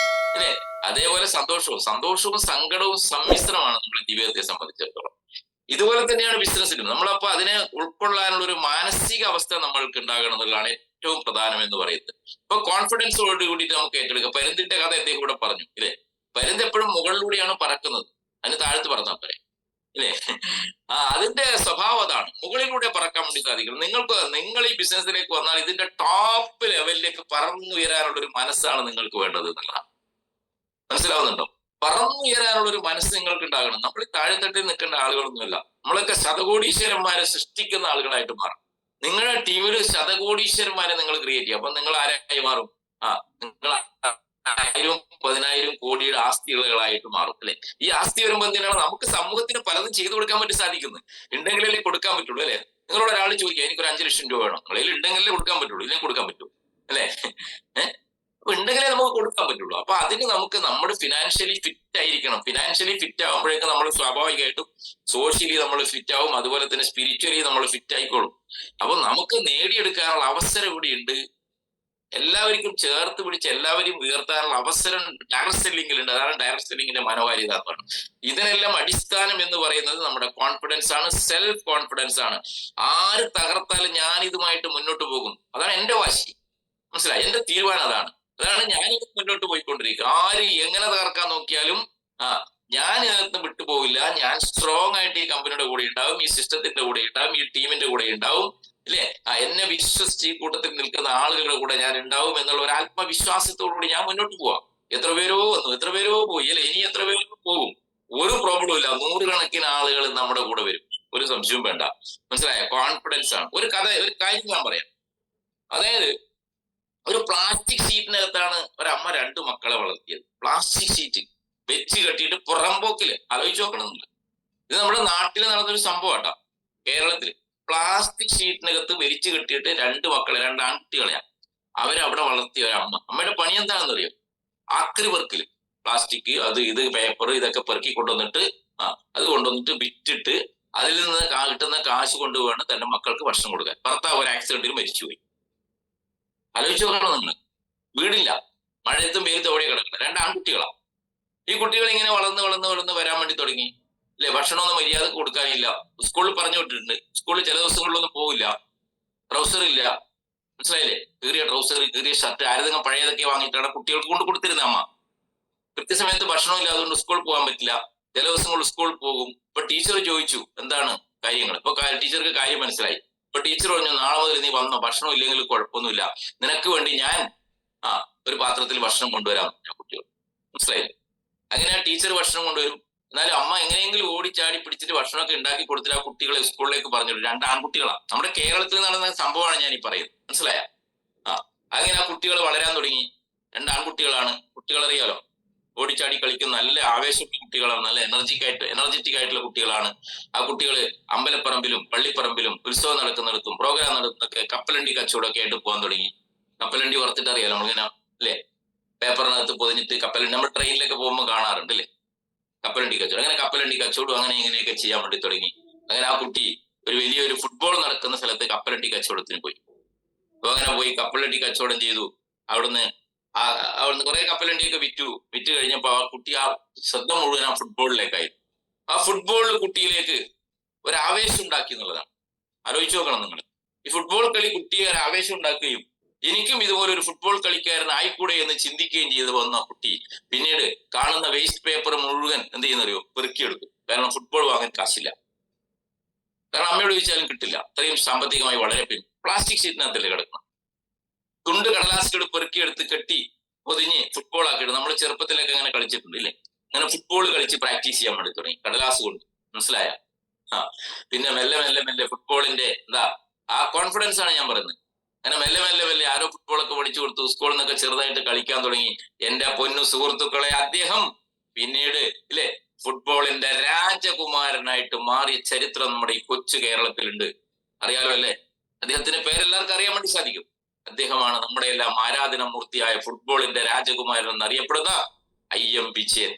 അല്ലെ. അതേപോലെ സന്തോഷവും സങ്കടവും സമ്മിശ്രമാണ് നമ്മുടെ ജീവിതത്തെ സംബന്ധിച്ചിടത്തോളം. ഇതുപോലെ തന്നെയാണ് ബിസിനസ്സിലും. നമ്മളപ്പോ അതിനെ ഉൾക്കൊള്ളാനുള്ള ഒരു മാനസിക അവസ്ഥ നമ്മൾക്ക് ഉണ്ടാകണം എന്നുള്ളതാണ് ഏറ്റവും പ്രധാനം എന്ന് പറയുന്നത്. ഇപ്പൊ കോൺഫിഡൻസോട് കൂടിയിട്ട് നമുക്ക് ഏറ്റെടുക്കാം. പരുന്തിന്റെ കഥ എന്തെങ്കിലും കൂടെ പറഞ്ഞു ഇല്ലേ. പരുന്ത് എപ്പോഴും മുകളിലൂടെയാണ് പറക്കുന്നത്, അതിന് താഴത്ത് പറന്നാൽ പോരെ ഇല്ലേ. അതിന്റെ സ്വഭാവം അതാണ്, മുകളിലൂടെ പറക്കാൻ വേണ്ടി സാധിക്കണം. നിങ്ങൾ ഈ ബിസിനസ്സിലേക്ക് വന്നാൽ ഇതിന്റെ ടോപ്പ് ലെവലിലേക്ക് പറന്നുയരാനുള്ള ഒരു മനസ്സാണ് നിങ്ങൾക്ക് വേണ്ടത് എന്നുള്ളതാണ്. മനസ്സിലാവുന്നുണ്ടോ? പറന്നുയരാനുള്ള ഒരു മനസ്സ് നിങ്ങൾക്ക് ഉണ്ടാകണം. നമ്മൾ ഈ താഴെത്തട്ടിൽ നിൽക്കേണ്ട ആളുകളൊന്നുമല്ല. നമ്മളൊക്കെ ശതകോടീശ്വരന്മാരെ സൃഷ്ടിക്കുന്ന ആളുകളായിട്ട് മാറും. നിങ്ങളുടെ ടീമിൽ ശതകോടീശ്വരന്മാരെ നിങ്ങൾ ക്രിയേറ്റ് ചെയ്യും. അപ്പൊ നിങ്ങൾ ആരായി മാറും? നിങ്ങൾ 1000-10,000 കോടിയുടെ ആസ്തികളായിട്ട് മാറും അല്ലെ. ഈ ആസ്തി വരുമ്പോൾ എന്തിനാണ് നമുക്ക് സമൂഹത്തിന് പലതും ചെയ്തു കൊടുക്കാൻ വേണ്ടി സാധിക്കുന്നത്. ഉണ്ടെങ്കിലല്ലേ കൊടുക്കാൻ പറ്റുള്ളൂ അല്ലെ. നിങ്ങളോട് ഒരാൾ ചോദിക്കുക എനിക്കൊരു 5 ലക്ഷം രൂപ വേണം, നിങ്ങളിൽ ഉണ്ടെങ്കിലേ കൊടുക്കാൻ പറ്റുള്ളൂ, ഇല്ലെങ്കിൽ കൊടുക്കാൻ പറ്റൂ അല്ലെ. അപ്പൊ ഉണ്ടെങ്കിലേ നമുക്ക് കൊടുക്കാൻ പറ്റുള്ളൂ. അപ്പൊ അതിന് നമുക്ക് നമ്മുടെ ഫിനാൻഷ്യലി ഫിറ്റ് ആയിരിക്കണം. ഫിനാൻഷ്യലി ഫിറ്റ് ആകുമ്പോഴേക്കും നമ്മൾ സ്വാഭാവികമായിട്ടും സോഷ്യലി നമ്മൾ ഫിറ്റ് ആവും, അതുപോലെ തന്നെ സ്പിരിച്വലി നമ്മൾ ഫിറ്റ് ആയിക്കോളും. അപ്പൊ നമുക്ക് നേടിയെടുക്കാനുള്ള അവസരം ഇവിടെയുണ്ട്. എല്ലാവർക്കും ചേർത്ത് പിടിച്ച് എല്ലാവരും ഉയർത്താനുള്ള അവസരം ഡയറക്ട് സെല്ലിംഗിലുണ്ട്. അതാണ് ഡയറക്ട് സെല്ലിംഗിന്റെ മനോഹാരിത എന്ന് പറയുന്നത്. ഇതിനെല്ലാം അടിസ്ഥാനം എന്ന് പറയുന്നത് നമ്മുടെ കോൺഫിഡൻസ് ആണ്, സെൽഫ് കോൺഫിഡൻസ് ആണ്. ആര് തകർത്താലും ഞാൻ ഇതുമായിട്ട് മുന്നോട്ട് പോകും, അതാണ് എന്റെ വാശി. മനസ്സിലായി? എന്റെ തീരുമാനം അതാണ് ഞാൻ മുന്നോട്ട് പോയിക്കൊണ്ടിരിക്കുക. ആര് എങ്ങനെ തകർക്കാൻ നോക്കിയാലും ഞാൻ ഇതിനകത്ത് വിട്ടുപോകില്ല. ഞാൻ സ്ട്രോങ് ആയിട്ട് ഈ കമ്പനിയുടെ കൂടെ ഉണ്ടാവും, ഈ സിസ്റ്റത്തിന്റെ കൂടെ ഉണ്ടാവും, ഈ ടീമിന്റെ കൂടെ ഉണ്ടാവും അല്ലെ. എന്നെ വിശ്വസിച്ച് ഈ കൂട്ടത്തിൽ നിൽക്കുന്ന ആളുകളുടെ കൂടെ ഞാൻ ഉണ്ടാവും എന്നുള്ള ഒരു ആത്മവിശ്വാസത്തോടുകൂടി ഞാൻ മുന്നോട്ട് പോവാം. എത്ര പേരോ വന്നു, എത്ര പേരോ പോയി അല്ലെ, ഇനി എത്ര പേരോ പോകും, ഒരു പ്രോബ്ലം ഇല്ല. 100 കണക്കിന് ആളുകൾ നമ്മുടെ കൂടെ വരും, ഒരു സംശയവും വേണ്ട. മനസ്സിലായ? കോൺഫിഡൻസ് ആണ്. ഒരു കാര്യം ഞാൻ പറയാം. അതായത് ഒരു പ്ലാസ്റ്റിക് ഷീറ്റിനകത്താണ് ഒരമ്മ 2 മക്കളെ വളർത്തിയത്. പ്ലാസ്റ്റിക് ഷീറ്റ് വെച്ച് കെട്ടിയിട്ട് പുറമ്പോക്കില് ആലോചിച്ച് നോക്കണമെന്നില്ല. ഇത് നമ്മുടെ നാട്ടിൽ നടന്നൊരു സംഭവം കേട്ടോ. കേരളത്തില് പ്ലാസ്റ്റിക് ഷീറ്റിനകത്ത് വലിച്ചു കെട്ടിയിട്ട് 2 മക്കളെ, 2 ആൺകുട്ടികളെയാ അവരവിടെ വളർത്തിയ ഒരമ്മ. അമ്മയുടെ പണി എന്താണെന്നറിയോ? ആക്രി പെറുക്കില് പ്ലാസ്റ്റിക് അത് ഇത് പേപ്പർ ഇതൊക്കെ പെറുക്കി കൊണ്ടുവന്നിട്ട് അത് കൊണ്ടുവന്നിട്ട് വിറ്റിട്ട് അതിൽ നിന്ന് കിട്ടുന്ന കാശ് കൊണ്ടുപോകാണ് തന്റെ മക്കൾക്ക് ഭക്ഷണം കൊടുക്കാൻ. ഭർത്താവ് ഒരു ആക്സിഡന്റിൽ മരിച്ചുപോയി. ആലോചിച്ച് നോക്കണം നിങ്ങൾ. വീടില്ല, മഴയത്തും വെയിലത്തും ഓടി കിടക്കണം. 2 ആൺകുട്ടികളാ. ഈ കുട്ടികൾ ഇങ്ങനെ വളർന്ന് വരാൻ വേണ്ടി തുടങ്ങി അല്ലെ. ഭക്ഷണമൊന്നും മര്യാദക്ക് കൊടുക്കാനില്ല. സ്കൂളിൽ പറഞ്ഞു വിട്ടിട്ടുണ്ട്. സ്കൂളിൽ ചില ദിവസങ്ങളിലൊന്നും പോവില്ല, ട്രൗസർ ഇല്ല. മനസ്സിലായില്ലേ? കീറിയ ട്രൗസർ, കീറിയ ഷർട്ട്, ആരെങ്കിലും പഴയതൊക്കെ വാങ്ങിയിട്ടാണ് കുട്ടികൾക്ക് കൊണ്ട് കൊടുത്തിരുന്ന അമ്മ. കൃത്യസമയത്ത് ഭക്ഷണം ഇല്ല, അതുകൊണ്ട് സ്കൂളിൽ പോകാൻ പറ്റില്ല. ചില ദിവസങ്ങളിൽ സ്കൂളിൽ പോകും. ഇപ്പൊ ടീച്ചർ ചോദിച്ചു എന്താണ് കാര്യങ്ങൾ. ഇപ്പൊ ടീച്ചർക്ക് കാര്യം മനസ്സിലായി. ഇപ്പൊ ടീച്ചർ പറഞ്ഞു നാളെ മുതൽ നീ വന്നോ, ഭക്ഷണം ഇല്ലെങ്കിൽ കുഴപ്പമൊന്നുമില്ല, നിനക്ക് വേണ്ടി ഞാൻ ഒരു പാത്രത്തിൽ ഭക്ഷണം കൊണ്ടുവരാം കുട്ടികൾ. മനസ്സിലായില്ലേ? അങ്ങനെ ആ ടീച്ചർ ഭക്ഷണം കൊണ്ടുവരും. എന്നാലും അമ്മ എങ്ങനെയെങ്കിലും ഓടിച്ചാടി പിടിച്ചിട്ട് ഭക്ഷണമൊക്കെ ഉണ്ടാക്കി കൊടുത്തിട്ട് ആ കുട്ടികളെ സ്കൂളിലേക്ക് പറഞ്ഞു. 2 ആൺകുട്ടികളാണ്. നമ്മുടെ കേരളത്തിൽ നടന്ന സംഭവമാണ് ഞാൻ ഈ പറയുന്നത്. മനസ്സിലായ? അങ്ങനെ ആ കുട്ടികൾ വളരാൻ തുടങ്ങി. 2 ആൺകുട്ടികളാണ്. കുട്ടികളറിയാലോ, ഓടിച്ചാടി കളിക്കുന്ന നല്ല ആവേശമുള്ള കുട്ടികളാണ്, നല്ല എനർജറ്റിക് ആയിട്ടുള്ള കുട്ടികളാണ്. ആ കുട്ടികൾ അമ്പലപ്പറമ്പിലും പള്ളിപ്പറമ്പിലും ഉത്സവം നടക്കുന്നിടത്തും പ്രോഗ്രാം നടത്തുന്നൊക്കെ കപ്പലണ്ടി കച്ചവടമൊക്കെ ആയിട്ട് പോകാൻ തുടങ്ങി. കപ്പലണ്ടി വറുത്തിട്ട് അറിയാലോ നമ്മളിങ്ങനെ, അല്ലെ, പേപ്പറിനകത്ത് പൊതിഞ്ഞിട്ട് കപ്പലണ്ടി നമ്മൾ ട്രെയിനിലൊക്കെ പോകുമ്പോൾ കാണാറുണ്ട് അല്ലേ, കപ്പലണ്ടി കച്ചവടം. അങ്ങനെ കപ്പലണ്ടി കച്ചവടം അങ്ങനെ ഇങ്ങനെയൊക്കെ ചെയ്യാൻ വേണ്ടി തുടങ്ങി. അങ്ങനെ ആ കുട്ടി ഒരു വലിയൊരു ഫുട്ബോൾ നടക്കുന്ന സ്ഥലത്ത് കപ്പലണ്ടി കച്ചവടത്തിന് പോയി. അപ്പൊ അങ്ങനെ പോയി കപ്പലണ്ടി കച്ചവടം ചെയ്തു. അവിടുന്ന് കുറെ കപ്പലണ്ടിയൊക്കെ വിറ്റ് കഴിഞ്ഞപ്പോ ആ കുട്ടി ആ ശ്രദ്ധ മുഴുവൻ ആ ഫുട്ബോളിലേക്കായി. ആ ഫുട്ബോൾ കുട്ടിയിലേക്ക് ഒരു ആവേശം ഉണ്ടാക്കി എന്നുള്ളതാണ്. ആലോചിച്ച് നോക്കണം നിങ്ങൾ. ഈ ഫുട്ബോൾ കളി കുട്ടിയെ ഒരു ആവേശം ഉണ്ടാക്കുകയും എനിക്കും ഇതുപോലെ ഒരു ഫുട്ബോൾ കളിക്കാരൻ ആയിക്കൂടെ എന്ന് ചിന്തിക്കുകയും ചെയ്ത് വന്ന കുട്ടി പിന്നീട് കാണുന്ന വേസ്റ്റ് പേപ്പർ മുഴുവൻ എന്ത് ചെയ്യുന്നറിയോ, പെറുക്കിയെടുക്കും. കാരണം ഫുട്ബോൾ വാങ്ങാൻ കാശില്ല. കാരണം അമ്മയോട് ചോദിച്ചാലും കിട്ടില്ല, അത്രയും സാമ്പത്തികമായി വളരെ പ്ലാസ്റ്റിക് ഷീറ്റിനകത്തല്ലേ കിടക്കണം. തുണ്ട് കടലാസുകൾ പെറുക്കിയെടുത്ത് കെട്ടി പൊതിഞ്ഞ് ഫുട്ബോൾ ആക്കിയിട്ട് നമ്മൾ ചെറുപ്പത്തിലൊക്കെ അങ്ങനെ കളിച്ചിട്ടുണ്ട് ഇല്ലേ. അങ്ങനെ ഫുട്ബോൾ കളിച്ച് പ്രാക്ടീസ് ചെയ്യാൻ വേണ്ടി തുടങ്ങി കടലാസ് കൊണ്ട്. മനസ്സിലായ? പിന്നെ മെല്ലെ ഫുട്ബോളിന്റെ ആ കോൺഫിഡൻസ് ആണ് ഞാൻ പറയുന്നത്. അങ്ങനെ മെല്ലെ ആരോ ഫുട്ബോളൊക്കെ പഠിച്ചു കൊടുത്തു. സ്കൂളിൽ നിന്നൊക്കെ ചെറുതായിട്ട് കളിക്കാൻ തുടങ്ങി. എന്റെ പൊന്നു സുഹൃത്തുക്കളെ, അദ്ദേഹം പിന്നീട് ഇല്ലേ ഫുട്ബോളിന്റെ രാജകുമാരനായിട്ട് മാറിയ ചരിത്രം നമ്മുടെ ഈ കൊച്ചു കേരളത്തിലുണ്ട്. അറിയാലോ അല്ലേ? അദ്ദേഹത്തിന്റെ പേരെല്ലാവർക്കും അറിയാൻ വേണ്ടി സാധിക്കും. അദ്ദേഹമാണ് നമ്മുടെ എല്ലാം ആരാധന മൂർത്തിയായ ഫുട്ബോളിന്റെ രാജകുമാരൻ എന്നറിയപ്പെടുന്ന IM വിജയൻ.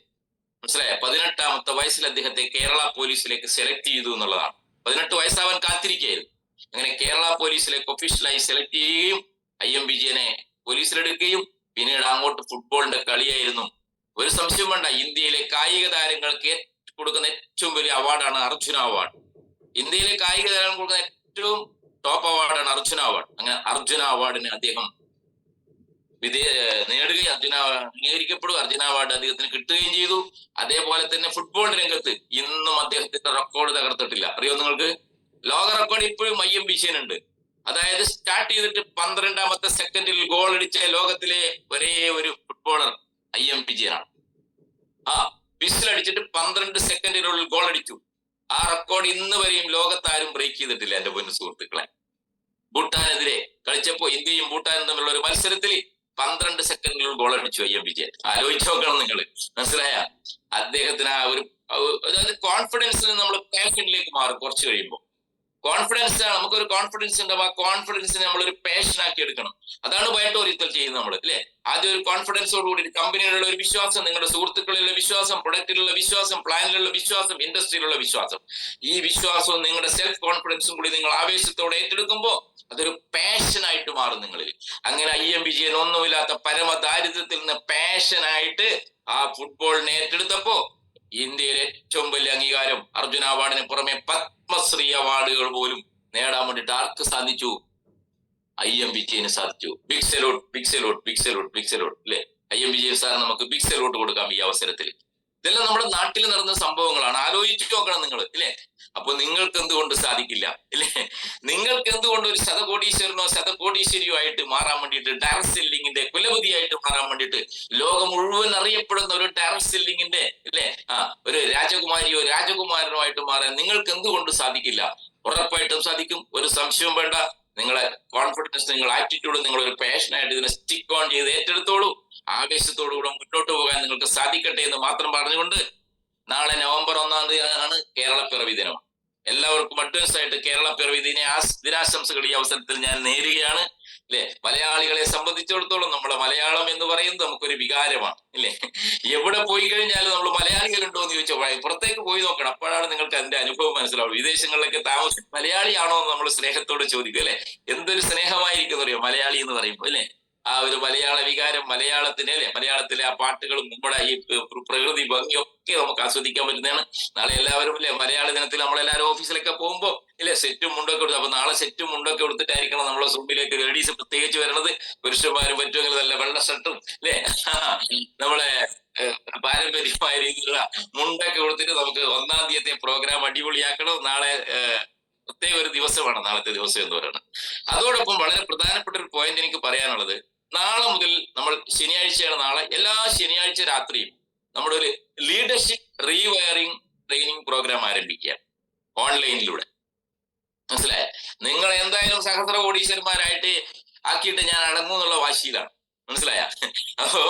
മനസ്സിലായ? 18ാമത്തെ വയസ്സിൽ അദ്ദേഹത്തെ കേരള പോലീസിലേക്ക് സെലക്ട് ചെയ്തു എന്നുള്ളതാണ്. 18 വയസ്സാവാൻ കാത്തിരിക്കുകയായിരുന്നു. അങ്ങനെ കേരള പോലീസിലേക്ക് ഒഫീഷ്യലായി സെലക്ട് ചെയ്യുകയും IM വിജയനെ പോലീസിലെടുക്കുകയും പിന്നീട് അങ്ങോട്ട് ഫുട്ബോളിന്റെ കളിയായിരുന്നു. ഒരു സംശയം വേണ്ട, ഇന്ത്യയിലെ കായിക താരങ്ങൾക്ക് കൊടുക്കുന്ന ഏറ്റവും വലിയ അവാർഡാണ് അർജുന അവാർഡ്. ഇന്ത്യയിലെ കായിക താരങ്ങൾക്ക് കൊടുക്കുന്ന ഏറ്റവും ടോപ്പ് അവാർഡാണ് അർജുന അവാർഡ്. അങ്ങനെ അർജുന അവാർഡിന് അദ്ദേഹം നേടുകയും അംഗീകരിക്കപ്പെടും. അർജുന അവാർഡ് അദ്ദേഹത്തിന് കിട്ടുകയും ചെയ്തു. അതേപോലെ തന്നെ ഫുട്ബോൾ രംഗത്ത് ഇന്നും അദ്ദേഹത്തിന്റെ റെക്കോർഡ് തകർത്തിട്ടില്ല. അറിയോ നിങ്ങൾക്ക്? ലോക റെക്കോർഡ് ഇപ്പോഴും IM വിജയനുണ്ട്. അതായത് സ്റ്റാർട്ട് ചെയ്തിട്ട് 12ാമത്തെ സെക്കൻഡിൽ ഗോൾ അടിച്ച ലോകത്തിലെ ഒരേ ഒരു ഫുട്ബോളർ IM വിജയനാണ്. വിസിലടിച്ചിട്ട് 12 സെക്കൻഡിനുള്ളിൽ ഗോൾ അടിച്ചു. ആ റെക്കോർഡ് ഇന്ന് വരെയും ലോകത്താരും ബ്രേക്ക് ചെയ്തിട്ടില്ല. എന്റെ പൊന്നു സുഹൃത്തുക്കളെ, ഭൂട്ടാനെതിരെ കളിച്ചപ്പോ ഇന്ത്യയും ഭൂട്ടാനും തമ്മിലുള്ള ഒരു മത്സരത്തിൽ 12 സെക്കൻഡിനുള്ളിൽ ഗോൾ അടിച്ചു IM വിജയൻ. ആലോചിച്ച് നോക്കണം നിങ്ങൾ. മനസ്സിലായ? അദ്ദേഹത്തിന് ആ ഒരു അതായത് കോൺഫിഡൻസിന് നമ്മൾ പാഷനിലേക്ക് മാറും കുറച്ച് കഴിയുമ്പോൾ. കോൺഫിഡൻസ്, നമുക്കൊരു കോൺഫിഡൻസ് ഉണ്ടാവും. ആ കോൺഫിഡൻസിനെ നമ്മളൊരു പാഷൻ ആക്കി എടുക്കണം. അതാണ് ബയോട്ടോറിയത്തിൽ ചെയ്യുന്നത് നമ്മൾ, അല്ലെ? ആദ്യം ഒരു കോൺഫിഡൻസോടുകൂടി കമ്പനിയിലുള്ള ഒരു വിശ്വാസം, നിങ്ങളുടെ സുഹൃത്തുക്കളിലുള്ള വിശ്വാസം, പ്രൊഡക്റ്റിലുള്ള വിശ്വാസം, പ്ലാനിലുള്ള വിശ്വാസം, ഇൻഡസ്ട്രിയിലുള്ള വിശ്വാസം. ഈ വിശ്വാസവും നിങ്ങളുടെ സെൽഫ് കോൺഫിഡൻസും കൂടി നിങ്ങൾ ആവേശത്തോടെ ഏറ്റെടുക്കുമ്പോൾ അതൊരു പാഷനായിട്ട് മാറും നിങ്ങളിൽ. അങ്ങനെ IM വിജയൻ ഒന്നുമില്ലാത്ത പരമദാരിദ്ര്യത്തിൽ നിന്ന് പാഷനായിട്ട് ആ ഫുട്ബോളിനെ ഏറ്റെടുത്തപ്പോ ഇന്ത്യയിലെ ഏറ്റവും വലിയ അംഗീകാരം അർജുന അവാർഡിന് പുറമെ പത്മശ്രീ അവാർഡുകൾ പോലും നേടാൻ വേണ്ടിയിട്ട് ആർക്ക് സാധിച്ചു? IM വിജയന് സാധിച്ചു. Big salute, big salute, big salute, big salute, അല്ലെ? IM വിജയൻ സാർ നമുക്ക് ബിഗ് സല്യൂട്ട് കൊടുക്കാം ഈ അവസരത്തിൽ. ഇതെല്ലാം നമ്മുടെ നാട്ടിൽ നടന്ന സംഭവങ്ങളാണ്. ആലോചിച്ചു നോക്കണം നിങ്ങൾ, ഇല്ലേ? അപ്പൊ നിങ്ങൾക്ക് എന്തുകൊണ്ട് സാധിക്കില്ല, ഇല്ലേ? നിങ്ങൾക്ക് എന്തുകൊണ്ട് ഒരു ശതകോടീശ്വരനോ ശതകോടീശ്വരിയോ ആയിട്ട് മാറാൻ വേണ്ടിയിട്ട്, ഡയറക്ട് സെല്ലിങ്ങിന്റെ കുലപതിയായിട്ട് മാറാൻ വേണ്ടിയിട്ട്, ലോകം മുഴുവൻ അറിയപ്പെടുന്ന ഒരു ഡയറക്ട് സെല്ലിങ്ങിന്റെ ഇല്ലേ ഒരു രാജകുമാരിയോ രാജകുമാരനോ ആയിട്ട് മാറാൻ നിങ്ങൾക്ക് എന്തുകൊണ്ട് സാധിക്കില്ല? ഉറപ്പായിട്ടും സാധിക്കും. ഒരു സംശയവും വേണ്ട. നിങ്ങളെ കോൺഫിഡൻസ്, നിങ്ങളുടെ ആറ്റിറ്റ്യൂഡ്, നിങ്ങളൊരു പാഷനായിട്ട് ഇതിനെ സ്റ്റിക്ക് ഓൺ ചെയ്ത് ഏറ്റെടുത്തോളൂ. ആവേശത്തോടുകൂടെ മുന്നോട്ട് പോകാൻ നിങ്ങൾക്ക് സാധിക്കട്ടെ എന്ന് മാത്രം പറഞ്ഞുകൊണ്ട്, നാളെ നവംബർ 1-ാം തീയതിയാണ് കേരളപ്പിറവി ദിനം. എല്ലാവർക്കും അഡ്വാൻസ് ആയിട്ട് കേരളപ്പിറവി ദിനാശംസകൾ ഈ അവസരത്തിൽ ഞാൻ നേരുകയാണ്, അല്ലെ? മലയാളികളെ സംബന്ധിച്ചിടത്തോളം നമ്മുടെ മലയാളം എന്ന് പറയുന്നത് നമുക്കൊരു വികാരമാണ്, ഇല്ലേ? എവിടെ പോയി കഴിഞ്ഞാലും നമ്മൾ മലയാളികളുണ്ടോ എന്ന് ചോദിച്ചാൽ പുറത്തേക്ക് പോയി നോക്കണം. അപ്പോഴാണ് നിങ്ങൾക്ക് അതിന്റെ അനുഭവം മനസ്സിലാവും. വിദേശങ്ങളിലൊക്കെ മലയാളിയാണോ എന്ന് നമ്മൾ സ്നേഹത്തോട് ചോദിക്കും, അല്ലെ? എന്തൊരു സ്നേഹമായിരിക്കും അറിയോ മലയാളി എന്ന് പറയുമ്പോൾ, അല്ലെ? ആ ഒരു മലയാള വികാരം, മലയാളത്തിലെ അല്ലെ, മലയാളത്തിലെ ആ പാട്ടുകളും നമ്മുടെ ഈ പ്രകൃതി ഭംഗിയൊക്കെ നമുക്ക് ആസ്വദിക്കാൻ പറ്റുന്നതാണ്. നാളെ എല്ലാവരും അല്ലെ മലയാള ദിനത്തിൽ നമ്മളെല്ലാവരും ഓഫീസിലൊക്കെ പോകുമ്പോൾ ഇല്ലേ സെറ്റും മുണ്ടൊക്കെ കൊടുത്ത്, അപ്പൊ നാളെ സെറ്റും മുണ്ടൊക്കെ കൊടുത്തിട്ടായിരിക്കണം നമ്മളെ സൂമിലേക്ക് ലേഡീസ് പ്രത്യേകിച്ച് വരണത്. പുരുഷന്മാരും പറ്റുമെങ്കിൽ നല്ല വെള്ള ഷർട്ടും അല്ലെ നമ്മളെ പാരമ്പര്യമായ രീതിയിലുള്ള മുണ്ടൊക്കെ കൊടുത്തിട്ട് നമുക്ക് 1-ാം തീയതി പ്രോഗ്രാം അടിപൊളിയാക്കണം. നാളെ പ്രത്യേക ഒരു ദിവസമാണ് നാളത്തെ ദിവസം എന്ന് പറയുന്നത്. അതോടൊപ്പം വളരെ പ്രധാനപ്പെട്ട ഒരു പോയിന്റ് എനിക്ക് പറയാനുള്ളത്, നാളെ മുതൽ നമ്മൾ ശനിയാഴ്ചയാണ് നാളെ, എല്ലാ ശനിയാഴ്ച രാത്രിയും നമ്മുടെ ഒരു ലീഡർഷിപ്പ് റീവയറിംഗ് ട്രെയിനിങ് പ്രോഗ്രാം ആരംഭിക്കുക ഓൺലൈനിലൂടെ. മനസ്സിലായ? നിങ്ങൾ എന്തായാലും സഹസ്ര കോടീശ്വരന്മാരായിട്ട് ആക്കിയിട്ട് ഞാൻ അടങ്ങും എന്നുള്ള വാശിയിലാണ്. മനസ്സിലായ? അപ്പോ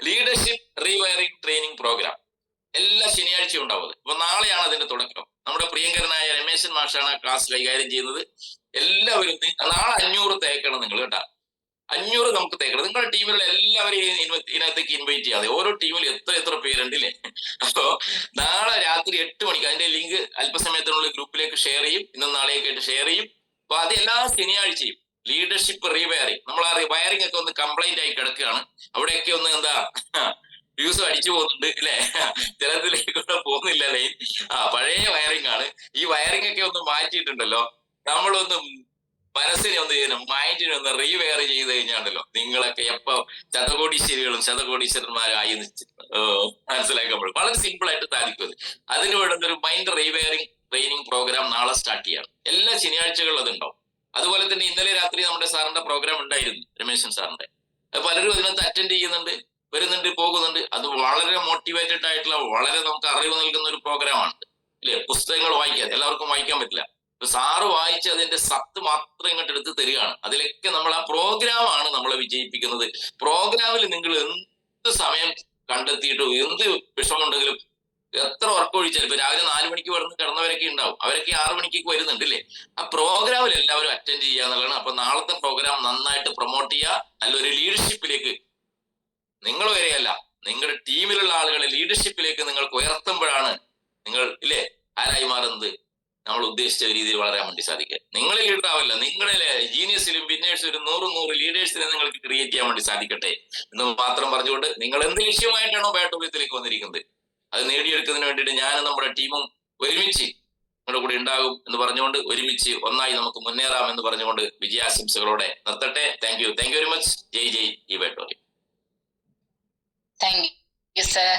ലീഡർഷിപ്പ് റീവയറിംഗ് ട്രെയിനിങ് പ്രോഗ്രാം എല്ലാ ശനിയാഴ്ചയും ഉണ്ടാവും. അപ്പൊ നാളെയാണ് അതിന്റെ തുടക്കം. നമ്മുടെ പ്രിയങ്കരനായ രമേശൻ മാഷാണ് ആ ക്ലാസ് കൈകാര്യം ചെയ്യുന്നത്. എല്ലാവരും നാളെ 500 തേക്കണം നിങ്ങൾ കേട്ടാ. 500 നമുക്ക് തേക്കണം. നിങ്ങളുടെ ടീമിലുള്ള എല്ലാവരെയും ഇതിനകത്തേക്ക് ഇൻവൈറ്റ് ചെയ്യാതെ. ഓരോ ടീമിൽ എത്ര പേരുണ്ടല്ലേ. അപ്പോ നാളെ രാത്രി 8 മണിക്ക് അതിന്റെ ലിങ്ക് അല്പസമയത്തിനുള്ളിൽ ഗ്രൂപ്പിലേക്ക് ഷെയർ ചെയ്യും. ഇന്നും നാളെയൊക്കെ ആയിട്ട് ഷെയർ ചെയ്യും. അപ്പൊ അത് എല്ലാ ശനിയാഴ്ചയും ലീഡർഷിപ്പ് റീവയറിംഗ്. നമ്മൾ ആ വയറിംഗ് ഒക്കെ ഒന്ന് കംപ്ലൈന്റ് ആയി കിടക്കുകയാണ്. അവിടെയൊക്കെ ഒന്ന് എന്താ ഫ്യൂസ് അടിച്ചു പോകുന്നുണ്ട് അല്ലെ, ചിലതിലേക്കൂടെ പോകുന്നില്ല ലൈൻ. പഴയ വയറിംഗ് ആണ്. ഈ വയറിംഗ് ഒക്കെ ഒന്ന് മാറ്റിയിട്ടുണ്ടല്ലോ. നമ്മളൊന്ന് മനസ്സിനെ ഒന്ന് ചെയ്യണം, മൈൻഡിനെ ഒന്ന് റീവെയർ ചെയ്ത് കഴിഞ്ഞാണല്ലോ നിങ്ങളൊക്കെ എപ്പോ ശതകോടീശ്വരന്മാരായി മനസ്സിലാക്കുമ്പോൾ വളരെ സിമ്പിൾ ആയിട്ട് സാധിക്കും. അതിന് വേണ്ടുന്ന ഒരു മൈൻഡ് റീവെയറിംഗ് ട്രെയിനിങ് പ്രോഗ്രാം നാളെ സ്റ്റാർട്ട് ചെയ്യണം. എല്ലാ ശനിയാഴ്ചകളിലും അതുണ്ടാവും. അതുപോലെ തന്നെ ഇന്നലെ രാത്രി നമ്മുടെ സാറിന്റെ പ്രോഗ്രാം ഉണ്ടായിരുന്നു, രമേശൻ സാറിന്റെ. പലരും അതിനകത്ത് അറ്റൻഡ് ചെയ്യുന്നുണ്ട്, വരുന്നുണ്ട്, പോകുന്നുണ്ട്. അത് വളരെ മോട്ടിവേറ്റഡ് ആയിട്ടുള്ള, വളരെ നമുക്ക് അറിവ് നൽകുന്ന ഒരു പ്രോഗ്രാമാണ് ഇല്ലേ. പുസ്തകങ്ങൾ വായിക്കാൻ എല്ലാവർക്കും വായിക്കാൻ പറ്റില്ല. സാറ് വായിച്ച് അതിന്റെ സത്ത് മാത്രം ഇങ്ങോട്ട് എടുത്ത് തരികയാണ്. അതിലൊക്കെ നമ്മൾ ആ പ്രോഗ്രാമാണ് നമ്മളെ വിജയിപ്പിക്കുന്നത്. പ്രോഗ്രാമിൽ നിങ്ങൾ എന്ത് സമയം കണ്ടെത്തിയിട്ടും എന്ത് വിഷമമുണ്ടെങ്കിലും എത്ര ഉറക്കം ഒഴിച്ചാലും, ഇപ്പൊ രാവിലെ 4 മണിക്ക് വരുന്ന കിടന്നവരൊക്കെ ഉണ്ടാവും, അവരൊക്കെ 6 മണിക്ക് വരുന്നുണ്ട് അല്ലേ. ആ പ്രോഗ്രാമിൽ എല്ലാവരും അറ്റൻഡ് ചെയ്യുക എന്നുള്ളതാണ്. അപ്പൊ നാളത്തെ പ്രോഗ്രാം നന്നായിട്ട് പ്രൊമോട്ട് ചെയ്യുക. നല്ലൊരു ലീഡർഷിപ്പിലേക്ക് നിങ്ങൾ വരെയല്ല, നിങ്ങളുടെ ടീമിലുള്ള ആളുകളെ ലീഡർഷിപ്പിലേക്ക് നിങ്ങൾക്ക് ഉയർത്തുമ്പോഴാണ് നിങ്ങൾ ഇല്ലേ ആരായി മാറുന്നത്, നമ്മൾ ഉദ്ദേശിച്ച രീതിയിൽ വളരാൻ വേണ്ടി സാധിക്കുക. നിങ്ങൾ ലീഡർ ആവില്ല, നിങ്ങളെ ജീനിയസിലും വിന്നേഴ്സിലും ഒരു 100 ലീഡേഴ്സിനെ നിങ്ങൾക്ക് ക്രിയേറ്റ് ചെയ്യാൻ വേണ്ടി സാധിക്കട്ടെ എന്ന് മാത്രം പറഞ്ഞുകൊണ്ട്, നിങ്ങൾ എന്ത് ലക്ഷ്യമായിട്ടാണോ ബാറ്റോപ്യത്തിലേക്ക് വന്നിരിക്കുന്നത് അത് നേടിയെടുക്കുന്നതിന് വേണ്ടിയിട്ട് ഞാനും നമ്മുടെ ടീമും ഒരുമിച്ച് നിങ്ങളുടെ കൂടെ ഉണ്ടാകും എന്ന് പറഞ്ഞുകൊണ്ട്, ഒരുമിച്ച് ഒന്നായി നമുക്ക് മുന്നേറാം എന്ന് പറഞ്ഞുകൊണ്ട് വിജയാശംസകളോടെ നിർത്തട്ടെ. Thank you very much. ജയ് ഈ ബാറ്റോറിയം. Thank you sir.